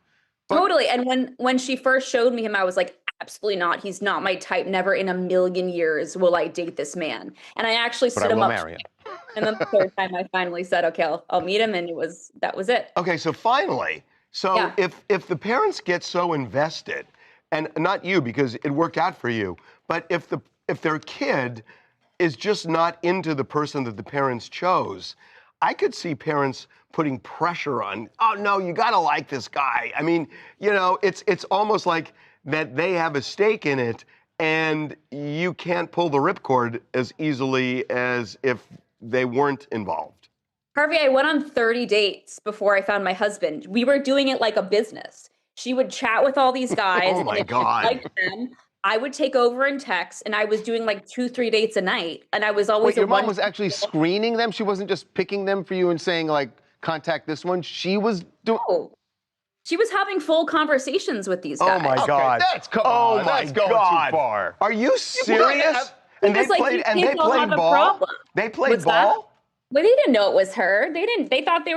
Speaker 16: Totally. And when she first showed me him, I was like, absolutely not. He's not my type. Never in a million years will I date this man. And I actually stood him up.
Speaker 5: Marry him.
Speaker 16: And then the third time I finally said, okay, I'll meet him. And that was it.
Speaker 7: Okay, so finally,
Speaker 16: Yeah.
Speaker 7: if the parents get so invested, and not you because it worked out for you, but if their kid is just not into the person that the parents chose, I could see parents putting pressure on, oh no, you gotta like this guy. I mean, it's almost like that they have a stake in it and you can't pull the ripcord as easily as if they weren't involved.
Speaker 16: Harvey, I went on 30 dates before I found my husband. We were doing it like a business. She would chat with all these guys.
Speaker 7: Oh my
Speaker 16: and if
Speaker 7: God.
Speaker 16: she liked them, I would take over and text, and I was doing like 2-3 dates a night. And I was always
Speaker 5: Wait, your mom was actually screening them? She wasn't just picking them for you and saying, like, contact this one? She was doing...
Speaker 16: No. She was having full conversations with these
Speaker 7: Oh
Speaker 16: guys.
Speaker 7: my God.
Speaker 5: That's going too far.
Speaker 7: Are you serious? And they
Speaker 16: Because, like,
Speaker 7: played
Speaker 16: these
Speaker 7: and they
Speaker 16: kids all
Speaker 7: played
Speaker 16: have a
Speaker 7: ball?
Speaker 16: problem.
Speaker 7: They played
Speaker 16: What's that?
Speaker 7: ball?
Speaker 16: Well, they didn't know it was her. They thought they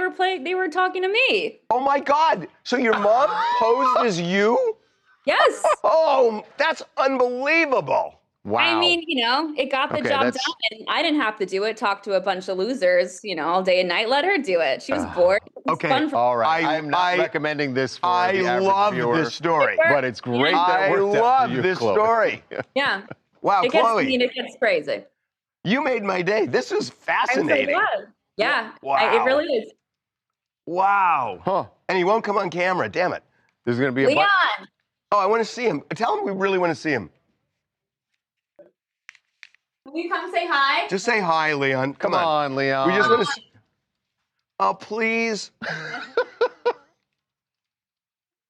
Speaker 16: were talking to me.
Speaker 7: Oh my God. So your mom posed as you?
Speaker 16: Yes.
Speaker 7: Oh, that's unbelievable.
Speaker 5: Wow.
Speaker 16: I mean, it got the
Speaker 5: Okay,
Speaker 16: job
Speaker 5: that's-
Speaker 16: done. And I didn't have to do it. Talk to a bunch of losers, all day and night. Let her do it. She was bored. It was
Speaker 7: Okay,
Speaker 16: fun for
Speaker 5: All right. I am not recommending this for
Speaker 7: I
Speaker 5: the average
Speaker 7: love
Speaker 5: viewer,
Speaker 7: this story.
Speaker 5: but it's great that
Speaker 7: I
Speaker 5: it worked out
Speaker 7: love
Speaker 5: for you,
Speaker 7: this
Speaker 5: Chloe.
Speaker 7: story.
Speaker 16: Yeah.
Speaker 7: Wow,
Speaker 16: It gets,
Speaker 7: Chloe,
Speaker 16: it gets crazy.
Speaker 7: you made my day. This is
Speaker 16: I'm so
Speaker 7: fascinating.
Speaker 16: glad. Yeah.
Speaker 7: Wow.
Speaker 16: It really is.
Speaker 7: Wow.
Speaker 5: Huh.
Speaker 7: And he won't come on camera, damn it.
Speaker 5: There's going to be a
Speaker 16: Leon.
Speaker 7: Oh, I want to see him. Tell him we really want to see him.
Speaker 16: Will you come say hi?
Speaker 7: Just say hi, Leon. Come
Speaker 5: Come
Speaker 7: on.
Speaker 5: on, Leon.
Speaker 7: We just want to see. Oh, please.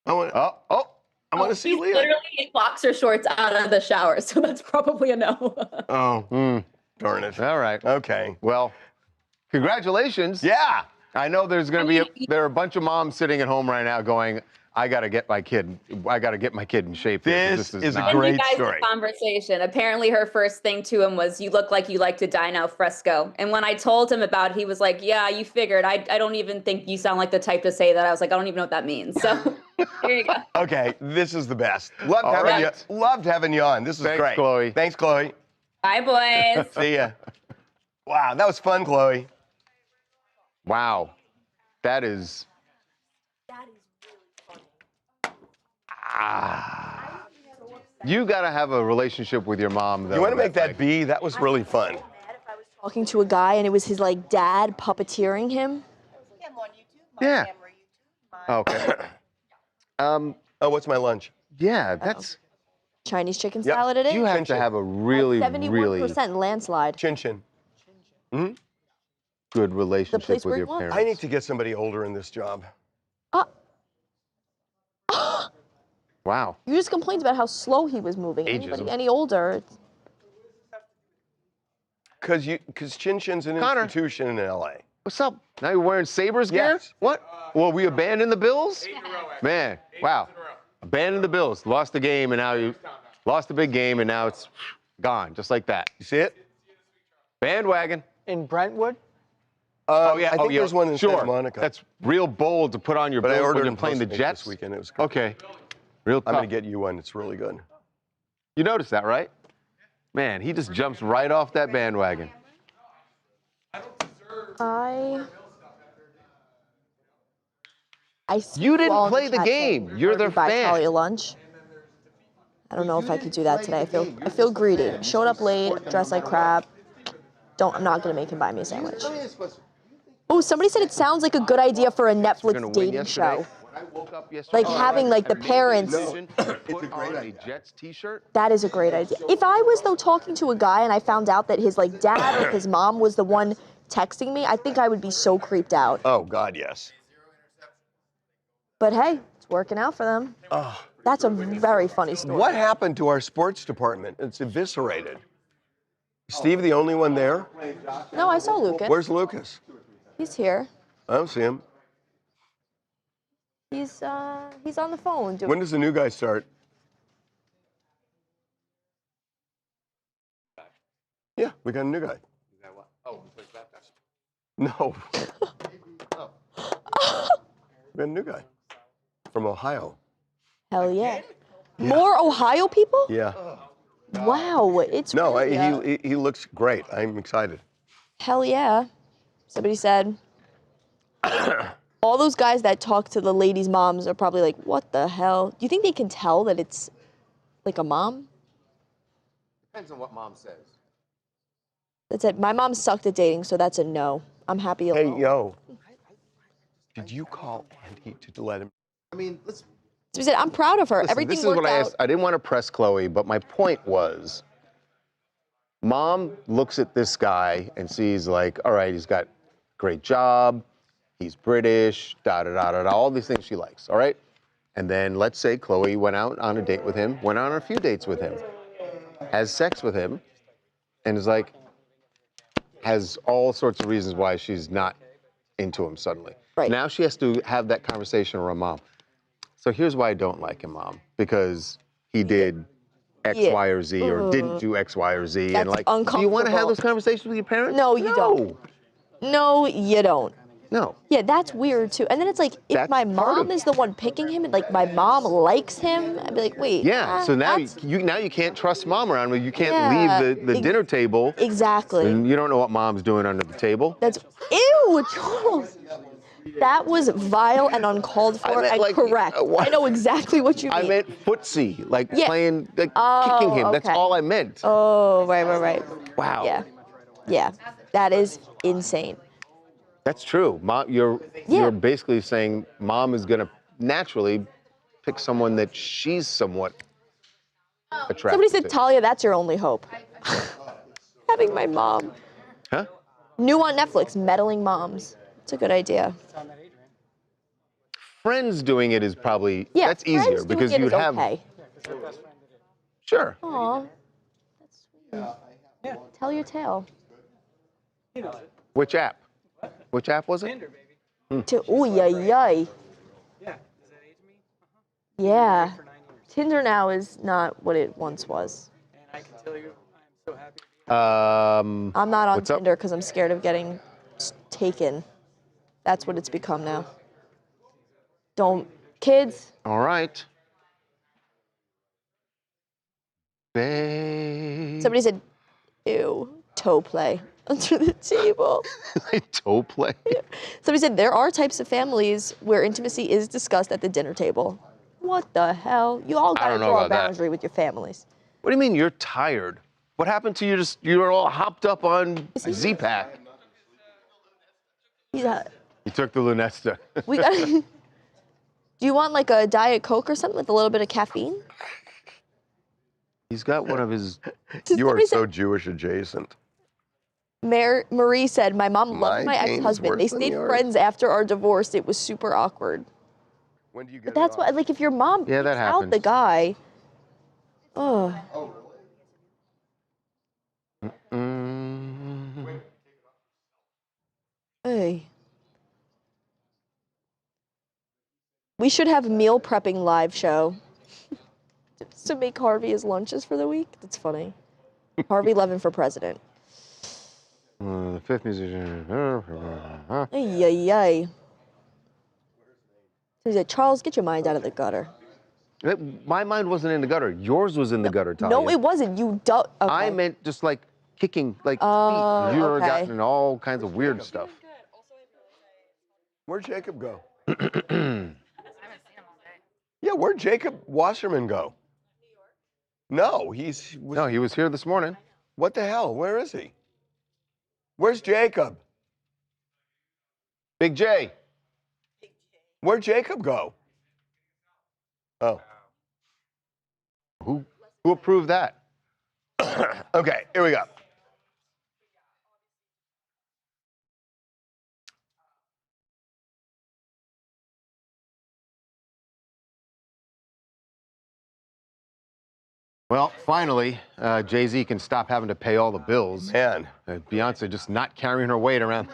Speaker 7: I want to see
Speaker 16: He's
Speaker 7: Leon.
Speaker 16: literally in boxer shorts out of the shower, so that's probably a no.
Speaker 7: Oh, darn it.
Speaker 5: All right.
Speaker 7: Okay.
Speaker 5: Well, congratulations.
Speaker 7: Yeah.
Speaker 5: I know there are a bunch of moms sitting at home right now going, I got to get my kid in shape. here, 'cause
Speaker 7: This is a
Speaker 5: not-
Speaker 7: great
Speaker 16: You guys,
Speaker 7: story.
Speaker 16: the conversation. Apparently, her first thing to him was, "You look like you like to dine al fresco." And when I told him about it, he was like, "Yeah, you figured. I don't even think you sound like the type to say that." I was like, "I don't even know what that means." So here you go.
Speaker 7: Okay, this is the best. Loved
Speaker 5: All
Speaker 7: having
Speaker 5: right.
Speaker 7: you. Loved having you on. This is
Speaker 5: Thanks,
Speaker 7: great.
Speaker 5: Chloe.
Speaker 7: Thanks, Chloe.
Speaker 16: Bye, boys.
Speaker 7: See ya. Wow, that was fun, Chloe.
Speaker 5: Wow. That is... You got to have a relationship with your mom, though.
Speaker 7: You want to make that B? That was really fun.
Speaker 1: Talking to a guy and it was his dad puppeteering him.
Speaker 5: Yeah. Okay.
Speaker 7: Oh, what's my lunch?
Speaker 5: Yeah, that's...
Speaker 1: Chinese chicken
Speaker 7: Yep.
Speaker 1: salad it is.
Speaker 5: You have to have a really,
Speaker 1: 71% landslide.
Speaker 7: Chin Chin. Hmm?
Speaker 5: good relationship
Speaker 1: place
Speaker 5: with
Speaker 1: where
Speaker 5: your
Speaker 1: he wants.
Speaker 5: parents.
Speaker 7: I need to get somebody older in this job.
Speaker 5: Wow.
Speaker 1: You just complained about how slow he was moving. Anybody
Speaker 5: Ageism.
Speaker 1: any older,
Speaker 7: Because Chin Chin's an institution in LA.
Speaker 5: What's up? Now you're wearing Sabres gear?
Speaker 7: Yes.
Speaker 5: What? Well, we abandoned the Bills? Man, wow. Abandoned the Bills. Lost the game, and now you lost the big game, and now it's gone, just like that. You see it? Bandwagon.
Speaker 3: In Brentwood?
Speaker 5: Oh, yeah.
Speaker 7: I think there's one in
Speaker 5: sure.
Speaker 7: Santa Monica.
Speaker 5: That's real bold to put on your
Speaker 7: But I
Speaker 5: Bills
Speaker 7: ordered
Speaker 5: when you're
Speaker 7: in
Speaker 5: playing the
Speaker 7: Postmates
Speaker 5: Jets.
Speaker 7: this weekend. It was
Speaker 5: Okay. Real tough.
Speaker 7: I'm going to get you one. It's really good.
Speaker 5: You noticed that, right? Man, he just jumps right off that bandwagon. You didn't play the game. You're their
Speaker 1: buy
Speaker 5: fan.
Speaker 1: Talia lunch. I don't know if I could do that today. I feel greedy. Showed up late, dressed like crap. I'm not gonna make him buy me a sandwich. Oh, somebody said it sounds like a good idea for a Netflix dating show. Like having like the parents.
Speaker 5: Put on a Jets t-shirt.
Speaker 1: That is a great idea. If I was though talking to a guy and I found out that his like dad or his mom was the one texting me, I think I would be so creeped out.
Speaker 7: Oh, God, yes.
Speaker 1: But hey, it's working out for them. That's a very funny story.
Speaker 7: What happened to our sports department? It's eviscerated. Steve, the only one there?
Speaker 1: No, I saw Lucas.
Speaker 7: Where's Lucas?
Speaker 1: He's here.
Speaker 7: I don't see him.
Speaker 1: He's on the phone doing.
Speaker 7: When does the new guy start? Yeah, we got a new guy. No. We got a new guy from Ohio.
Speaker 1: Hell yeah. More Ohio people?
Speaker 7: Yeah.
Speaker 1: Wow, it's
Speaker 7: No,
Speaker 1: really,
Speaker 7: he looks great. I'm excited.
Speaker 1: hell yeah. Somebody said all those guys that talk to the ladies' moms are probably like, what the hell? Do you think they can tell that it's like a mom?
Speaker 5: Depends on what mom says.
Speaker 1: That's it. My mom sucked at dating, so that's a no. I'm happy alone.
Speaker 7: Hey, yo. Did you call Andy to let him?
Speaker 8: I mean, let's.
Speaker 1: So he said, I'm proud of her.
Speaker 5: Listen,
Speaker 1: Everything
Speaker 5: this is
Speaker 1: worked
Speaker 5: what I
Speaker 1: out.
Speaker 5: asked. I didn't want to press Chloe, but my point was, mom looks at this guy and sees like, all right, he's got a great job, he's British, da-da-da-da-da, all these things she likes, all right? And then let's say Chloe went out on a date with him, went on a few dates with him, has sex with him, and is like, has all sorts of reasons why she's not into him suddenly.
Speaker 1: Right.
Speaker 5: Now she has to have that conversation with her mom. So here's why I don't like him, Mom. Because he did X,
Speaker 1: Yeah.
Speaker 5: Y, or Z, or didn't do X, Y, or Z.
Speaker 1: That's
Speaker 5: and like, do you want to have
Speaker 1: uncomfortable.
Speaker 5: those conversations with your parents?
Speaker 1: No, you don't. No, you don't.
Speaker 5: No.
Speaker 1: Yeah, that's weird too. And then it's like, if
Speaker 5: That's
Speaker 1: my
Speaker 5: part of
Speaker 1: mom is the one picking him, and like my mom likes him, I'd be like, wait.
Speaker 5: Yeah. So now
Speaker 1: that's-
Speaker 5: you can't trust Mom around. You can't
Speaker 1: Yeah,
Speaker 5: leave the dinner table.
Speaker 1: Exactly.
Speaker 5: And you don't know what Mom's doing under the table.
Speaker 1: That's ew, Charles. That was vile and uncalled for
Speaker 5: meant
Speaker 1: and
Speaker 5: like,
Speaker 1: correct.
Speaker 5: what?
Speaker 1: I know exactly what you mean.
Speaker 5: I meant footsie, like
Speaker 1: Yeah.
Speaker 5: playing, like
Speaker 1: Oh,
Speaker 5: kicking him. That's
Speaker 1: okay.
Speaker 5: all I meant.
Speaker 1: Oh, right.
Speaker 5: Wow.
Speaker 1: Yeah. That is insane.
Speaker 5: That's true. Mom, you're basically saying Mom is gonna naturally pick someone that she's somewhat attracted
Speaker 1: Somebody said,
Speaker 5: to.
Speaker 1: Talia, that's your only hope. Having my mom.
Speaker 5: Huh?
Speaker 1: New on Netflix, Meddling Moms. It's a good idea.
Speaker 5: Friends doing it is probably
Speaker 1: Yeah,
Speaker 5: that's easier
Speaker 1: Friends doing
Speaker 5: because
Speaker 1: it
Speaker 5: you'd
Speaker 1: is
Speaker 5: have
Speaker 1: okay.
Speaker 5: sure.
Speaker 1: Aw, that's sweet. Tell your tale.
Speaker 5: Which app? Which app was it?
Speaker 1: Ooh, yay. Yeah. Tinder now is not what it once was. I'm not on
Speaker 5: what's up?
Speaker 1: Tinder because I'm scared of getting taken. That's what it's become now. Kids.
Speaker 5: All right. Babe.
Speaker 1: Somebody said, ew, toe play under the table.
Speaker 5: Toe play.
Speaker 1: Somebody said, there are types of families where intimacy is discussed at the dinner table. What the hell? You all
Speaker 5: I
Speaker 1: got to
Speaker 5: don't know
Speaker 1: draw a
Speaker 5: about that.
Speaker 1: boundary with your families.
Speaker 5: What do you mean you're tired? What happened to you? You were all hopped up on Z-Pack.
Speaker 1: Yeah.
Speaker 5: You took the Lunesta.
Speaker 1: We got. Do you want like a Diet Coke or something with a little bit of caffeine?
Speaker 5: He's got one of his.
Speaker 7: You are
Speaker 1: Somebody
Speaker 7: so Jewish adjacent.
Speaker 1: Marie said, my mom loved
Speaker 7: My
Speaker 1: my
Speaker 7: game's
Speaker 1: ex-husband. They
Speaker 7: worse than
Speaker 1: stayed
Speaker 7: yours.
Speaker 1: friends after our divorce. It was super awkward.
Speaker 7: When do you get
Speaker 1: But that's
Speaker 7: it
Speaker 1: why,
Speaker 7: off?
Speaker 1: like, if your mom
Speaker 5: Yeah, that
Speaker 1: picks out the
Speaker 5: happens.
Speaker 1: guy, oh, hey. We should have meal prepping live show just to make Harvey his lunches for the week. That's funny. Harvey Levin for president.
Speaker 5: The fifth musician.
Speaker 1: Ay, ay, ay. He's like, Charles, get your mind out of the gutter.
Speaker 5: My mind wasn't in the gutter. Yours was in the gutter, Talia.
Speaker 1: No, it wasn't. You okay.
Speaker 5: I meant just like kicking, like
Speaker 1: Oh,
Speaker 5: feet. You're
Speaker 1: okay.
Speaker 5: gotten all kinds of weird stuff.
Speaker 7: Where'd Jacob go? Yeah, where'd Jacob Wasserman go? No, he
Speaker 5: was here this morning.
Speaker 7: What the hell? Where is he? Where's Jacob?
Speaker 5: Big J.
Speaker 7: Where'd Jacob go? Oh.
Speaker 5: Who approved that?
Speaker 7: Okay, here we go.
Speaker 5: Well, finally, Jay-Z can stop having to pay all the bills.
Speaker 7: Man.
Speaker 5: Beyonce just not carrying her weight around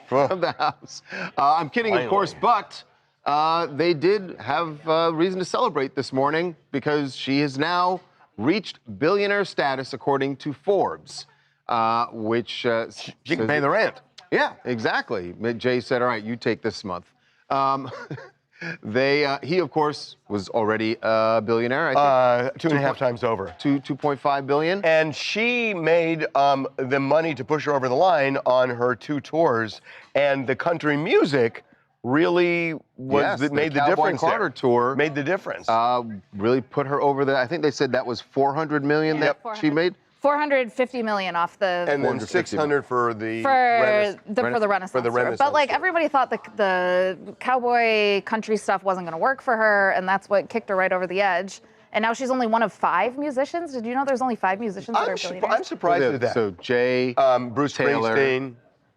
Speaker 5: the house. I'm kidding, of course, but they did have reason to celebrate this morning because she has now reached billionaire status according to Forbes, which
Speaker 7: she can pay the rent.
Speaker 5: Yeah, exactly. Jay said, all right, you take this month. He, of course, was already a billionaire, I think.
Speaker 7: 2.5 times over.
Speaker 5: 2.5 billion.
Speaker 7: And she made the money to push her over the line on her 2 tours, and the country music really was made the
Speaker 5: Cowboy
Speaker 7: difference.
Speaker 5: Carter tour
Speaker 7: made the difference.
Speaker 5: Really put her over the. I think they said that was 400 million that she made.
Speaker 19: 450 million off the.
Speaker 7: And then 600 for the
Speaker 19: for the Renaissance
Speaker 7: for the
Speaker 19: tour.
Speaker 7: Renaissance
Speaker 19: But like
Speaker 7: tour.
Speaker 19: everybody thought the cowboy country stuff wasn't going to work for her, and that's what kicked her right over the edge. And now she's only one of 5 musicians. Did you know there's only 5 musicians that are billionaires?
Speaker 7: I'm surprised at that.
Speaker 5: So Jay,
Speaker 7: Bruce
Speaker 5: Taylor,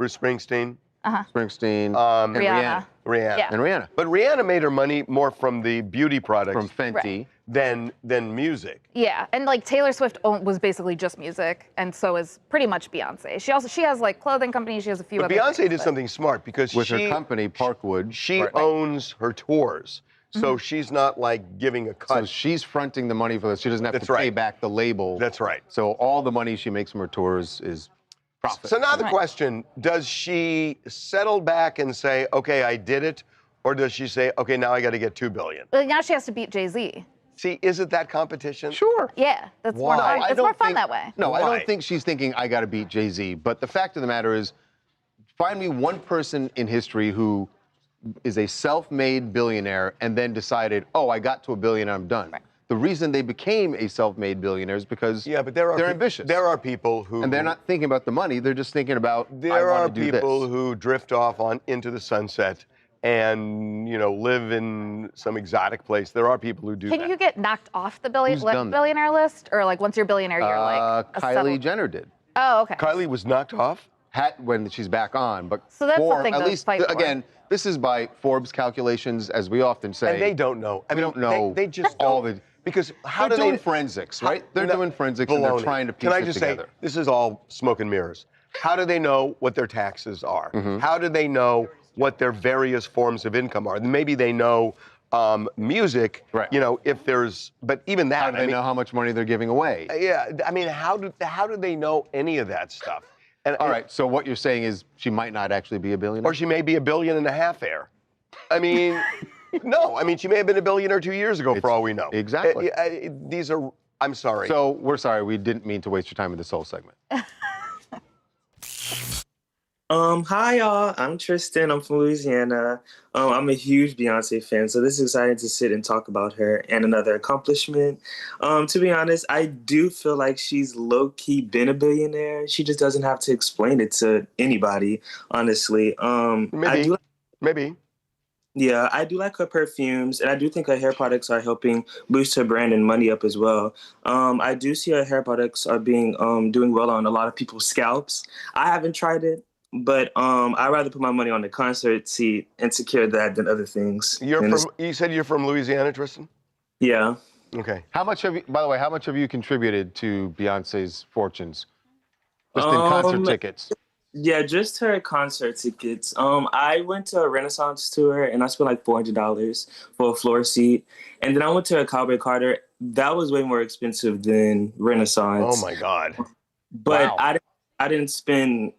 Speaker 7: Springsteen,
Speaker 5: Springsteen, and
Speaker 19: Rihanna.
Speaker 7: Rihanna.
Speaker 5: And Rihanna.
Speaker 7: But Rihanna made her money more from the beauty products
Speaker 5: From Fenty.
Speaker 19: Right.
Speaker 7: than music.
Speaker 19: Yeah, and like Taylor Swift was basically just music, and so is pretty much Beyonce. She has like clothing companies. She has a few
Speaker 7: But
Speaker 19: other.
Speaker 7: Beyonce
Speaker 19: things,
Speaker 7: did something smart because
Speaker 5: With her company, Parkwood.
Speaker 7: She owns her tours, so she's not like giving a cut.
Speaker 5: So she's fronting the money for this. She doesn't have to pay back the label.
Speaker 7: That's right.
Speaker 5: So all the money she makes from her tours is profit.
Speaker 7: So now the question, does she settle back and say, okay, I did it? Or does she say, okay, now I got to get $2 billion?
Speaker 19: Well, now she has to beat Jay-Z.
Speaker 7: See, is it that competition?
Speaker 5: Sure.
Speaker 19: Yeah, that's more fun. It's more fun that way.
Speaker 5: No, I don't think she's thinking, I got to beat Jay-Z. But the fact of the matter is, find me one person in history who is a self-made billionaire and then decided, oh, I got to $1 billion, I'm done. Right. The reason they became a self-made billionaire is because they're ambitious.
Speaker 7: There are people who...
Speaker 5: And they're not thinking about the money, they're just thinking about,
Speaker 7: There
Speaker 5: I
Speaker 7: are
Speaker 5: want to do this.
Speaker 7: people who drift off into the sunset and, live in some exotic place. There are people who do that.
Speaker 19: Can you get knocked off the
Speaker 5: Who's done that?
Speaker 19: billionaire list? Or like once you're a billionaire, you're like a
Speaker 5: Kylie
Speaker 19: settled-
Speaker 5: Jenner did.
Speaker 19: Oh, okay.
Speaker 7: Kylie was knocked off?
Speaker 5: When she's back on, but
Speaker 19: So that's
Speaker 5: for,
Speaker 19: something
Speaker 5: at
Speaker 19: to
Speaker 5: least,
Speaker 19: fight for.
Speaker 5: again, this is by Forbes calculations, as we often say.
Speaker 7: And they don't know.
Speaker 5: We don't know
Speaker 7: They just
Speaker 5: all
Speaker 7: don't.
Speaker 5: the...
Speaker 7: Because how
Speaker 5: they're
Speaker 7: do
Speaker 5: doing
Speaker 7: they...
Speaker 5: forensics, right? They're doing forensics and they're
Speaker 7: Baloney.
Speaker 5: trying to piece
Speaker 7: Can I
Speaker 5: it
Speaker 7: just
Speaker 5: together.
Speaker 7: say, this is all smoke and mirrors. How do they know what their taxes are? How do they know what their various forms of income are? Maybe they know music, if there's, but even that.
Speaker 5: How do they know how much money they're giving away?
Speaker 7: Yeah, I mean, how do they know any of that stuff?
Speaker 5: All right, so what you're saying is she might not actually be a billionaire?
Speaker 7: Or she may be $1.5 billion heir. I mean, no, I mean, she may have been a billionaire 2 years ago, for all we know.
Speaker 5: Exactly.
Speaker 7: These are, I'm sorry.
Speaker 5: So we're sorry, we didn't mean to waste your time with this whole segment.
Speaker 20: Hi y'all, I'm Tristan, I'm from Louisiana. I'm a huge Beyonce fan, so this is exciting to sit and talk about her and another accomplishment. To be honest, I do feel like she's low-key been a billionaire. She just doesn't have to explain it to anybody, honestly.
Speaker 7: Maybe.
Speaker 20: Yeah, I do like her perfumes, and I do think her hair products are helping boost her brand and money up as well. I do see her hair products are being doing well on a lot of people's scalps. I haven't tried it. but I'd rather put my money on the concert seat and secure that than other things.
Speaker 7: You said you're from Louisiana, Tristan?
Speaker 20: Yeah.
Speaker 7: Okay.
Speaker 5: How much have you, by the way, how much have you contributed to Beyonce's fortunes? Just in concert tickets.
Speaker 20: Yeah, just her concert tickets. I went to a Renaissance tour and I spent like $400 for a floor seat. And then I went to a Cowboy Carter. That was way more expensive than Renaissance.
Speaker 7: Oh my God.
Speaker 20: But
Speaker 7: Wow.
Speaker 20: I didn't spend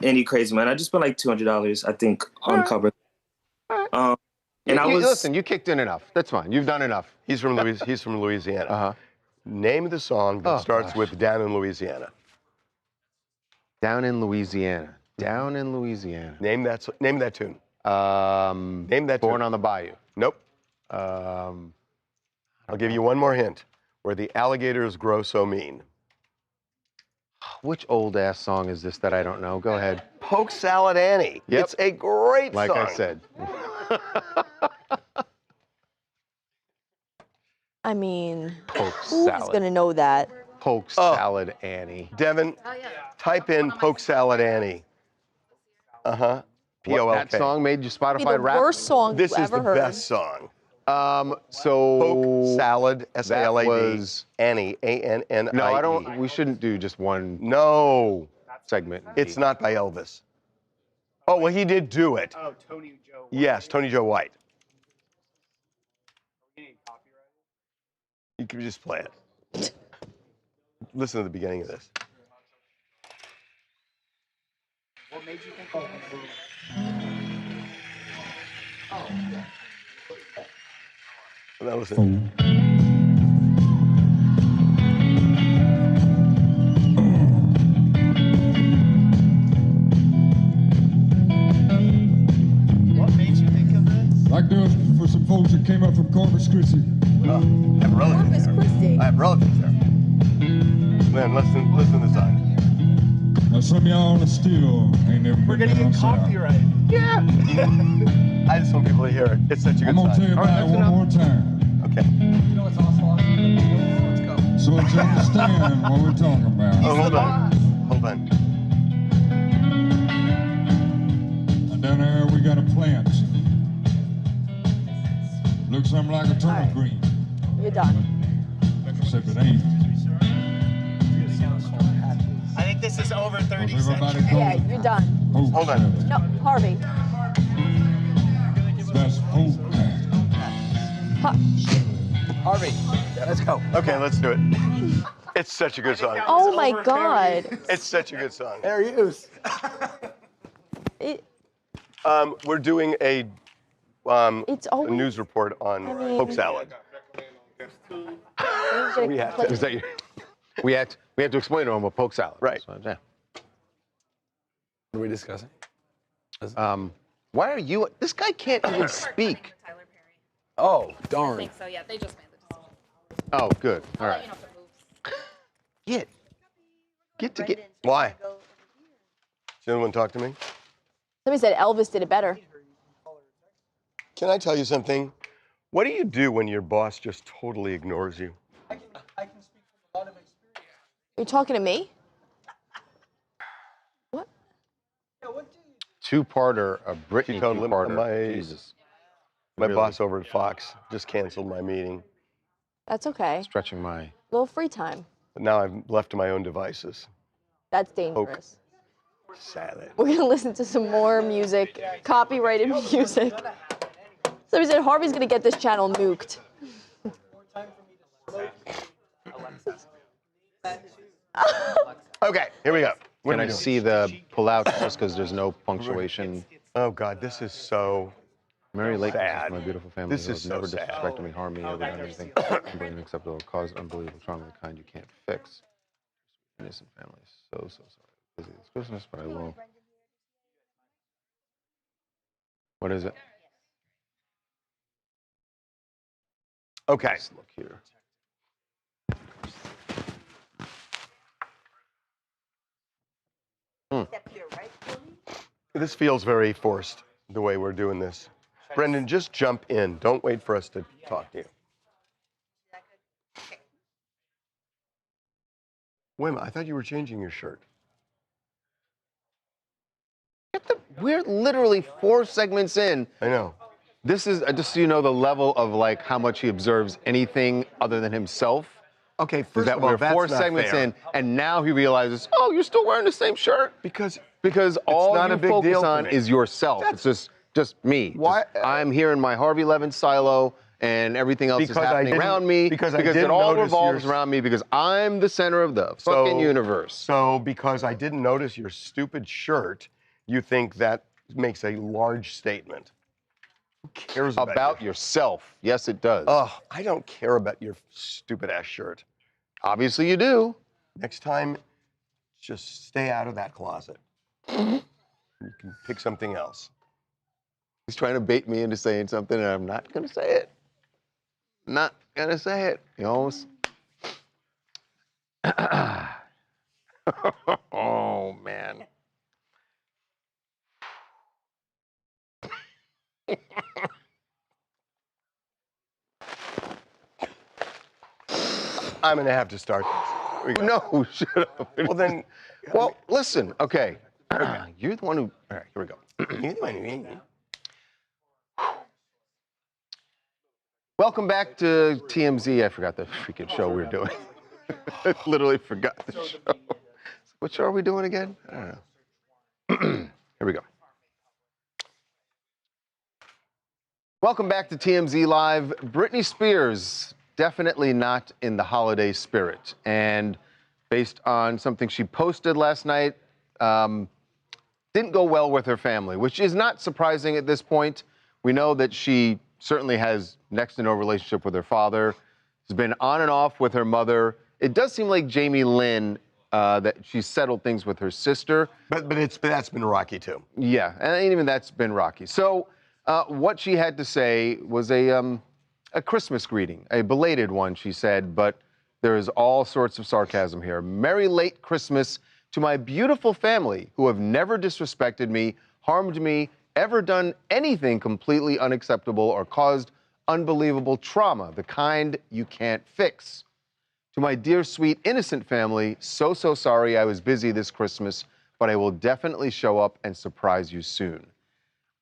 Speaker 20: any crazy money. I just spent like $200, I think, on Cowboy. And
Speaker 5: Listen, you kicked in enough. That's fine. You've done enough.
Speaker 7: He's from Louisiana. Uh-huh. Name the song that starts with "Down in Louisiana."
Speaker 5: Down in Louisiana. Down in Louisiana.
Speaker 7: Name that tune. Name that
Speaker 5: Born
Speaker 7: tune.
Speaker 5: on the Bayou.
Speaker 7: Nope. I'll give you one more hint. Where the alligators grow so mean.
Speaker 5: Which old ass song is this that I don't know? Go ahead.
Speaker 7: Poke Salad Annie.
Speaker 5: Yep.
Speaker 7: It's a great
Speaker 5: like
Speaker 7: song.
Speaker 5: I said.
Speaker 1: I mean,
Speaker 5: Poke
Speaker 1: who's
Speaker 5: salad.
Speaker 1: gonna know that?
Speaker 5: Poke Salad Annie.
Speaker 7: Devin, type in Poke Salad Annie. Uh-huh. P-O-L-K.
Speaker 5: That song made you Spotify
Speaker 1: Be the
Speaker 5: rap?
Speaker 1: worst song
Speaker 7: This
Speaker 1: you've
Speaker 7: is
Speaker 1: ever
Speaker 7: the
Speaker 1: heard.
Speaker 7: best song.
Speaker 5: So
Speaker 7: Poke Salad, S-A-L-A-D.
Speaker 5: was
Speaker 7: Annie, A-N-N-I-E.
Speaker 5: No, I don't. We shouldn't do just one
Speaker 7: No.
Speaker 5: segment.
Speaker 7: It's not by Elvis. Oh, well, he did do it.
Speaker 9: Oh, Tony Joe.
Speaker 7: Yes, Tony Joe White. You can just play it. Listen to the beginning of this.
Speaker 9: What made you think of it?
Speaker 7: Now listen.
Speaker 9: What made you think of this?
Speaker 21: Like this for some folks that came up from Corpus Christi.
Speaker 7: I have relatives there. I have relatives there. Man, listen to the song.
Speaker 21: Now some of y'all are still ain't never
Speaker 9: We're
Speaker 21: been
Speaker 9: gonna
Speaker 21: down
Speaker 9: get
Speaker 21: south.
Speaker 9: copyright.
Speaker 7: Yeah. I just want people to hear it. It's such a good
Speaker 21: I'm gonna
Speaker 7: song.
Speaker 21: tell you about it one more time.
Speaker 7: Okay.
Speaker 6: You know what's also awesome? Let's go.
Speaker 21: So that you understand what we're talking about.
Speaker 7: Oh, hold on. Hold on.
Speaker 21: And down there we got a plant. Looks something like a turnip green.
Speaker 1: You're done.
Speaker 21: Except it ain't.
Speaker 3: I think this is over 30
Speaker 21: What's everybody
Speaker 3: seconds.
Speaker 21: call
Speaker 1: Yeah,
Speaker 21: it?
Speaker 1: you're done.
Speaker 21: Poke
Speaker 7: Hold on.
Speaker 21: salad.
Speaker 1: No, Harvey.
Speaker 21: That's poke.
Speaker 3: Harvey, let's go.
Speaker 7: Okay, let's do it. It's such a good song.
Speaker 1: Oh my God.
Speaker 7: It's such a good song.
Speaker 3: Fair use.
Speaker 7: We're doing a
Speaker 1: It's
Speaker 7: a
Speaker 1: always.
Speaker 7: news report on poke salad. We have to.
Speaker 5: Is that your, we had to explain to him what poke salad.
Speaker 7: Right.
Speaker 5: So, yeah.
Speaker 6: What are we discussing?
Speaker 5: Why are you? This guy can't even speak.
Speaker 6: Oh,
Speaker 19: I
Speaker 6: darn.
Speaker 19: think so, yeah. They just made the decision.
Speaker 5: Oh, good. All
Speaker 19: I'll let
Speaker 5: right.
Speaker 19: you know if it moves.
Speaker 7: Get. Why? Does anyone talk to me?
Speaker 1: Somebody said Elvis did it better.
Speaker 7: Can I tell you something? What do you do when your boss just totally ignores you?
Speaker 3: I can speak from a lot of experience.
Speaker 1: You're talking to me? What?
Speaker 3: Yeah, what do you
Speaker 5: Two-parter, a Britney
Speaker 7: Totally.
Speaker 5: two-parter. Jesus.
Speaker 7: My
Speaker 5: Really?
Speaker 7: boss over at Fox just canceled my meeting.
Speaker 1: That's okay.
Speaker 5: Stretching my.
Speaker 1: Little free time.
Speaker 7: But now I'm left to my own devices.
Speaker 1: That's dangerous.
Speaker 7: Salad.
Speaker 1: We're gonna listen to some more music, copyrighted music. Somebody said Harvey's gonna get this channel nuked.
Speaker 7: Okay, here we go. What
Speaker 5: Can
Speaker 7: are
Speaker 5: I
Speaker 7: we doing?
Speaker 5: see the pull-out just because there's no punctuation?
Speaker 7: Oh God, this is so
Speaker 5: Mary Lake,
Speaker 7: sad.
Speaker 5: my beautiful family,
Speaker 7: This
Speaker 5: who
Speaker 7: is
Speaker 5: has
Speaker 7: so
Speaker 5: never
Speaker 7: sad.
Speaker 5: disrespected me, harmed me, other than anything completely unacceptable, caused unbelievable trauma of the kind you can't fix. Innocent family, so sorry. Busy this Christmas, but I will. What is it?
Speaker 7: Okay.
Speaker 5: Let's look here.
Speaker 7: This feels very forced, the way we're doing this. Brendan, just jump in. Don't wait for us to talk to you. Wait a minute, I thought you were changing your shirt.
Speaker 5: we're literally 4 segments in.
Speaker 7: I know.
Speaker 5: This is, just so you know, the level of like how much he observes anything other than himself.
Speaker 7: Okay,
Speaker 5: Is
Speaker 7: first
Speaker 5: that
Speaker 7: of all,
Speaker 5: we're
Speaker 7: that's
Speaker 5: 4
Speaker 7: not
Speaker 5: segments
Speaker 7: fair.
Speaker 5: in, and now he realizes, oh, you're still wearing the same shirt? Because all
Speaker 7: not
Speaker 5: you
Speaker 7: a big
Speaker 5: focus
Speaker 7: deal for
Speaker 5: on
Speaker 7: me.
Speaker 5: is yourself. It's just me.
Speaker 7: Why-
Speaker 5: I'm here in my Harvey Levin silo, and everything else is
Speaker 7: Because I
Speaker 5: happening
Speaker 7: didn't-
Speaker 5: around me.
Speaker 7: because I
Speaker 5: it
Speaker 7: didn't
Speaker 5: all
Speaker 7: notice
Speaker 5: revolves
Speaker 7: your-
Speaker 5: around me because I'm the center of the fucking universe.
Speaker 7: So because I didn't notice your stupid shirt, you think that makes a large statement. Who cares
Speaker 5: about yourself? Yes, it does.
Speaker 7: Oh, I don't care about your stupid ass shirt.
Speaker 5: Obviously you do.
Speaker 7: Next time, just stay out of that closet. You can pick something else.
Speaker 5: He's trying to bait me into saying something, and I'm not gonna say it. Not gonna say it. You almost. Oh man.
Speaker 7: I'm gonna have to start this.
Speaker 5: No, shut up.
Speaker 7: Well then,
Speaker 5: well, listen. Okay, you're the one who. All right, here we go.
Speaker 7: you're the one who.
Speaker 5: Welcome back to TMZ. I forgot the freaking show we were doing. I literally forgot the show. What show are we doing again? I don't know. Here we go. Welcome back to TMZ Live. Britney Spears, definitely not in the holiday spirit. And based on something she posted last night, didn't go well with her family, which is not surprising at this point. We know that she certainly has next to no relationship with her father. She's been on and off with her mother. It does seem like Jamie Lynn, that she's settled things with her sister.
Speaker 7: But that's been rocky too.
Speaker 5: Yeah, and even that's been rocky. So what she had to say was a Christmas greeting, a belated one, she said, but there is all sorts of sarcasm here. Merry late Christmas to my beautiful family who have never disrespected me, harmed me, ever done anything completely unacceptable or caused unbelievable trauma, the kind you can't fix. To my dear, sweet, innocent family, so sorry I was busy this Christmas, but I will definitely show up and surprise you soon.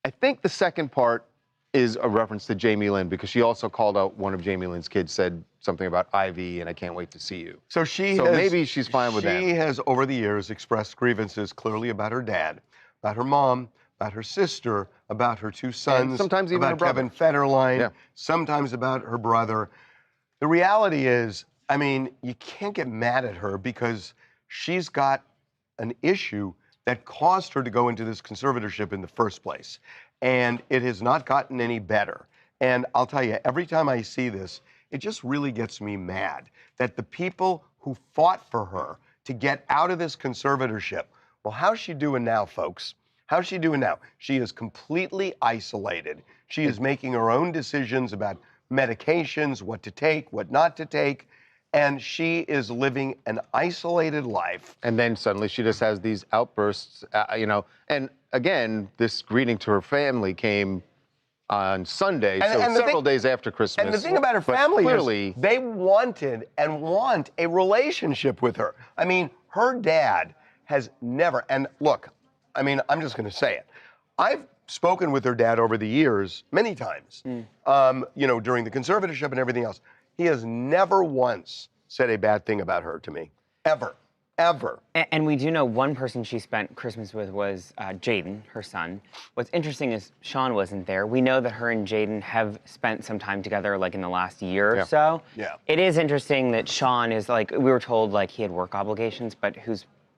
Speaker 5: I think the second part is a reference to Jamie Lynn because she also called out one of Jamie Lynn's kids, said something about Ivy and I can't wait to see you.
Speaker 7: So
Speaker 5: maybe she's fine with that.
Speaker 7: She has, over the years, expressed grievances clearly about her dad, about her mom, about her sister, about her 2 sons,
Speaker 5: And sometimes even
Speaker 7: about
Speaker 5: her brother.
Speaker 7: Kevin Federline,
Speaker 5: Yeah.
Speaker 7: sometimes about her brother. The reality is, I mean, you can't get mad at her because she's got an issue that caused her to go into this conservatorship in the first place. And it has not gotten any better. And I'll tell you, every time I see this, it just really gets me mad that the people who fought for her to get out of this conservatorship, well, how's she doing now, folks? How's she doing now? She is completely isolated. She is making her own decisions about medications, what to take, what not to take. And she is living an isolated life.
Speaker 5: And then suddenly she just has these outbursts, And again, this greeting to her family came on Sunday, several days after Christmas.
Speaker 7: And the thing about her
Speaker 5: But
Speaker 7: family
Speaker 5: clearly,
Speaker 7: is they wanted and want a relationship with her. I mean, her dad has never, and look, I mean, I'm just going to say it. I've spoken with her dad over the years, many times, during the conservatorship and everything else. He has never once said a bad thing about her to me, ever. Ever.
Speaker 4: And we do know one person she spent Christmas with was Jaden, her son. What's interesting is Sean wasn't there. We know that her and Jaden have spent some time together, like in the last year or so.
Speaker 7: Yeah.
Speaker 4: It is interesting that Sean is like, we were told like he had work obligations, but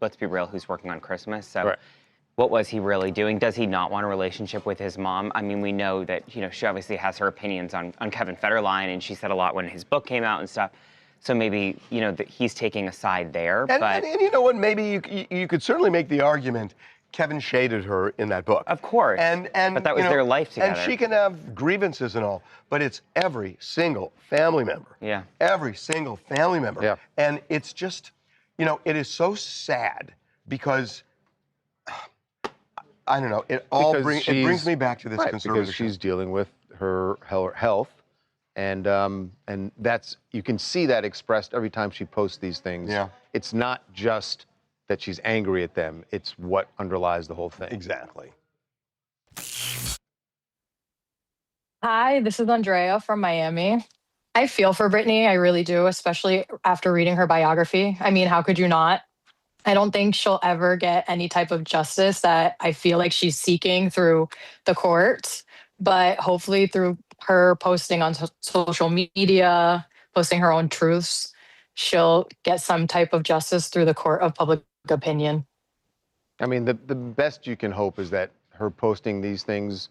Speaker 4: let's be real, who's working on Christmas? So what was he really doing? Does he not want a relationship with his mom? I mean, we know that, she obviously has her opinions on Kevin Federline, and she said a lot when his book came out and stuff. So maybe, that he's taking a side there.
Speaker 7: And you know what? Maybe you could certainly make the argument Kevin shaded her in that book.
Speaker 4: Of course.
Speaker 7: And
Speaker 4: but that was their life together.
Speaker 7: And she can have grievances and all, but it's every single family member.
Speaker 4: Yeah.
Speaker 7: Every single family member.
Speaker 5: Yeah.
Speaker 7: And it's just, it is so sad because, I don't know, it brings me back to this conservatorship.
Speaker 5: Because she's dealing with her health. And that's, you can see that expressed every time she posts these things.
Speaker 7: Yeah.
Speaker 5: It's not just that she's angry at them, it's what underlies the whole thing.
Speaker 7: Exactly.
Speaker 2: Hi, this is Andrea from Miami. I feel for Britney, I really do, especially after reading her biography. I mean, how could you not? I don't think she'll ever get any type of justice that I feel like she's seeking through the courts, but hopefully through her posting on social media, posting her own truths, she'll get some type of justice through the court of public opinion.
Speaker 5: I mean, the best you can hope is that her posting these things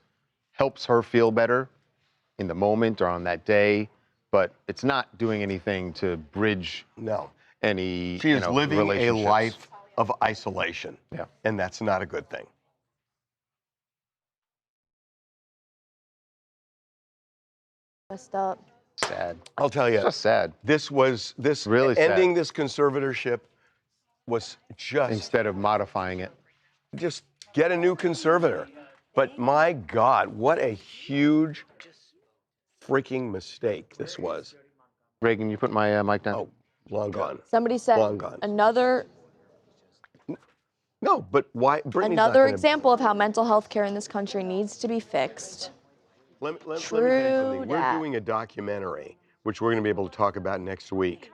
Speaker 5: helps her feel better in the moment or on that day, but it's not doing anything to bridge any
Speaker 7: She is living a
Speaker 5: relationships.
Speaker 7: life of isolation.
Speaker 5: Yeah.
Speaker 7: And that's not a good thing.
Speaker 1: Messed up.
Speaker 5: Sad.
Speaker 7: I'll tell you.
Speaker 5: Just sad.
Speaker 7: This
Speaker 5: Really sad.
Speaker 7: ending this conservatorship was just
Speaker 5: Instead of modifying it.
Speaker 7: just get a new conservator. But my God, what a huge freaking mistake this was.
Speaker 5: Reagan, you put my mic down?
Speaker 7: Oh, long gone.
Speaker 1: Somebody said
Speaker 7: Long gone.
Speaker 1: another
Speaker 7: No, but why? Britney's not
Speaker 1: another
Speaker 7: gonna-
Speaker 1: example of how mental health care in this country needs to be fixed.
Speaker 7: Let me tell you
Speaker 1: True
Speaker 7: something. We're
Speaker 1: dat.
Speaker 7: doing a documentary, which we're going to be able to talk about next week,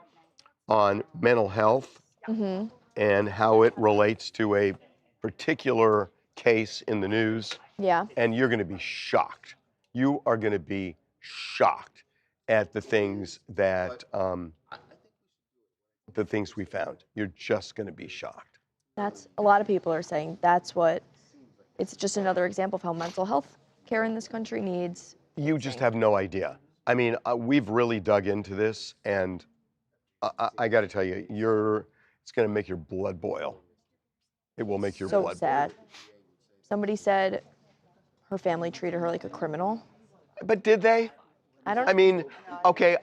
Speaker 7: on mental health
Speaker 1: Mm-hmm.
Speaker 7: and how it relates to a particular case in the news.
Speaker 1: Yeah.
Speaker 7: And you're going to be shocked. You are going to be shocked at the things that the things we found. You're just going to be shocked.
Speaker 1: That's a lot of people are saying that's what it's just another example of how mental health care in this country needs.
Speaker 7: You just have no idea. I mean, we've really dug into this, and I got to tell you, it's going to make your blood boil. It will make your
Speaker 1: So
Speaker 7: blood
Speaker 1: sad. Somebody said her family treated her like a criminal.
Speaker 7: boil. But did they?
Speaker 1: I don't.
Speaker 7: I mean, okay,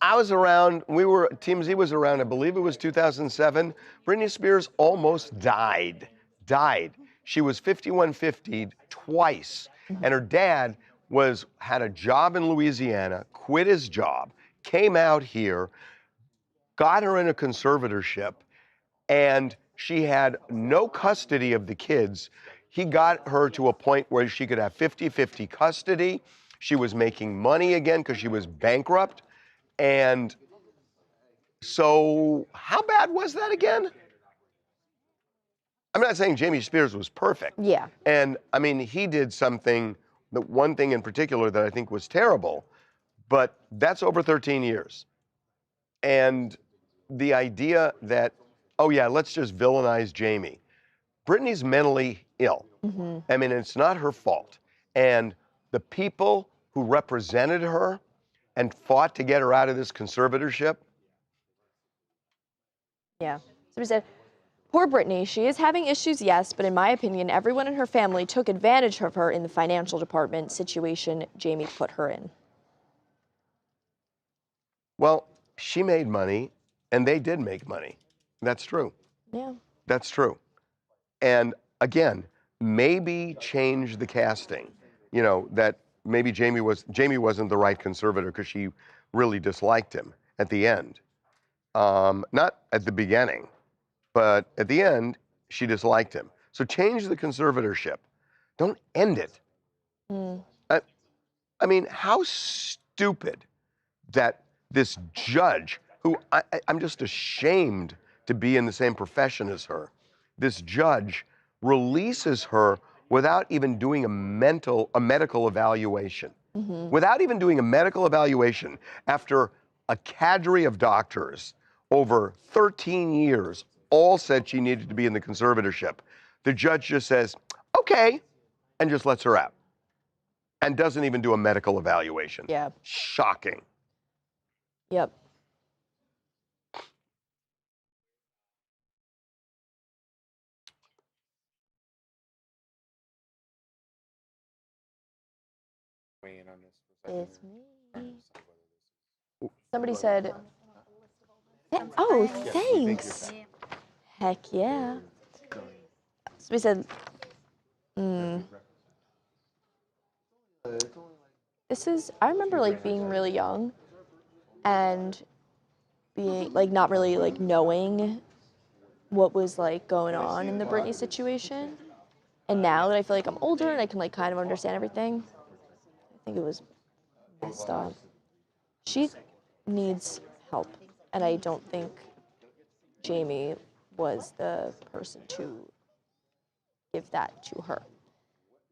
Speaker 7: I was around, TMZ was around, I believe it was 2007. Britney Spears almost died. She was 5150'd twice. And her dad had a job in Louisiana, quit his job, came out here, got her in a conservatorship, and she had no custody of the kids. He got her to a point where she could have 50-50 custody. She was making money again because she was bankrupt. And so how bad was that again? I'm not saying Jamie Spears was perfect.
Speaker 1: Yeah.
Speaker 7: And I mean, he did something, the one thing in particular that I think was terrible, but that's over 13 years. And the idea that, oh yeah, let's just villainize Jamie. Britney's mentally ill.
Speaker 1: Mm-hmm.
Speaker 7: I mean, it's not her fault. And the people who represented her and fought to get her out of this conservatorship.
Speaker 1: Yeah. Somebody said, poor Britney, she is having issues, yes, but in my opinion, everyone in her family took advantage of her in the financial department situation Jamie put her in.
Speaker 7: Well, she made money, and they did make money. That's true.
Speaker 1: Yeah.
Speaker 7: That's true. And again, maybe change the casting. You know, that maybe Jamie wasn't the right conservator because she really disliked him at the end. Not at the beginning, but at the end, she disliked him. So change the conservatorship. Don't end it.
Speaker 1: Mm.
Speaker 7: I mean, how stupid that this judge, who I'm just ashamed to be in the same profession as her, this judge releases her without even doing a medical evaluation.
Speaker 1: Mm-hmm.
Speaker 7: Without even doing a medical evaluation, after a cadre of doctors over 13 years all said she needed to be in the conservatorship, the judge just says, okay, and just lets her out. And doesn't even do a medical evaluation.
Speaker 1: Yeah.
Speaker 7: Shocking.
Speaker 1: Yep. It's me. Somebody said, oh, thanks. Heck yeah. Somebody said, I remember like being really young and being like not really like knowing what was like going on in the Britney situation. And now that I feel like I'm older and I can like kind of understand everything, I think it was Just, she needs help, and I don't think Jamie was the person to give that to her.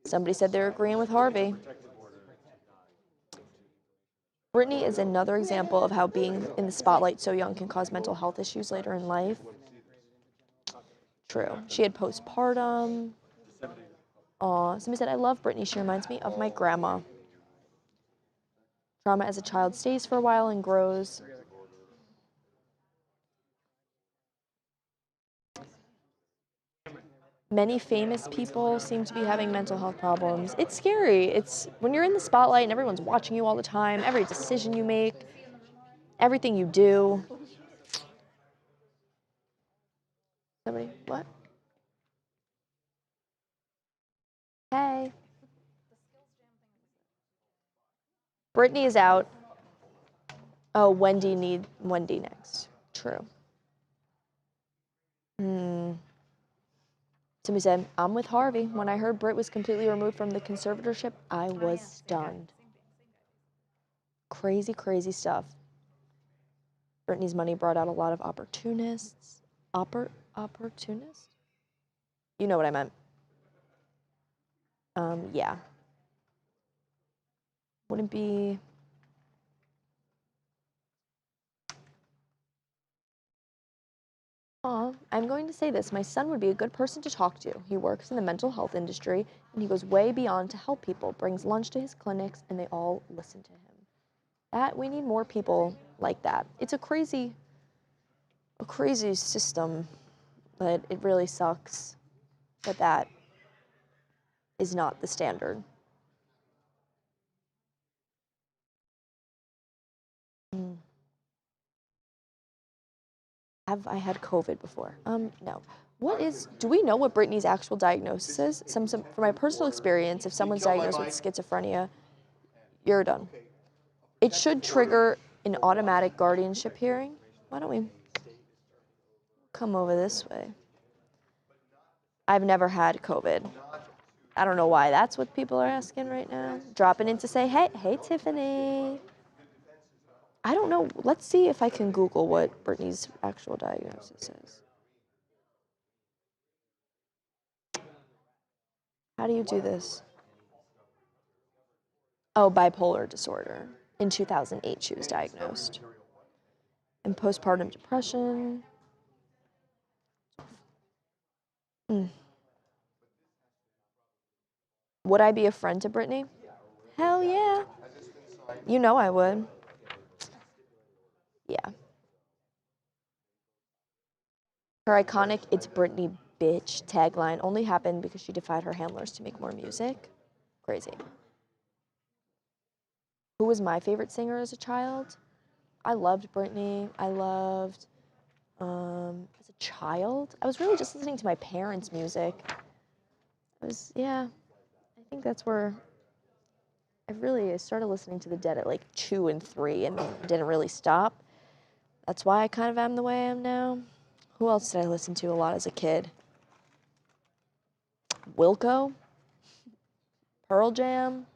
Speaker 1: Somebody said they're agreeing with Harvey. Britney is another example of how being in the spotlight so young can cause mental health issues later in life. True. She had postpartum. Aw, somebody said, I love Britney. She reminds me of my grandma. Trauma as a child stays for a while and grows. Many famous people seem to be having mental health problems. It's scary. It's when you're in the spotlight and everyone's watching you all the time, every decision you make, everything you do. Somebody, what? Hey. Britney is out. Oh, Wendy next. True. Somebody said, I'm with Harvey. When I heard Brit was completely removed from the conservatorship, I was stunned. Crazy, crazy stuff. Britney's money brought out a lot of opportunists. Opportunists? You know what I meant. Yeah. Wouldn't be... I'm going to say this. My son would be a good person to talk to. He works in the mental health industry, and he goes way beyond to help people, brings lunch to his clinics, and they all listen to him. We need more people like that. It's a crazy system, but it really sucks that that is not the standard. Have I had COVID before? No. Do we know what Britney's actual diagnosis is? From my personal experience, if someone's diagnosed with schizophrenia, you're done. It should trigger an automatic guardianship hearing. Why don't we come over this way? I've never had COVID. I don't know why that's what people are asking right now. Dropping in to say, hey, Tiffany. I don't know. Let's see if I can Google what Britney's actual diagnosis is. How do you do this? Oh, bipolar disorder. In 2008, she was diagnosed. And postpartum depression. Would I be a friend to Britney? Hell yeah. You know I would. Yeah. Her iconic "It's Britney, bitch" tagline only happened because she defied her handlers to make more music. Crazy. Who was my favorite singer as a child? I loved Britney. I loved, as a child, I was really just listening to my parents' music. I think that's where I started listening to The Dead at like 2 and 3 and didn't really stop. That's why I kind of am the way I am now. Who else did I listen to a lot as a kid? Wilco? Pearl Jam?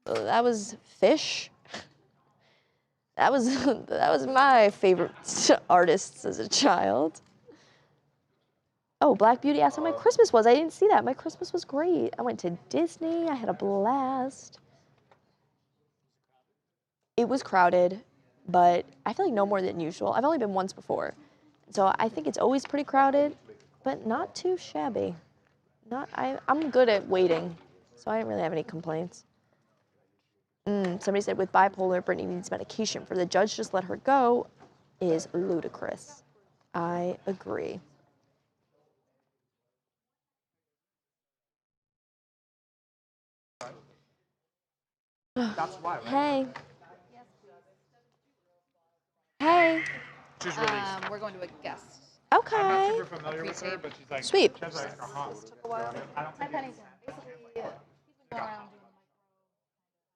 Speaker 1: That was Fish. That was my favorite artists as a child. Oh, Black Beauty asked how my Christmas was. I didn't see that. My Christmas was great. I went to Disney. I had a blast. It was crowded, but I feel like no more than usual. I've only been once before. So I think it's always pretty crowded, but not too shabby. I'm good at waiting, so I didn't really have any complaints. Somebody said with bipolar, Britney needs medication. For the judge just let her go is ludicrous. I agree. Hey. Hey.
Speaker 19: We're going to a guest.
Speaker 1: Okay.
Speaker 9: I'm not super familiar with her, but she's like
Speaker 1: Sweet.
Speaker 9: She's like,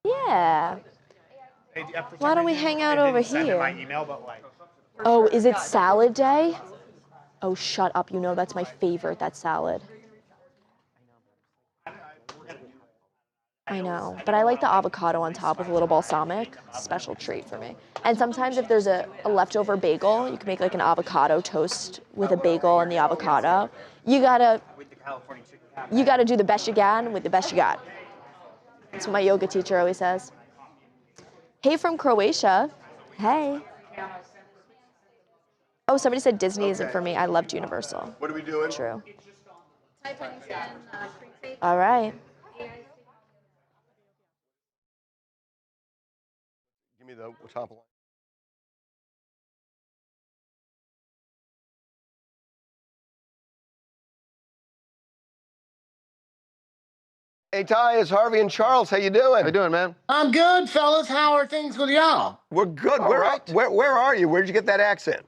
Speaker 1: Yeah. Why don't we hang out over here? Oh, is it salad day? Oh, shut up. You know that's my favorite, that salad. I know, but I like the avocado on top with a little balsamic. Special treat for me. And sometimes if there's a leftover bagel, you can make like an avocado toast with a bagel and the avocado. You gotta do the best you can with the best you got. That's what my yoga teacher always says. Hey from Croatia. Hey. Oh, somebody said Disney isn't for me. I loved Universal.
Speaker 7: What are we doing?
Speaker 1: True. All right.
Speaker 7: Give me the top line. Hey, Ty, it's Harvey and Charles. How you doing?
Speaker 5: How you doing, man?
Speaker 11: I'm good, fellas. How are things with y'all?
Speaker 7: We're good.
Speaker 5: All right.
Speaker 7: Where are you? Where'd you get that accent?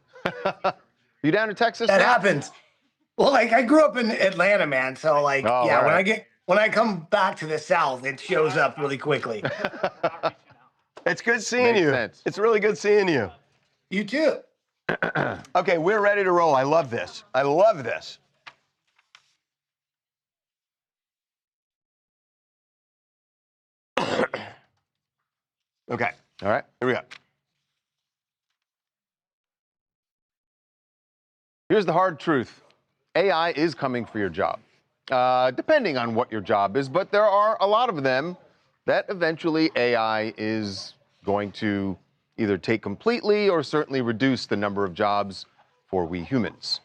Speaker 5: You down in Texas?
Speaker 11: That
Speaker 5: now?
Speaker 11: happens. Well, like I grew up in Atlanta, man. So like,
Speaker 5: Oh,
Speaker 11: yeah,
Speaker 5: all right.
Speaker 11: when I come back to the South, it shows up really quickly.
Speaker 7: It's good seeing
Speaker 5: Makes
Speaker 7: you.
Speaker 5: sense.
Speaker 7: It's really good seeing you.
Speaker 11: You too.
Speaker 7: Okay, we're ready to roll. I love this. I love this. Okay.
Speaker 5: All right.
Speaker 7: Here we go.
Speaker 5: Here's the hard truth. AI is coming for your job, depending on what your job is, but there are a lot of them that eventually AI is going to either take completely or certainly reduce the number of jobs for we humans.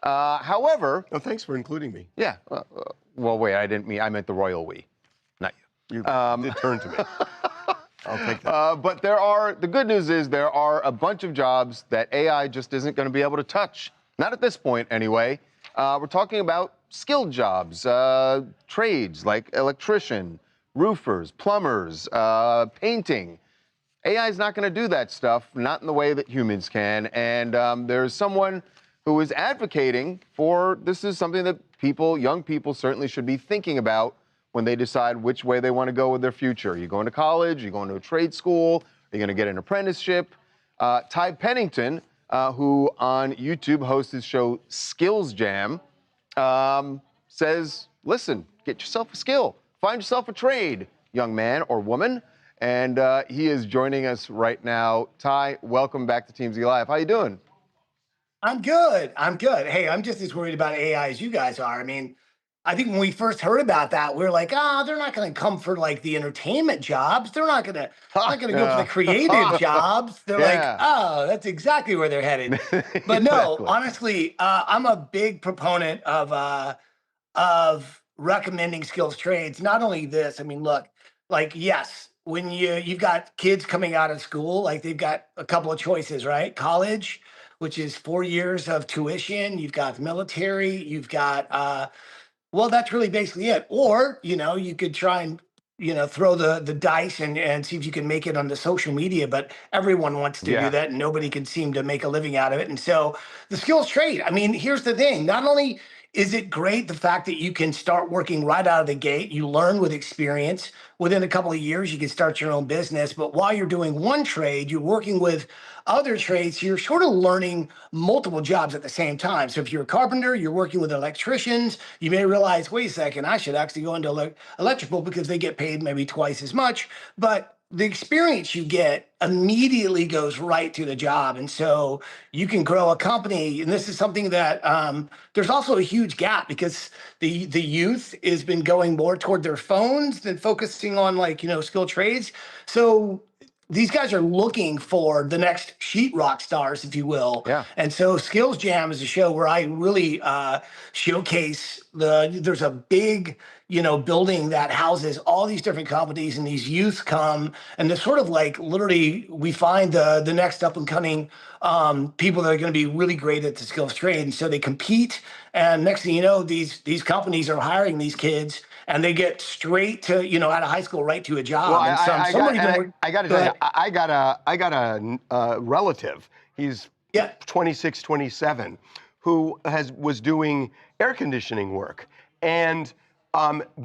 Speaker 5: However...
Speaker 7: Oh, thanks for including me.
Speaker 5: Yeah. Well, wait, I meant the royal we, not you.
Speaker 7: You did turn to me. I'll take that.
Speaker 5: But the good news is there are a bunch of jobs that AI just isn't going to be able to touch. Not at this point, anyway. We're talking about skilled jobs, trades like electrician, roofers, plumbers, painting. AI is not going to do that stuff, not in the way that humans can. And there's someone who is advocating for this is something that young people certainly should be thinking about when they decide which way they want to go with their future. Are you going to college? Are you going to a trade school? Are you going to get an apprenticeship? Ty Pennington, who on YouTube hosts his show Skills Jam, says, listen, get yourself a skill. Find yourself a trade, young man or woman. And he is joining us right now. Ty, welcome back to TMZ Live. How you doing?
Speaker 11: I'm good. I'm good. Hey, I'm just as worried about AI as you guys are. I mean, I think when we first heard about that, we were like, they're not going to come for like the entertainment jobs. They're not going to go for the creative jobs. They're like, oh, that's exactly where they're headed. But no,
Speaker 5: Exactly.
Speaker 11: honestly, I'm a big proponent of recommending skills trades. Not only this, I mean, look, like, yes, when you've got kids coming out of school, like they've got a couple of choices, right? College, which is 4 years of tuition. You've got the military. You've got well, that's really basically it. Or, you could try and, throw the dice and see if you can make it on the social media, but everyone wants to do that and nobody can seem to make a living out of it. And so the skills trade, I mean, here's the thing. Not only is it great the fact that you can start working right out of the gate, you learn with experience. Within a couple of years, you can start your own business. But while you're doing one trade, you're working with other trades. So you're sort of learning multiple jobs at the same time. So if you're a carpenter, you're working with electricians, you may realize, wait a second, I should actually go into electrical because they get paid maybe twice as much. But the experience you get immediately goes right to the job. And so you can grow a company. And this is something that there's also a huge gap because the youth has been going more toward their phones than focusing on skilled trades. So these guys are looking for the next sheetrock stars, if you will.
Speaker 5: Yeah.
Speaker 11: And so Skills Jam is a show where I really showcase there's a big, building that houses all these different companies, and these youth come, and they're sort of like literally we find the next up and coming people that are going to be really great at the skills trade. And so they compete, and next thing you know, these companies are hiring these kids, and they get straight to, out of high school, right to a job.
Speaker 7: Well,
Speaker 11: and
Speaker 7: I got to tell you, I got a relative. He's 26, 27, who was doing air conditioning work, and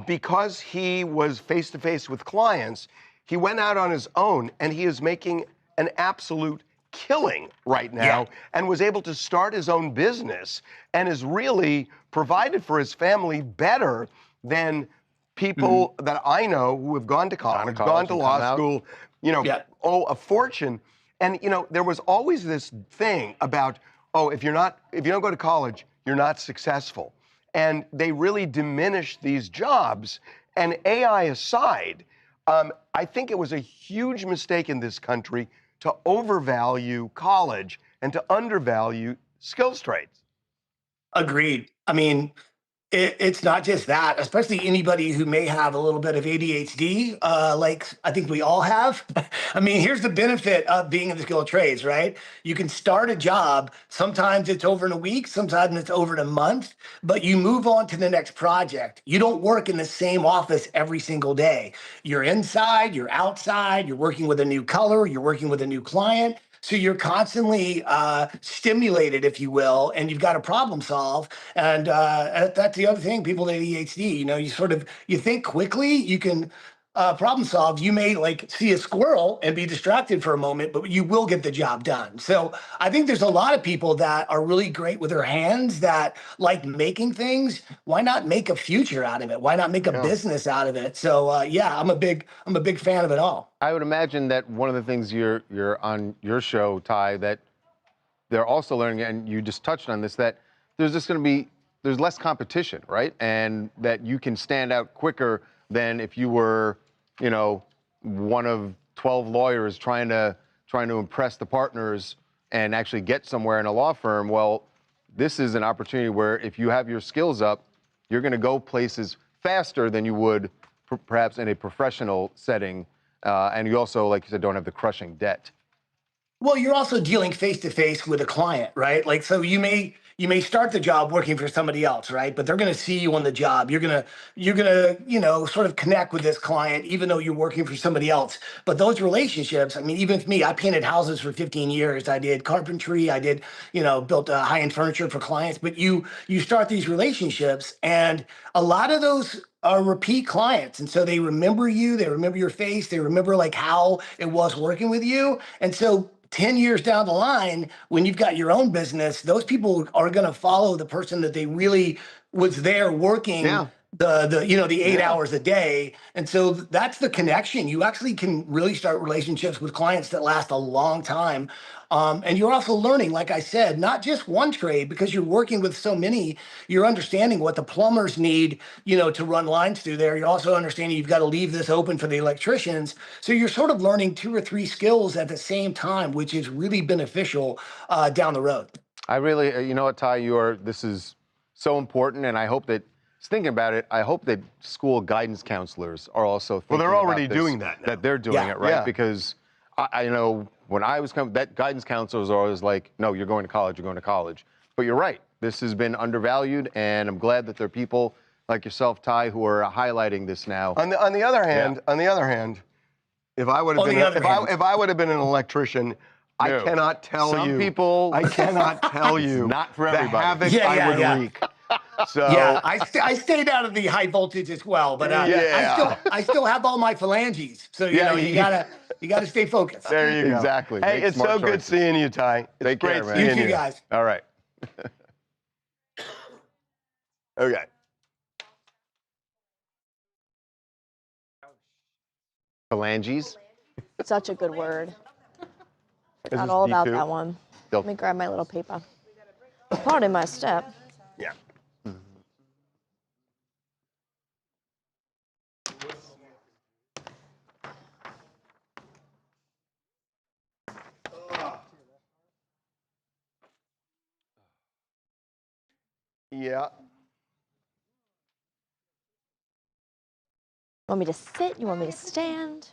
Speaker 7: because he was face to face with clients, he went out on his own, and he is making an absolute killing right now, and was able to start his own business, and is really provided for his family better than people that I know who have gone to college, gone to
Speaker 5: and
Speaker 7: law
Speaker 5: come out.
Speaker 7: school, you know, owe a fortune. And you know, there was always this thing about, oh, if you don't go to college, you're not successful. And they really diminish these jobs. And AI aside, I think it was a huge mistake in this country to overvalue college and to undervalue skills trades.
Speaker 11: Agreed. I mean, it's not just that, especially anybody who may have a little bit of ADHD, like I think we all have. I mean, here's the benefit of being in the skilled trades, right? You can start a job. Sometimes it's over in a week, sometimes it's over in a month, but you move on to the next project. You don't work in the same office every single day. You're inside, you're outside, you're working with a new color, you're working with a new client. So you're constantly stimulated, if you will, and you've got to problem solve. And that's the other thing, people with ADHD, you know, you think quickly, you can problem solve. You may like see a squirrel and be distracted for a moment, but you will get the job done. So I think there's a lot of people that are really great with their hands that like making things. Why not make a future out of it? Why not make a business out of it? So yeah, I'm a big fan of it all.
Speaker 5: I would imagine that one of the things you're on your show, Ty, that they're also learning, and you just touched on this, that there's just going to be, there's less competition, right? And that you can stand out quicker than if you were, you know, one of 12 lawyers trying to impress the partners and actually get somewhere in a law firm. Well, this is an opportunity where if you have your skills up, you're going to go places faster than you would perhaps in a professional setting. And you also, like you said, don't have the crushing debt.
Speaker 11: Well, you're also dealing face to face with a client, right? Like, so you may start the job working for somebody else, right? But they're going to see you on the job. You're gonna, you know, sort of connect with this client, even though you're working for somebody else. But those relationships, I mean, even with me, I painted houses for 15 years. I did carpentry. I did, you know, built high-end furniture for clients. But you start these relationships, and a lot of those are repeat clients. And so they remember you, they remember your face, they remember like how it was working with you. And so 10 years down the line, when you've got your own business, those people are going to follow the person that they really was there working the 8 hours a day. And so that's the connection. You actually can really start relationships with clients that last a long time. And you're also learning, like I said, not just one trade, because you're working with so many, you're understanding what the plumbers need, you know, to run lines through there. You're also understanding you've got to leave this open for the electricians. So you're sort of learning 2 or 3 skills at the same time, which is really beneficial down the road.
Speaker 5: I really, you know what, Ty, this is so important, and I hope that, thinking about it, I hope that school guidance counselors are also thinking
Speaker 7: they're already
Speaker 5: about this,
Speaker 7: doing that now.
Speaker 5: that they're doing it, right?
Speaker 7: Yeah.
Speaker 5: Because I know when I was coming, that guidance counselors are always like, no, you're going to college, you're going to college. But you're right, this has been undervalued, and I'm glad that there are people like yourself, Ty, who are highlighting this now.
Speaker 7: On the other hand, if I would have been if I would have been an electrician, I cannot tell you.
Speaker 5: Some people,
Speaker 7: I cannot tell you.
Speaker 5: Not for
Speaker 7: the
Speaker 5: everybody.
Speaker 7: havoc I would wreak. So
Speaker 11: yeah, I stayed out of the high voltage as well, but I still have all my phalanges. So you know you gotta stay focused.
Speaker 7: There you go.
Speaker 5: Exactly.
Speaker 7: Hey, it's so good seeing you, Ty. It's
Speaker 5: Take
Speaker 7: great
Speaker 5: care, man.
Speaker 7: seeing
Speaker 11: You too, guys.
Speaker 5: All right.
Speaker 7: Okay.
Speaker 5: Phalanges.
Speaker 1: Such a good word.
Speaker 5: Is
Speaker 1: Forgot
Speaker 5: this
Speaker 1: all about
Speaker 5: D2?
Speaker 1: that one. Let me grab my little paper. Pardon my step.
Speaker 7: Yeah. Yeah.
Speaker 1: Want me to sit? You want me to stand?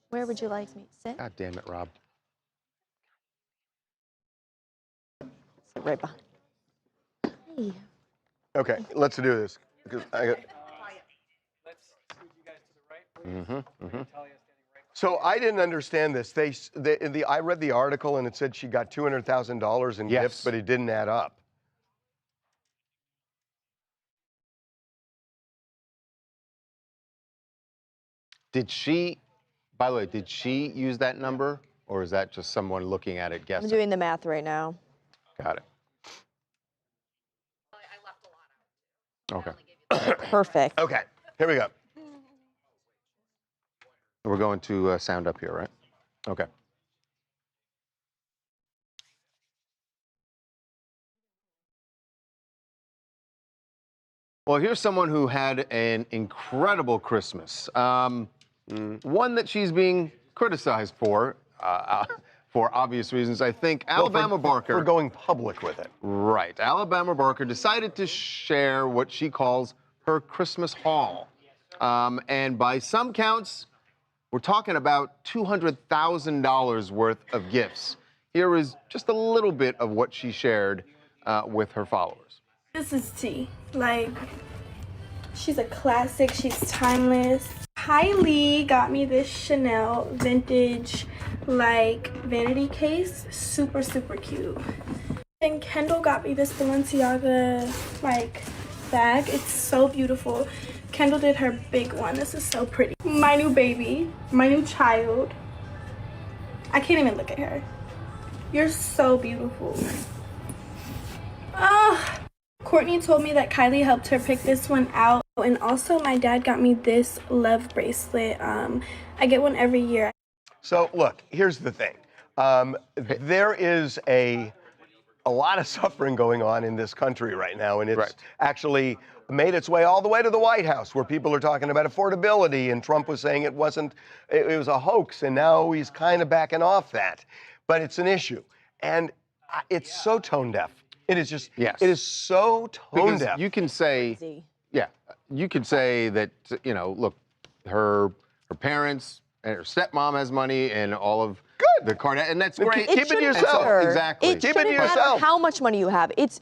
Speaker 1: Where would you like me to sit?
Speaker 5: God damn it, Rob.
Speaker 1: Sit right behind. Hey.
Speaker 7: Okay, let's do this. Because I got... So I didn't understand this. I read the article and it said she got $200,000 in gifts, but it didn't add up.
Speaker 5: Did she, by the way, did she use that number, or is that just someone looking at it guessing?
Speaker 1: I'm doing the math right now.
Speaker 5: Got it. Okay.
Speaker 1: Perfect.
Speaker 7: Okay. Here we go.
Speaker 5: We're going to sound up here, right? Okay. Well, here's someone who had an incredible Christmas. One that she's being criticized for obvious reasons. I think Alabama Barker.
Speaker 7: For going public with it.
Speaker 5: Right. Alabama Barker decided to share what she calls her Christmas haul. And by some counts, we're talking about $200,000 worth of gifts. Here is just a little bit of what she shared with her followers.
Speaker 10: This is T. Like, she's a classic. She's timeless. Kylie got me this Chanel vintage, like, vanity case. Super, super cute. And Kendall got me this Balenciaga, like, bag. It's so beautiful. Kendall did her big one. This is so pretty. My new baby, my new child. I can't even look at her. You're so beautiful. Courtney told me that Kylie helped her pick this one out. And also my dad got me this love bracelet. I get one every year.
Speaker 7: So look, here's the thing. There is a lot of suffering going on in this country right now, and it's actually made its way all the way to the White House, where people are talking about affordability, and Trump was saying it was a hoax, and now he's kind of backing off that. But it's an issue, and it's so tone deaf. It is just, it is so tone deaf.
Speaker 5: You can say, you could say that, you know, look, her parents and her stepmom has money and all of the Kardashian, and that's great.
Speaker 7: Keep it to yourself.
Speaker 5: Exactly.
Speaker 1: It shouldn't matter how much money you have. It's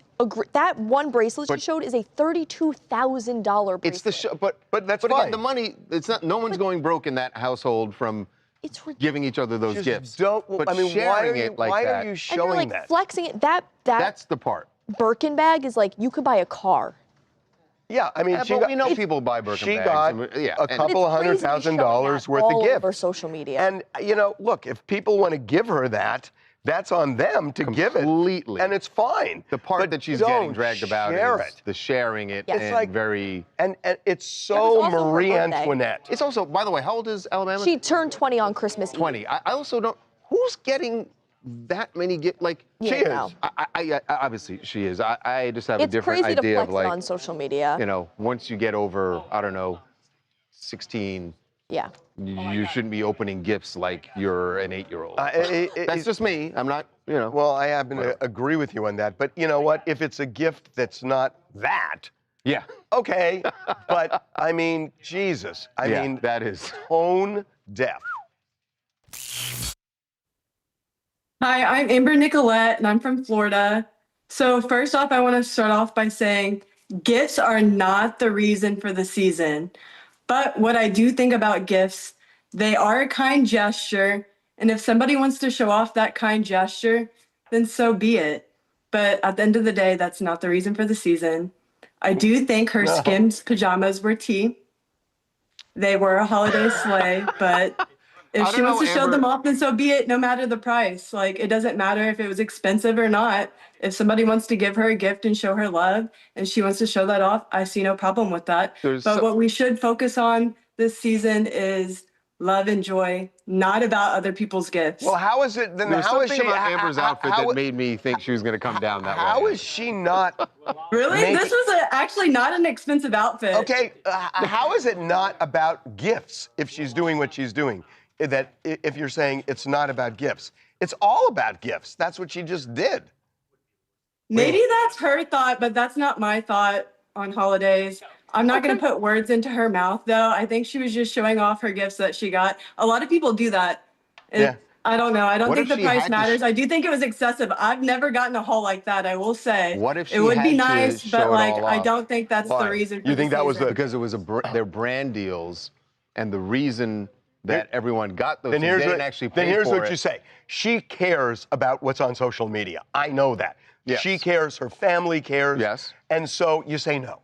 Speaker 1: that one bracelet she showed is a $32,000 bracelet.
Speaker 5: It's the show, but that's fine. Again, the money, it's not. No one's going broke in that household from giving each other those gifts.
Speaker 7: Don't.
Speaker 5: But
Speaker 7: I mean,
Speaker 5: sharing it like
Speaker 7: why
Speaker 5: that.
Speaker 7: are you
Speaker 1: And
Speaker 7: showing
Speaker 1: you're like
Speaker 7: that?
Speaker 1: flexing it.
Speaker 5: That's the part.
Speaker 1: Birkin bag is like you could buy a car.
Speaker 7: Yeah, I mean,
Speaker 5: but we know people buy Birkin
Speaker 7: she
Speaker 5: bags.
Speaker 7: got
Speaker 5: and
Speaker 7: a couple of $100,000 worth of gifts
Speaker 1: over social media.
Speaker 7: And you know, look, if people want to give her that, that's on them to give it.
Speaker 5: Completely.
Speaker 7: And it's fine.
Speaker 5: The part
Speaker 7: But
Speaker 5: that she's
Speaker 7: don't
Speaker 5: getting dragged about
Speaker 7: share
Speaker 5: is
Speaker 7: it.
Speaker 5: the sharing it
Speaker 7: It's
Speaker 5: and
Speaker 7: like-
Speaker 5: very.
Speaker 7: And it's so Marie Antoinette.
Speaker 5: It's also, by the way, how old is Alabama?
Speaker 1: She turned 20 on Christmas Eve.
Speaker 5: 20. I also don't. Who's getting that many gifts? Like
Speaker 1: Yeah,
Speaker 5: she is.
Speaker 1: no.
Speaker 5: I obviously she is. I just have a
Speaker 1: It's
Speaker 5: different
Speaker 1: crazy to
Speaker 5: idea
Speaker 1: flex
Speaker 5: of like
Speaker 1: it on social media.
Speaker 5: You know, once you get over, I don't know, 16.
Speaker 1: Yeah.
Speaker 5: You shouldn't be opening gifts like you're an 8-year-old. That's just me. I'm not, you know.
Speaker 7: Well, I happen to agree with you on that. But you know what? If it's a gift that's not that,
Speaker 5: yeah,
Speaker 7: okay. But I mean, Jesus. I
Speaker 5: Yeah,
Speaker 7: mean,
Speaker 5: that is
Speaker 7: tone deaf.
Speaker 13: Hi, I'm Amber Nicolette, and I'm from Florida. So first off, I want to start off by saying gifts are not the reason for the season. But what I do think about gifts, they are a kind gesture. And if somebody wants to show off that kind gesture, then so be it. But at the end of the day, that's not the reason for the season. I do think her Skims pajamas were tea. They were a holiday sleigh, but if she wants to show them off, then so be it, no matter the price. Like, it doesn't matter if it was expensive or not. If somebody wants to give her a gift and show her love, and she wants to show that off, I see no problem with that. But what we should focus on this season is love and joy, not about other people's gifts.
Speaker 7: Well, how is it? Then
Speaker 5: There's
Speaker 7: how is
Speaker 5: something
Speaker 7: she?
Speaker 5: about Amber's outfit
Speaker 7: how-
Speaker 5: that made me think she was going to come down that way.
Speaker 7: How is she not?
Speaker 13: Really?
Speaker 7: making-
Speaker 13: This was actually not an expensive outfit.
Speaker 7: Okay, how is it not about gifts if she's doing what she's doing? That if you're saying it's not about gifts, it's all about gifts. That's what she just did.
Speaker 13: Maybe that's her thought, but that's not my thought on holidays. I'm not going to put words into her mouth, though. I think she was just showing off her gifts that she got. A lot of people do that. And
Speaker 7: Yeah.
Speaker 13: I don't know. I don't
Speaker 5: What
Speaker 13: think
Speaker 5: if
Speaker 13: the
Speaker 5: she
Speaker 13: price
Speaker 5: had to
Speaker 13: matters. I do think it was excessive. I've never gotten a haul like that, I will say.
Speaker 5: What if she
Speaker 13: it would
Speaker 5: had
Speaker 13: be
Speaker 5: to
Speaker 13: nice,
Speaker 5: show
Speaker 13: but
Speaker 5: it
Speaker 13: like
Speaker 5: all
Speaker 13: I
Speaker 5: off?
Speaker 13: don't think that's the reason for
Speaker 7: You think
Speaker 13: the
Speaker 7: that was
Speaker 13: season.
Speaker 5: Because it was their brand deals, and the reason that everyone got those
Speaker 7: Then
Speaker 5: things,
Speaker 7: here's
Speaker 5: they
Speaker 7: what,
Speaker 5: didn't actually pay
Speaker 7: then here's
Speaker 5: for
Speaker 7: what
Speaker 5: it.
Speaker 7: you say. She cares about what's on social media. I know that.
Speaker 5: Yes.
Speaker 7: She cares. Her family cares.
Speaker 5: Yes.
Speaker 7: And so you say no.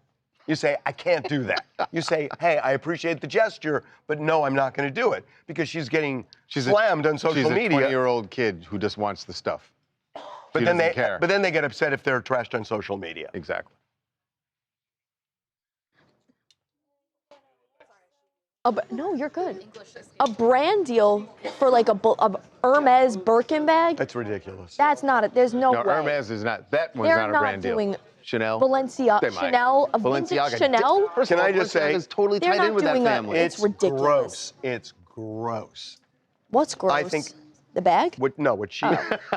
Speaker 7: You say, I can't do that. You say, hey, I appreciate the gesture, but no, I'm not going to do it because she's getting slammed on social
Speaker 5: She's a
Speaker 7: media.
Speaker 5: 20-year-old kid who just wants the stuff.
Speaker 7: But
Speaker 5: She
Speaker 7: then
Speaker 5: doesn't care.
Speaker 7: But then they get upset if they're trashed on social media.
Speaker 5: Exactly.
Speaker 1: No, you're good. A brand deal for like a Hermes Birkin bag.
Speaker 7: That's ridiculous.
Speaker 1: That's not it. There's no
Speaker 5: No,
Speaker 1: way.
Speaker 5: Hermes is not. That one's
Speaker 1: They're
Speaker 5: not a
Speaker 1: not
Speaker 5: brand
Speaker 1: doing
Speaker 5: deal. Chanel.
Speaker 1: Balenciaga.
Speaker 5: They might.
Speaker 1: Chanel. A vintage
Speaker 5: Balenciaga.
Speaker 1: Chanel.
Speaker 5: First of
Speaker 7: Can
Speaker 5: all,
Speaker 7: I just say,
Speaker 5: Balenciaga's totally
Speaker 1: They're
Speaker 5: tied
Speaker 1: not
Speaker 5: in with that
Speaker 1: doing that.
Speaker 5: family.
Speaker 1: It's ridiculous.
Speaker 7: Gross. It's gross.
Speaker 1: What's gross?
Speaker 7: I think
Speaker 1: the bag.
Speaker 7: what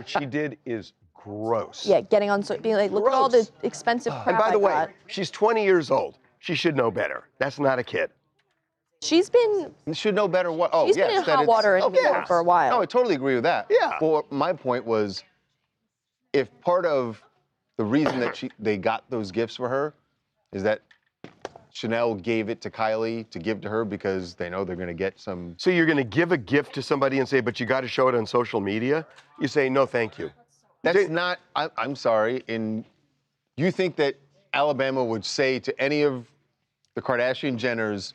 Speaker 7: she did is gross.
Speaker 1: Yeah, getting on being like, look at all the expensive crap
Speaker 7: And by the
Speaker 1: I
Speaker 7: way,
Speaker 1: got.
Speaker 7: she's 20 years old. She should know better. That's not a kid.
Speaker 1: She's been.
Speaker 5: You should know better. What? Oh,
Speaker 1: She's
Speaker 5: yes,
Speaker 1: been in
Speaker 5: that
Speaker 1: hot
Speaker 5: it's-
Speaker 1: water in
Speaker 5: oh,
Speaker 1: New York
Speaker 5: yeah.
Speaker 1: for a while.
Speaker 5: No, I totally agree with that.
Speaker 7: Yeah.
Speaker 5: Well, my point was, if part of the reason that they got those gifts for her is that Chanel gave it to Kylie to give to her because they know they're going to get some.
Speaker 7: So you're going to give a gift to somebody and say, but you got to show it on social media? You say, no, thank you.
Speaker 5: That's not. I'm sorry. You think that Alabama would say to any of the Kardashian Jenners,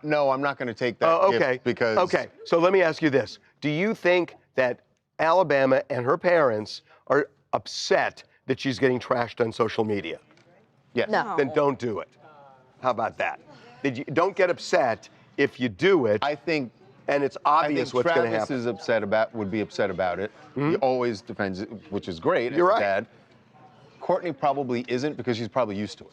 Speaker 5: no, I'm not going to take that
Speaker 7: okay.
Speaker 5: gift because.
Speaker 7: Okay, so let me ask you this. Do you think that Alabama and her parents are upset that she's getting trashed on social media?
Speaker 5: Yes.
Speaker 1: No.
Speaker 7: Then don't do it. How about that? Don't get upset if you do it.
Speaker 5: I think.
Speaker 7: And it's
Speaker 5: I
Speaker 7: obvious
Speaker 5: think
Speaker 7: what's going to
Speaker 5: Travis
Speaker 7: happen.
Speaker 5: would be upset about it. He always defends it, which is great.
Speaker 7: You're
Speaker 5: as a
Speaker 7: right.
Speaker 5: Dad. Courtney probably isn't because she's probably used to it.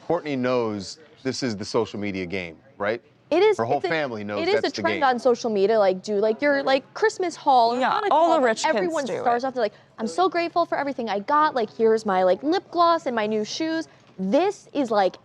Speaker 5: Courtney knows this is the social media game, right?
Speaker 1: It is.
Speaker 5: Her whole
Speaker 1: it's a-
Speaker 5: family knows
Speaker 1: It is
Speaker 5: that's
Speaker 1: a
Speaker 5: the
Speaker 1: trend
Speaker 5: game.
Speaker 1: on social media, like do like your like Christmas haul.
Speaker 12: Yeah,
Speaker 1: Hanukkah
Speaker 12: all the
Speaker 1: haul.
Speaker 12: rich kids
Speaker 1: Everyone
Speaker 12: do
Speaker 1: starts
Speaker 12: it.
Speaker 1: off, they're like, I'm so grateful for everything I got. Like here's my like lip gloss and my new shoes. This is like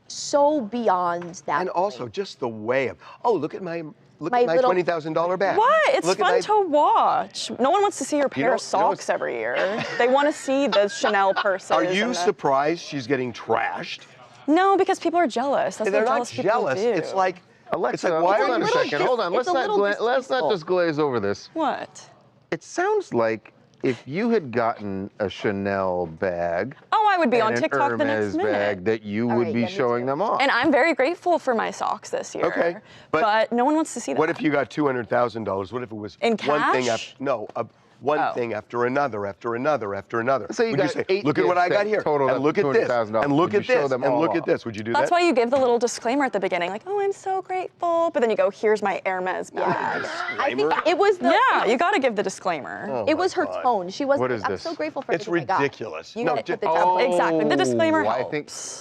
Speaker 1: so beyond that.
Speaker 7: And also just the way of, look at my
Speaker 1: My little-
Speaker 7: $20,000 bag.
Speaker 12: What? It's
Speaker 7: Look at
Speaker 12: fun
Speaker 7: my-
Speaker 12: to watch. No one wants to see your pair of socks every year. They want to see the Chanel purses.
Speaker 7: Are you
Speaker 12: and the-
Speaker 7: surprised she's getting trashed?
Speaker 12: No, because people are jealous. That's
Speaker 7: They're
Speaker 12: what
Speaker 7: not
Speaker 12: jealous people
Speaker 7: jealous.
Speaker 12: do.
Speaker 7: It's like,
Speaker 5: Alexa,
Speaker 7: why
Speaker 5: hold
Speaker 7: are
Speaker 5: on
Speaker 7: you
Speaker 5: a second. Hold on. Let's not just glaze over this.
Speaker 12: What?
Speaker 5: It sounds like if you had gotten a Chanel bag
Speaker 12: Oh, I would be
Speaker 5: and
Speaker 12: on
Speaker 5: an
Speaker 12: TikTok the next
Speaker 5: Hermes
Speaker 12: minute.
Speaker 5: bag, that you would be showing them off.
Speaker 12: And I'm very grateful for my socks this year.
Speaker 7: Okay,
Speaker 12: but no one wants to see that.
Speaker 7: What if you got $200,000? What if it was
Speaker 12: In
Speaker 7: one thing
Speaker 12: cash?
Speaker 7: after one thing after another, after another, after another?
Speaker 5: So you
Speaker 7: Would
Speaker 5: got
Speaker 7: you say,
Speaker 5: 8
Speaker 7: look at what I
Speaker 5: gifts
Speaker 7: got
Speaker 5: that
Speaker 7: here,
Speaker 5: totaled
Speaker 7: and
Speaker 5: up
Speaker 7: look
Speaker 5: to
Speaker 7: at this,
Speaker 5: $200,000.
Speaker 7: and look
Speaker 5: Would you
Speaker 7: at
Speaker 5: show
Speaker 7: this,
Speaker 5: them
Speaker 7: and
Speaker 5: all
Speaker 7: look at
Speaker 5: off?
Speaker 7: this? Would you do
Speaker 12: That's
Speaker 7: that?
Speaker 12: why you give the little disclaimer at the beginning, like, oh, I'm so grateful. But then you go, here's my Hermes bag.
Speaker 1: I think it was the.
Speaker 12: Yeah, you got to give the disclaimer.
Speaker 7: Oh
Speaker 1: It was her tone. She wasn't.
Speaker 5: What is
Speaker 1: I'm
Speaker 5: this?
Speaker 1: so grateful for
Speaker 7: It's
Speaker 1: everything I got.
Speaker 7: ridiculous.
Speaker 1: You
Speaker 7: No,
Speaker 1: gotta put the
Speaker 7: oh,
Speaker 12: Exactly. The disclaimer
Speaker 5: I
Speaker 12: helps.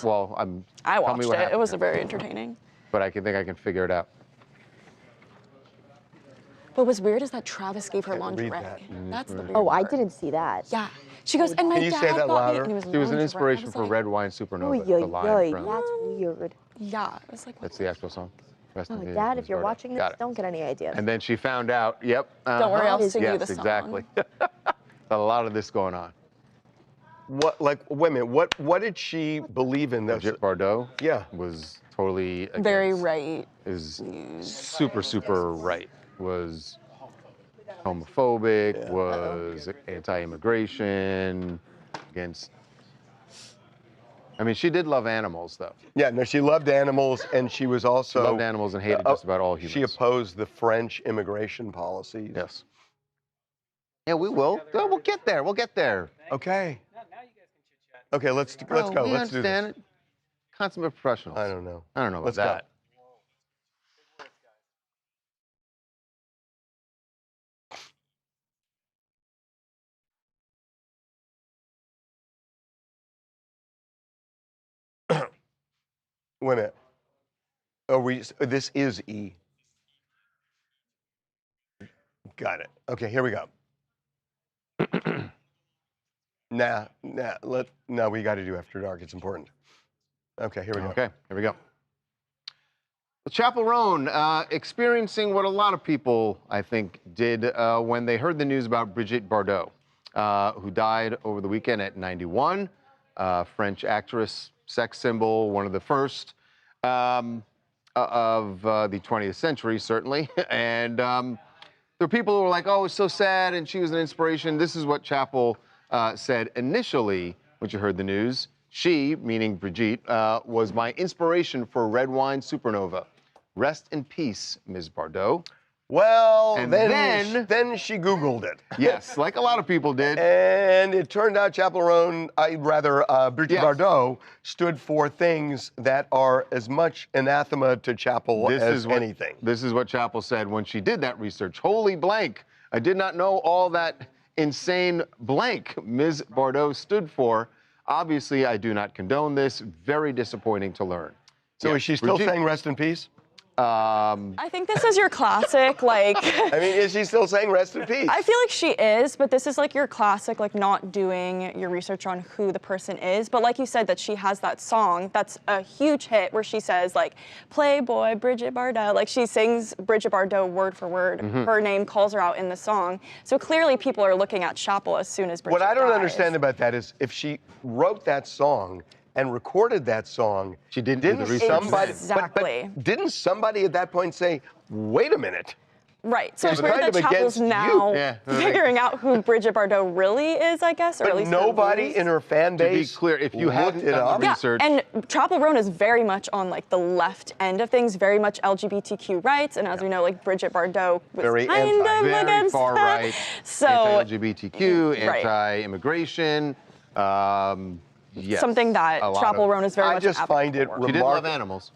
Speaker 5: think. Well, I'm.
Speaker 12: I
Speaker 5: tell me
Speaker 12: watched
Speaker 5: what
Speaker 12: it. It
Speaker 5: happened
Speaker 12: was
Speaker 5: here.
Speaker 12: very entertaining.
Speaker 5: But I think I can figure it out.
Speaker 12: What was weird is that Travis gave her lingerie.
Speaker 7: that.
Speaker 12: That's the weird
Speaker 1: Oh, I
Speaker 12: part.
Speaker 1: didn't see that.
Speaker 12: Yeah. She goes, and my
Speaker 7: Can you
Speaker 12: dad
Speaker 7: say that
Speaker 12: got me,
Speaker 7: louder?
Speaker 12: and it was
Speaker 5: She was an
Speaker 12: lingerie.
Speaker 5: inspiration
Speaker 12: I was
Speaker 5: for
Speaker 12: like,
Speaker 5: Red Wine
Speaker 1: Oh,
Speaker 5: Supernova.
Speaker 1: yeah,
Speaker 5: the line
Speaker 1: yeah,
Speaker 5: from.
Speaker 1: that's weird.
Speaker 12: Yeah. It was like,
Speaker 5: That's the actual song. Rest in
Speaker 1: Oh,
Speaker 5: peace,
Speaker 1: Dad,
Speaker 5: Ms.
Speaker 1: if you're
Speaker 5: Bardot.
Speaker 1: watching this,
Speaker 5: Got it.
Speaker 1: don't get any ideas.
Speaker 5: And then she found out. Yep.
Speaker 12: Don't worry, I'll sing you
Speaker 5: yes,
Speaker 12: the song.
Speaker 5: exactly. A lot of this going on.
Speaker 7: What, like, wait a minute, what did she believe in this?
Speaker 5: Bridget Bardot.
Speaker 7: Yeah.
Speaker 5: Was totally against,
Speaker 12: very right.
Speaker 5: Is super right. Was homophobic. Was anti-immigration. Against. I mean, she did love animals, though.
Speaker 7: Yeah, no, she loved animals, and she was also...
Speaker 5: She loved animals and hated just about all humans.
Speaker 7: She opposed the French immigration policies.
Speaker 5: Yes. Yeah, we will. Oh, we'll get there. We'll get there.
Speaker 7: Okay. Okay, let's go.
Speaker 5: We
Speaker 7: Let's do
Speaker 5: understand
Speaker 7: this.
Speaker 5: it. Consummate professionals.
Speaker 7: I don't know.
Speaker 5: I don't know about
Speaker 7: Let's
Speaker 5: that.
Speaker 7: Wait a minute. This is E. Got it. Okay, here we go. No, we got to do After Dark. It's important. Okay, here we go.
Speaker 5: Okay, here we go. Well, Chapel Roan experiencing what a lot of people, I think, did when they heard the news about Bridget Bardot, who died over the weekend at 91. French actress, sex symbol, one of the first of the 20th century, certainly. And there were people who were like, oh, it's so sad, and she was an inspiration. This is what Chapel said initially when you heard the news. She, meaning Brigitte, was my inspiration for Red Wine Supernova. Rest in peace, Ms. Bardot.
Speaker 7: Well,
Speaker 5: And
Speaker 7: then she Googled it.
Speaker 5: Yes, like a lot of people did.
Speaker 7: And it turned out Bridget Bardot stood for things that are as much anathema to Chappell as anything.
Speaker 5: This is what Chappell said when she did that research. Holy blank, I did not know all that insane blank Ms. Bardot stood for. Obviously, I do not condone this. Very disappointing to learn.
Speaker 7: So is she still saying rest in peace?
Speaker 12: I think this is your classic, like.
Speaker 7: I mean, is she still saying rest in peace?
Speaker 12: I feel like she is, but this is like your classic, like not doing your research on who the person is. But like you said, that she has that song that's a huge hit where she says like, Playboy, Bridget Bardot. Like she sings Bridget Bardot word for word.
Speaker 7: Mhm.
Speaker 12: Her name calls her out in the song. So clearly people are looking at Chappell as soon as Bridget
Speaker 7: What I don't
Speaker 12: dies.
Speaker 7: understand about that is if she wrote that song and recorded that song,
Speaker 5: she didn't do the research.
Speaker 7: somebody,
Speaker 12: Exactly.
Speaker 7: but didn't somebody at that point say, wait a minute?
Speaker 12: Right, so
Speaker 7: It's
Speaker 12: it's weird
Speaker 7: kind
Speaker 12: that
Speaker 7: of
Speaker 12: Chappell's
Speaker 7: against you.
Speaker 12: now
Speaker 7: Yeah.
Speaker 12: figuring out who Bridget Bardot really is, I guess, or at
Speaker 7: But
Speaker 12: least her
Speaker 7: nobody
Speaker 12: views.
Speaker 7: in her fan base.
Speaker 5: To be clear, if you
Speaker 7: looked
Speaker 5: hadn't
Speaker 7: it
Speaker 5: done
Speaker 7: up.
Speaker 5: the research,
Speaker 12: And Chappell Roan is very much on like the left end of things, very much LGBTQ rights, and as we know, like Bridget Bardot was
Speaker 5: very
Speaker 12: kind of
Speaker 5: very
Speaker 12: against
Speaker 5: far
Speaker 12: that.
Speaker 5: right,
Speaker 12: So
Speaker 5: anti-LGBTQ,
Speaker 12: right.
Speaker 5: anti-immigration. Yes,
Speaker 12: something that
Speaker 5: a lot
Speaker 12: Chappell
Speaker 5: of-
Speaker 12: Roan is very
Speaker 7: I
Speaker 12: much
Speaker 7: just
Speaker 12: an
Speaker 7: find it
Speaker 12: advocate for.
Speaker 5: She did
Speaker 7: remarkable.
Speaker 5: love animals.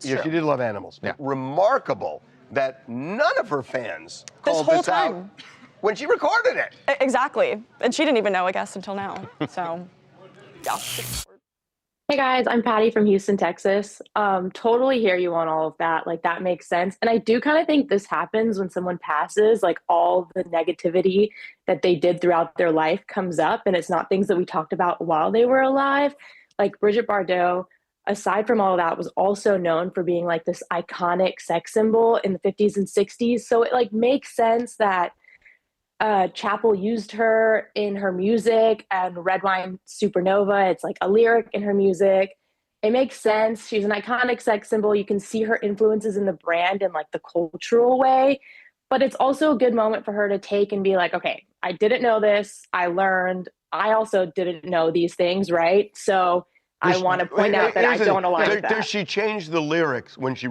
Speaker 7: Yeah, she did love animals.
Speaker 5: Yeah.
Speaker 7: Remarkable that none of her fans
Speaker 12: This
Speaker 7: called
Speaker 12: whole
Speaker 7: this out
Speaker 12: time.
Speaker 7: when she recorded it.
Speaker 12: Exactly, and she didn't even know, I guess, until now. So, yeah.
Speaker 14: Hey guys, I'm Patty from Houston, Texas. Totally hear you on all of that. Like that makes sense. And I do kind of think this happens when someone passes, like all the negativity that they did throughout their life comes up and it's not things that we talked about while they were alive. Like Bridget Bardot, aside from all of that, was also known for being like this iconic sex symbol in the 50s and 60s. So it like makes sense that Chappell used her in her music, and Red Wine Supernova, it's like a lyric in her music. It makes sense. She's an iconic sex symbol. You can see her influences in the brand in like the cultural way, but it's also a good moment for her to take and be like, okay, I didn't know this. I learned. I also didn't know these things, right? So I want to point out that I don't align with that.
Speaker 7: Does she change the lyrics when she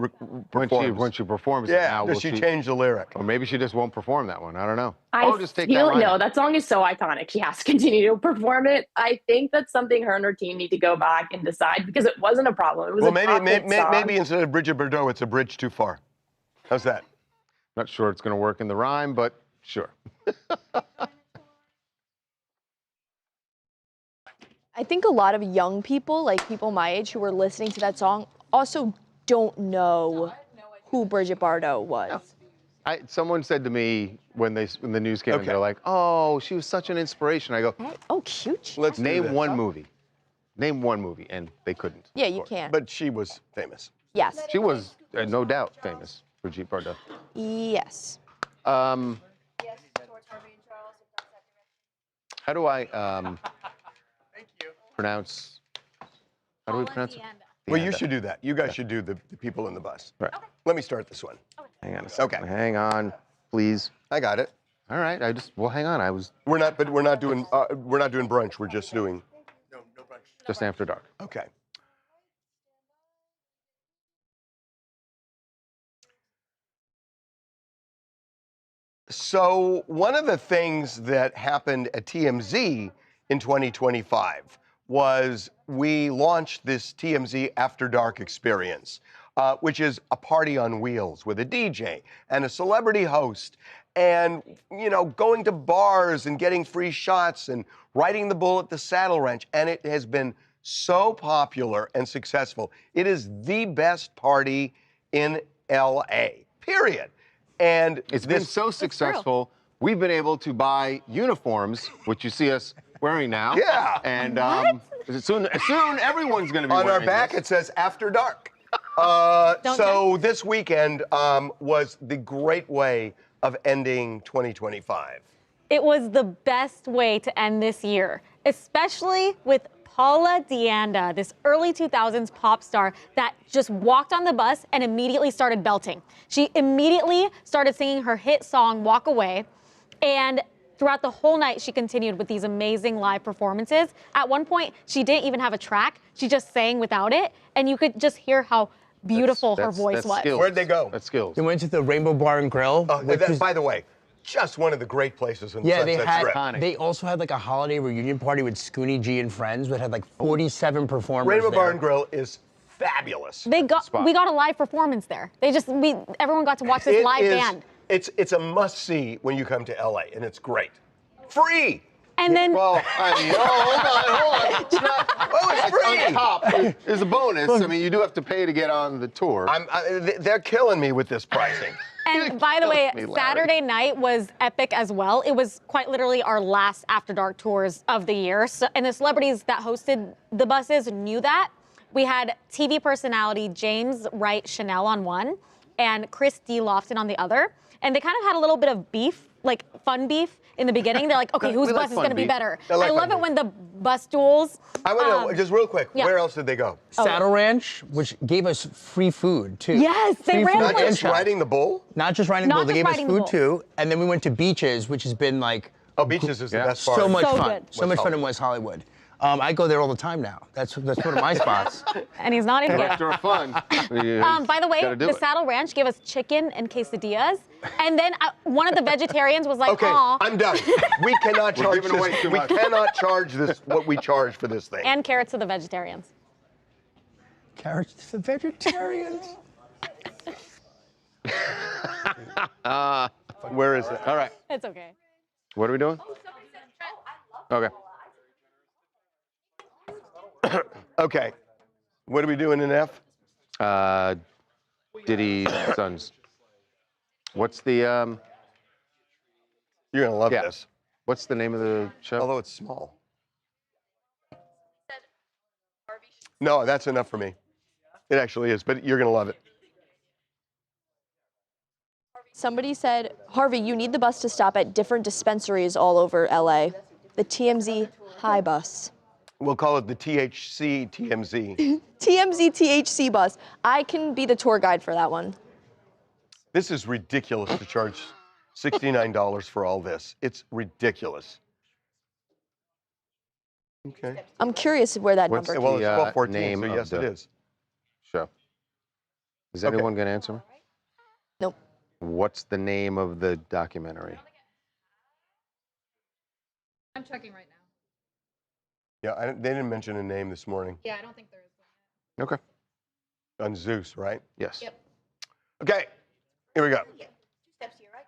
Speaker 7: performs?
Speaker 5: When she performs it
Speaker 7: Yeah,
Speaker 5: now,
Speaker 7: does
Speaker 5: will
Speaker 7: she change the lyric?
Speaker 5: Or maybe she just won't perform that one. I don't know.
Speaker 14: I
Speaker 5: Or just take
Speaker 14: feel
Speaker 5: that line.
Speaker 14: no, that song is so iconic. She has to continue to perform it. I think that's something her and her team need to go back and decide because it wasn't a problem. It was
Speaker 7: Well,
Speaker 14: a top hit song.
Speaker 7: maybe instead of Bridget Bardot, it's a bridge too far. How's that?
Speaker 5: Not sure it's going to work in the rhyme, but sure.
Speaker 1: I think a lot of young people, like people my age who were listening to that song, also don't know who Bridget Bardot was.
Speaker 5: Someone said to me when the news came, and they're like, "Oh, she was such an inspiration." I go,
Speaker 1: "Oh, cute."
Speaker 7: Let's do
Speaker 5: name
Speaker 7: this.
Speaker 5: one movie. Name one movie, and they couldn't.
Speaker 1: Yeah, you can.
Speaker 7: But she was famous.
Speaker 1: Yes.
Speaker 5: She was no doubt famous, Bridget Bardot.
Speaker 1: Yes.
Speaker 5: How do I pronounce? How do we pronounce it?
Speaker 7: Well, you should do that. You guys should do the people in the bus.
Speaker 5: Right.
Speaker 7: Let me start this one.
Speaker 5: Hang on a second.
Speaker 7: Okay.
Speaker 5: Hang on, please.
Speaker 7: I got it.
Speaker 5: All right. Well, hang on.
Speaker 7: We're not doing brunch. We're just doing
Speaker 5: just after dark.
Speaker 7: Okay. So one of the things that happened at TMZ in 2025 was we launched this TMZ After Dark experience, which is a party on wheels with a DJ and a celebrity host and, you know, going to bars and getting free shots and riding the bull at the saddle ranch. And it has been so popular and successful. It is the best party in LA, period. And
Speaker 5: It's been so successful, we've been able to buy uniforms, which you see us wearing now.
Speaker 7: Yeah.
Speaker 5: And soon everyone's going to be
Speaker 7: on
Speaker 5: wearing
Speaker 7: our back,
Speaker 5: this.
Speaker 7: it says After Dark. So this weekend was the great way of ending 2025.
Speaker 22: It was the best way to end this year, especially with Paula Deanda, this early 2000s pop star that just walked on the bus and immediately started belting. She immediately started singing her hit song, Walk Away, and throughout the whole night, she continued with these amazing live performances. At one point, she didn't even have a track. She just sang without it, and you could just hear how beautiful her voice was.
Speaker 5: Skills.
Speaker 7: Where'd they go?
Speaker 5: That's skills.
Speaker 15: They went to the Rainbow Bar and Grill.
Speaker 7: By the way, just one of the great places in
Speaker 15: Yeah,
Speaker 7: Sunset Strip.
Speaker 15: they also had like a holiday reunion party with Scooney G and friends that had like 47 performers.
Speaker 7: Rainbow
Speaker 15: there.
Speaker 7: Bar and Grill is fabulous.
Speaker 22: We got a live performance there. Everyone got to watch this live band.
Speaker 7: It's a must-see when you come to LA, and it's great. Free!
Speaker 22: And then...
Speaker 5: Well, I mean, hold on. It's not...
Speaker 7: Oh, it's free!
Speaker 5: On top, there's a bonus. I mean, you do have to pay to get on the tour.
Speaker 7: They're killing me with this pricing.
Speaker 22: And by the way,
Speaker 5: me, Larry.
Speaker 22: Saturday night was epic as well. It was quite literally our last After Dark tours of the year. So, and the celebrities that hosted the buses knew that. We had TV personality James Wright Chanel on one and Chris D. Lofton on the other. And they kind of had a little bit of beef, like fun beef in the beginning. They're like, okay, whose bus is going to be better? I love it when the bus duels.
Speaker 7: I want to know, just real quick,
Speaker 22: yeah.
Speaker 7: where else did they go?
Speaker 15: Saddle Ranch, which gave us free food too.
Speaker 22: Yes, they ran
Speaker 7: Not just riding the bull?
Speaker 15: Not just riding the
Speaker 22: Not
Speaker 15: bull. They
Speaker 22: just
Speaker 15: gave us
Speaker 22: riding the
Speaker 15: food
Speaker 22: bull.
Speaker 15: too, and then we went to Beaches, which has been like
Speaker 7: Beaches is the best part.
Speaker 15: So much
Speaker 22: So
Speaker 15: fun.
Speaker 22: good.
Speaker 15: So much fun in West Hollywood. I go there all the time now. That's one of my spots.
Speaker 22: And he's not in here.
Speaker 5: After fun.
Speaker 22: By the way, the Saddle Ranch gave us chicken and quesadillas. And then one of the vegetarians was like,
Speaker 7: Okay,
Speaker 22: aw.
Speaker 7: I'm done. We cannot charge
Speaker 5: giving away too
Speaker 7: We
Speaker 5: much.
Speaker 7: cannot charge this what we charge for this thing.
Speaker 22: And carrots to the vegetarians.
Speaker 15: Carrots to the vegetarians.
Speaker 5: Where is it? All right.
Speaker 22: It's okay.
Speaker 5: What are we doing? Okay.
Speaker 7: Okay. What are we doing in F?
Speaker 5: Diddy's sons. What's the
Speaker 7: You're gonna love this.
Speaker 5: What's the name of the show?
Speaker 7: Although it's small. No, that's enough for me. It actually is, but you're gonna love it.
Speaker 1: Somebody said, Harvey, you need the bus to stop at different dispensaries all over LA. The TMZ High Bus.
Speaker 7: We'll call it the THC TMZ.
Speaker 1: TMZ THC bus. I can be the tour guide for that one.
Speaker 7: This is ridiculous to charge $69 for all this. It's ridiculous. Okay.
Speaker 1: I'm curious where that
Speaker 5: What's
Speaker 1: number
Speaker 7: Well,
Speaker 5: the
Speaker 7: it's 12:14,
Speaker 5: name
Speaker 7: so
Speaker 5: of
Speaker 7: yes,
Speaker 5: the
Speaker 7: it is.
Speaker 5: show? Is
Speaker 7: Okay.
Speaker 5: anyone going to answer me?
Speaker 1: Nope.
Speaker 5: What's the name of the documentary?
Speaker 19: I'm checking right now.
Speaker 7: Yeah, they didn't mention a name this morning.
Speaker 19: Yeah, I don't think there is
Speaker 5: Okay.
Speaker 7: On Zeus, right?
Speaker 5: Yes.
Speaker 19: Yep.
Speaker 7: Okay, here we go.
Speaker 19: 2 steps to your right.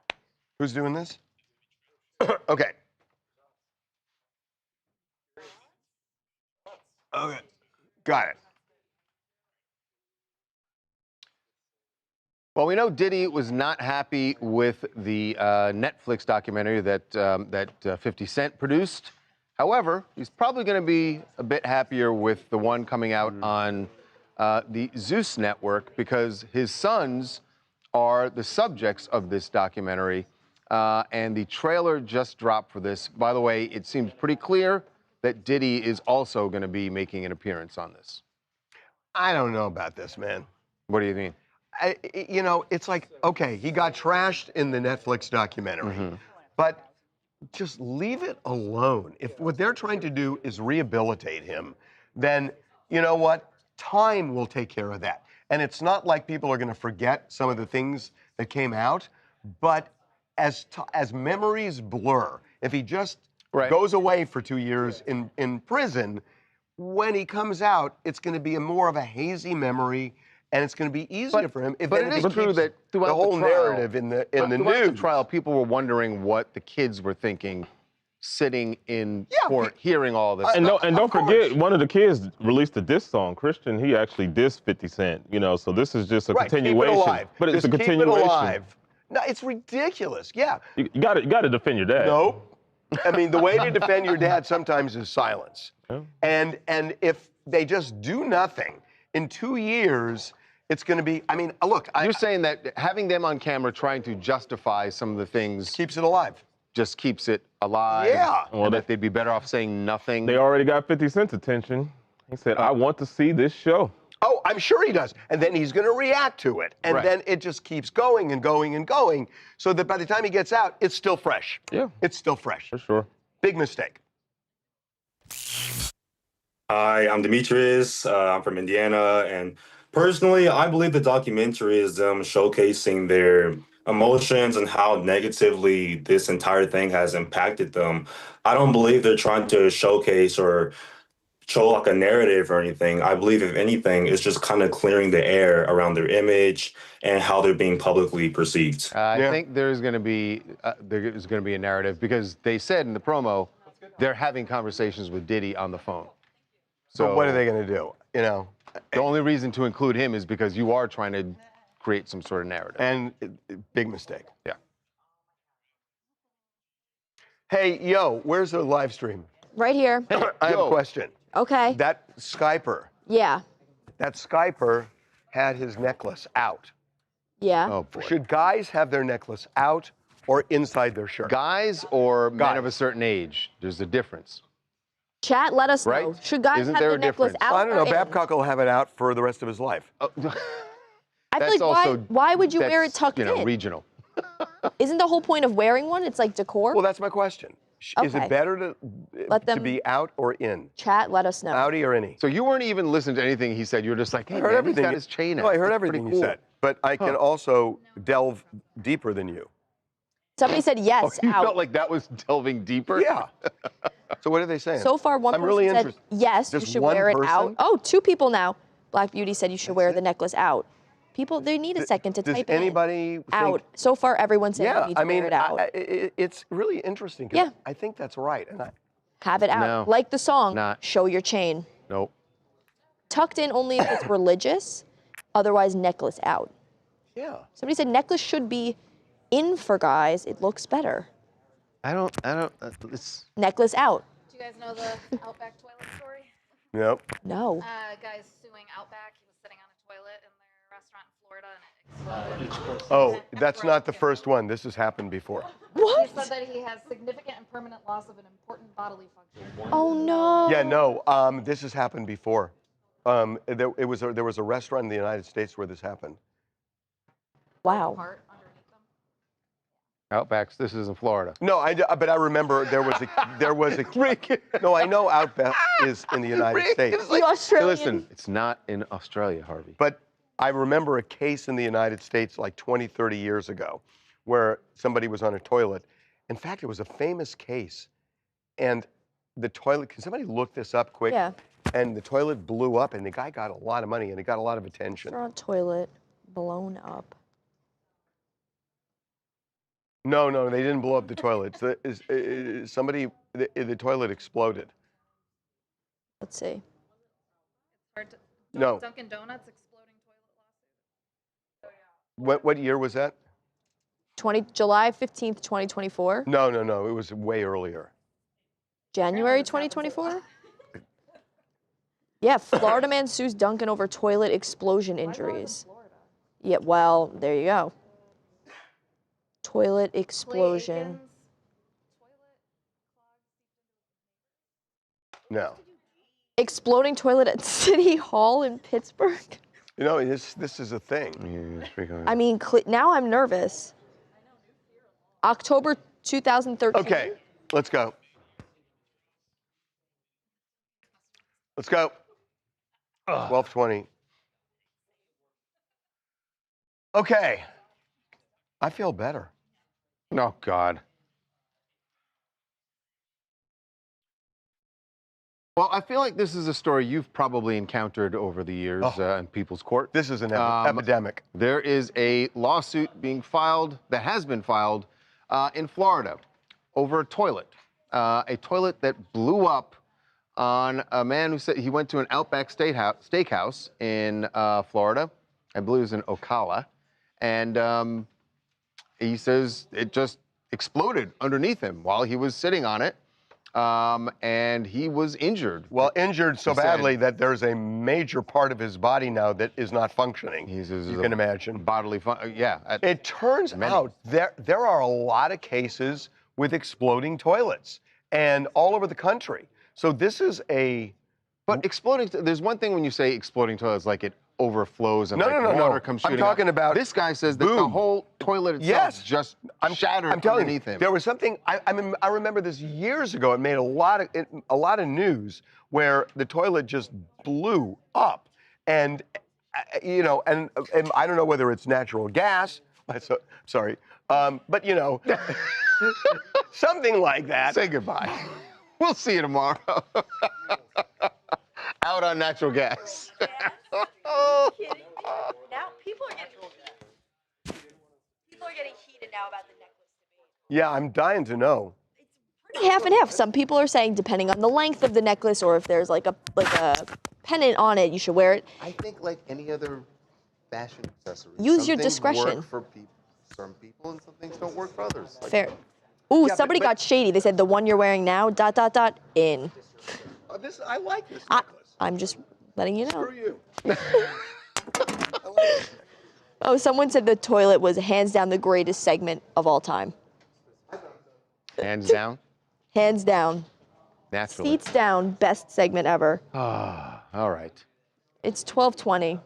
Speaker 7: Who's doing this? Okay. Okay, got it.
Speaker 5: Well, we know Diddy was not happy with the Netflix documentary that 50 Cent produced. However, he's probably going to be a bit happier with the one coming out on the Zeus network because his sons are the subjects of this documentary. And the trailer just dropped for this. By the way, it seems pretty clear that Diddy is also going to be making an appearance on this.
Speaker 7: I don't know about this, man.
Speaker 5: What do you mean?
Speaker 7: You know, it's like, okay, he got trashed in the Netflix documentary, but just leave it alone. If what they're trying to do is rehabilitate him, then you know what? Time will take care of that. And it's not like people are going to forget some of the things that came out, but as memories blur, if he just goes away for 2 years in prison, when he comes out, it's going to be more of a hazy memory. And it's going to be easier for him.
Speaker 5: But it is true that throughout
Speaker 7: the whole
Speaker 5: trial,
Speaker 7: narrative in the
Speaker 5: throughout
Speaker 7: news.
Speaker 5: the trial, people were wondering what the kids were thinking, sitting in court, hearing all this.
Speaker 18: And
Speaker 5: stuff.
Speaker 18: don't forget, one of the kids released a diss song. Christian, he actually dissed 50 Cent. You know, so this is just a continuation.
Speaker 7: Keep it alive.
Speaker 18: But it's
Speaker 7: Just
Speaker 18: a continuation.
Speaker 7: Keep it alive. No, it's ridiculous. Yeah.
Speaker 18: You got to defend your dad.
Speaker 7: No. I mean, the way to defend your dad sometimes is silence.
Speaker 18: Yeah.
Speaker 7: And if they just do nothing in 2 years. It's going to be, I mean, look.
Speaker 5: You're saying that having them on camera trying to justify some of the things
Speaker 7: keeps it alive.
Speaker 5: Just keeps it alive.
Speaker 7: Yeah.
Speaker 5: Well, that they'd be better off saying nothing.
Speaker 18: They already got 50 Cent's attention. He said, I want to see this show.
Speaker 7: Oh, I'm sure he does. And then he's going to react to it. And then it just keeps going and going and going so that by the time he gets out, it's still fresh.
Speaker 18: Yeah.
Speaker 7: It's still fresh.
Speaker 18: For sure.
Speaker 7: Big mistake.
Speaker 23: Hi, I'm Demetrius. I'm from Indiana. And
Speaker 16: Personally, I believe the documentary is them showcasing their emotions and how negatively this entire thing has impacted them. I don't believe they're trying to showcase or show like a narrative or anything. I believe, if anything, it's just kind of clearing the air around their image and how they're being publicly perceived.
Speaker 5: I think there's going to be a narrative because they said in the promo they're having conversations with Diddy on the phone.
Speaker 7: So what are they going to do? You know,
Speaker 5: the only reason to include him is because you are trying to create some sort of narrative.
Speaker 7: And big mistake.
Speaker 5: Yeah.
Speaker 7: Hey, yo, where's the live stream?
Speaker 1: Right here.
Speaker 7: I have a question.
Speaker 1: Okay.
Speaker 7: That Skyper,
Speaker 1: Yeah.
Speaker 7: had his necklace out.
Speaker 1: Yeah.
Speaker 5: Oh, boy.
Speaker 7: Should guys have their necklace out or inside their shirt?
Speaker 5: Guys or men of a certain age? There's a difference.
Speaker 1: Chat, let us know.
Speaker 5: Right?
Speaker 1: Should guys
Speaker 5: Isn't
Speaker 1: have
Speaker 5: there
Speaker 1: the
Speaker 5: a
Speaker 1: necklace
Speaker 5: difference?
Speaker 1: out
Speaker 7: I don't
Speaker 1: or
Speaker 7: know.
Speaker 1: in?
Speaker 7: Babcock will have it out for the rest of his life.
Speaker 1: I feel
Speaker 5: That's
Speaker 1: like
Speaker 5: also,
Speaker 1: why would you wear it tucked in?
Speaker 5: Regional.
Speaker 1: Isn't the whole point of wearing one? It's like decor.
Speaker 7: Well, that's my question. Is
Speaker 1: Okay.
Speaker 7: it better to
Speaker 1: Let them
Speaker 7: be out or in?
Speaker 1: Chat, let us know.
Speaker 7: Outie or innie?
Speaker 5: So you weren't even listening to anything he said. You were just like, hey,
Speaker 7: I heard
Speaker 5: man,
Speaker 7: everything.
Speaker 5: he's got his chain out.
Speaker 7: No, I heard
Speaker 5: That's
Speaker 7: everything
Speaker 5: pretty
Speaker 7: you
Speaker 5: cool.
Speaker 7: said. But I can also delve deeper than you.
Speaker 1: Somebody said yes,
Speaker 5: You
Speaker 1: out.
Speaker 5: felt like that was delving deeper?
Speaker 7: Yeah. So what are they saying?
Speaker 1: So far, one
Speaker 7: I'm
Speaker 1: person
Speaker 7: really
Speaker 1: said
Speaker 7: interested.
Speaker 1: yes, you
Speaker 7: Just
Speaker 1: should
Speaker 7: one
Speaker 1: wear it out.
Speaker 7: person?
Speaker 1: Oh, 2 people now. Black Beauty said you should wear the necklace out. People, they need a second to
Speaker 7: Does
Speaker 1: type
Speaker 7: anybody
Speaker 1: in. Out.
Speaker 7: think-
Speaker 1: So far, everyone's saying you
Speaker 7: Yeah,
Speaker 1: need to
Speaker 7: I mean,
Speaker 1: wear it out.
Speaker 7: it's really interesting. 'Cause
Speaker 1: Yeah.
Speaker 7: I think that's right. And
Speaker 1: Have it out.
Speaker 5: No.
Speaker 1: Like the song,
Speaker 5: Not.
Speaker 1: Show Your Chain.
Speaker 5: Nope.
Speaker 1: Tucked in only if it's religious, otherwise necklace out.
Speaker 7: Yeah.
Speaker 1: Somebody said necklace should be in for guys. It looks better.
Speaker 5: I don't, it's...
Speaker 1: Necklace out.
Speaker 19: Do you guys know the Outback toilet story?
Speaker 7: Nope.
Speaker 1: No.
Speaker 19: Guys suing Outback. He was sitting on a toilet in their restaurant in Florida and it exploded.
Speaker 7: Oh, that's not the first one. This has happened before.
Speaker 1: What?
Speaker 19: He said that he has significant and permanent loss of an important bodily function.
Speaker 1: Oh no.
Speaker 7: Yeah, no. This has happened before. There was a restaurant in the United States where this happened.
Speaker 1: Wow.
Speaker 5: Outbacks, this is in Florida.
Speaker 7: No, but I remember there was a No, I know Outback is in the United States.
Speaker 1: The Australian.
Speaker 5: Listen, it's not in Australia, Harvey.
Speaker 7: But I remember a case in the United States like 20, 30 years ago where somebody was on a toilet. In fact, it was a famous case. And the toilet, can somebody look this up quick?
Speaker 1: Yeah.
Speaker 7: And the toilet blew up and the guy got a lot of money and it got a lot of attention.
Speaker 1: Restaurant toilet blown up.
Speaker 7: No, they didn't blow up the toilet. The toilet exploded.
Speaker 1: Let's see.
Speaker 7: No.
Speaker 19: Dunkin' Donuts exploding
Speaker 7: What year was that?
Speaker 1: July 15th, 2024.
Speaker 7: No. It was way earlier.
Speaker 1: January 2024? Yeah, Florida man sues Dunkin' over toilet explosion injuries. Yeah, well, there you go. Toilet explosion.
Speaker 7: No.
Speaker 1: Exploding toilet at City Hall in Pittsburgh.
Speaker 7: You know, this is a thing.
Speaker 1: I mean, now I'm nervous. October 2013.
Speaker 7: Okay, let's go. Let's go. 12:20. Okay. I feel better.
Speaker 5: Oh, God. Well, I feel like this is a story you've probably encountered over the years in people's court.
Speaker 7: This is an epidemic.
Speaker 5: There is a lawsuit being filed, that has been filed, in Florida over a toilet that blew up on a man who said he went to an Outback steakhouse in Florida. I believe it was in Ocala. And he says it just exploded underneath him while he was sitting on it. And he was injured.
Speaker 7: Well, injured so badly that there's a major part of his body now that is not functioning. You can imagine.
Speaker 5: Bodily yeah.
Speaker 7: It turns out there are a lot of cases with exploding toilets and all over the country. So this is a...
Speaker 5: But exploding, there's one thing when you say exploding toilets, like it overflows and
Speaker 7: No.
Speaker 5: water comes shooting
Speaker 7: I'm talking
Speaker 5: out.
Speaker 7: about...
Speaker 5: This guy says that the whole toilet itself just shattered
Speaker 7: I'm telling
Speaker 5: underneath
Speaker 7: you,
Speaker 5: him.
Speaker 7: There was something, I remember this years ago. It made a lot of news where the toilet just blew up. And you know, and I don't know whether it's natural gas. Sorry, but you know, something like that.
Speaker 5: Say goodbye. We'll see you tomorrow. Out on natural gas.
Speaker 1: Now people are getting heated now about the necklace debate.
Speaker 7: Yeah, I'm dying to know.
Speaker 1: Pretty half and half. Some people are saying depending on the length of the necklace or if there's like a pendant on it, you should wear it.
Speaker 5: I think like any other fashion accessory.
Speaker 1: Use your
Speaker 5: some things
Speaker 1: discretion.
Speaker 5: Work for some people and some things don't work for others. Like,
Speaker 1: Fair. Ooh,
Speaker 7: Yeah,
Speaker 1: somebody got shady. They said the one you're wearing now, ... in.
Speaker 7: I like this necklace.
Speaker 1: I'm just letting you know.
Speaker 7: Screw you.
Speaker 1: Oh, someone said the toilet was hands down the greatest segment of all time.
Speaker 5: Hands down.
Speaker 1: Hands down.
Speaker 5: Naturally.
Speaker 1: Seats down, best segment ever.
Speaker 5: Ah, all right.
Speaker 1: It's 12:20.
Speaker 5: A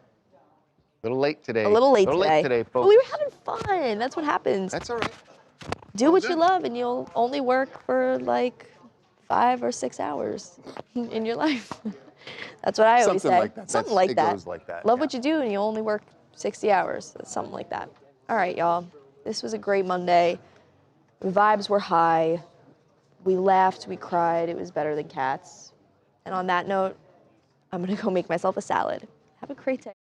Speaker 5: little late today.
Speaker 1: A little late
Speaker 5: today,
Speaker 1: But
Speaker 5: folks.
Speaker 1: we were having fun. That's what happens.
Speaker 5: That's all right.
Speaker 1: Do what you love, and you'll only work for like 5 or 6 hours in your life. That's what I always
Speaker 5: Something
Speaker 1: say.
Speaker 5: like that.
Speaker 1: Something
Speaker 5: That's-
Speaker 1: like
Speaker 5: it
Speaker 1: that.
Speaker 5: goes like that,
Speaker 1: Love
Speaker 5: yeah.
Speaker 1: what you do, and you only work 60 hours. That's something like that. All right, y'all. This was a great Monday. The vibes were high. We laughed. We cried. It was better than cats. And on that note, I'm gonna go make myself a salad. Have a great day.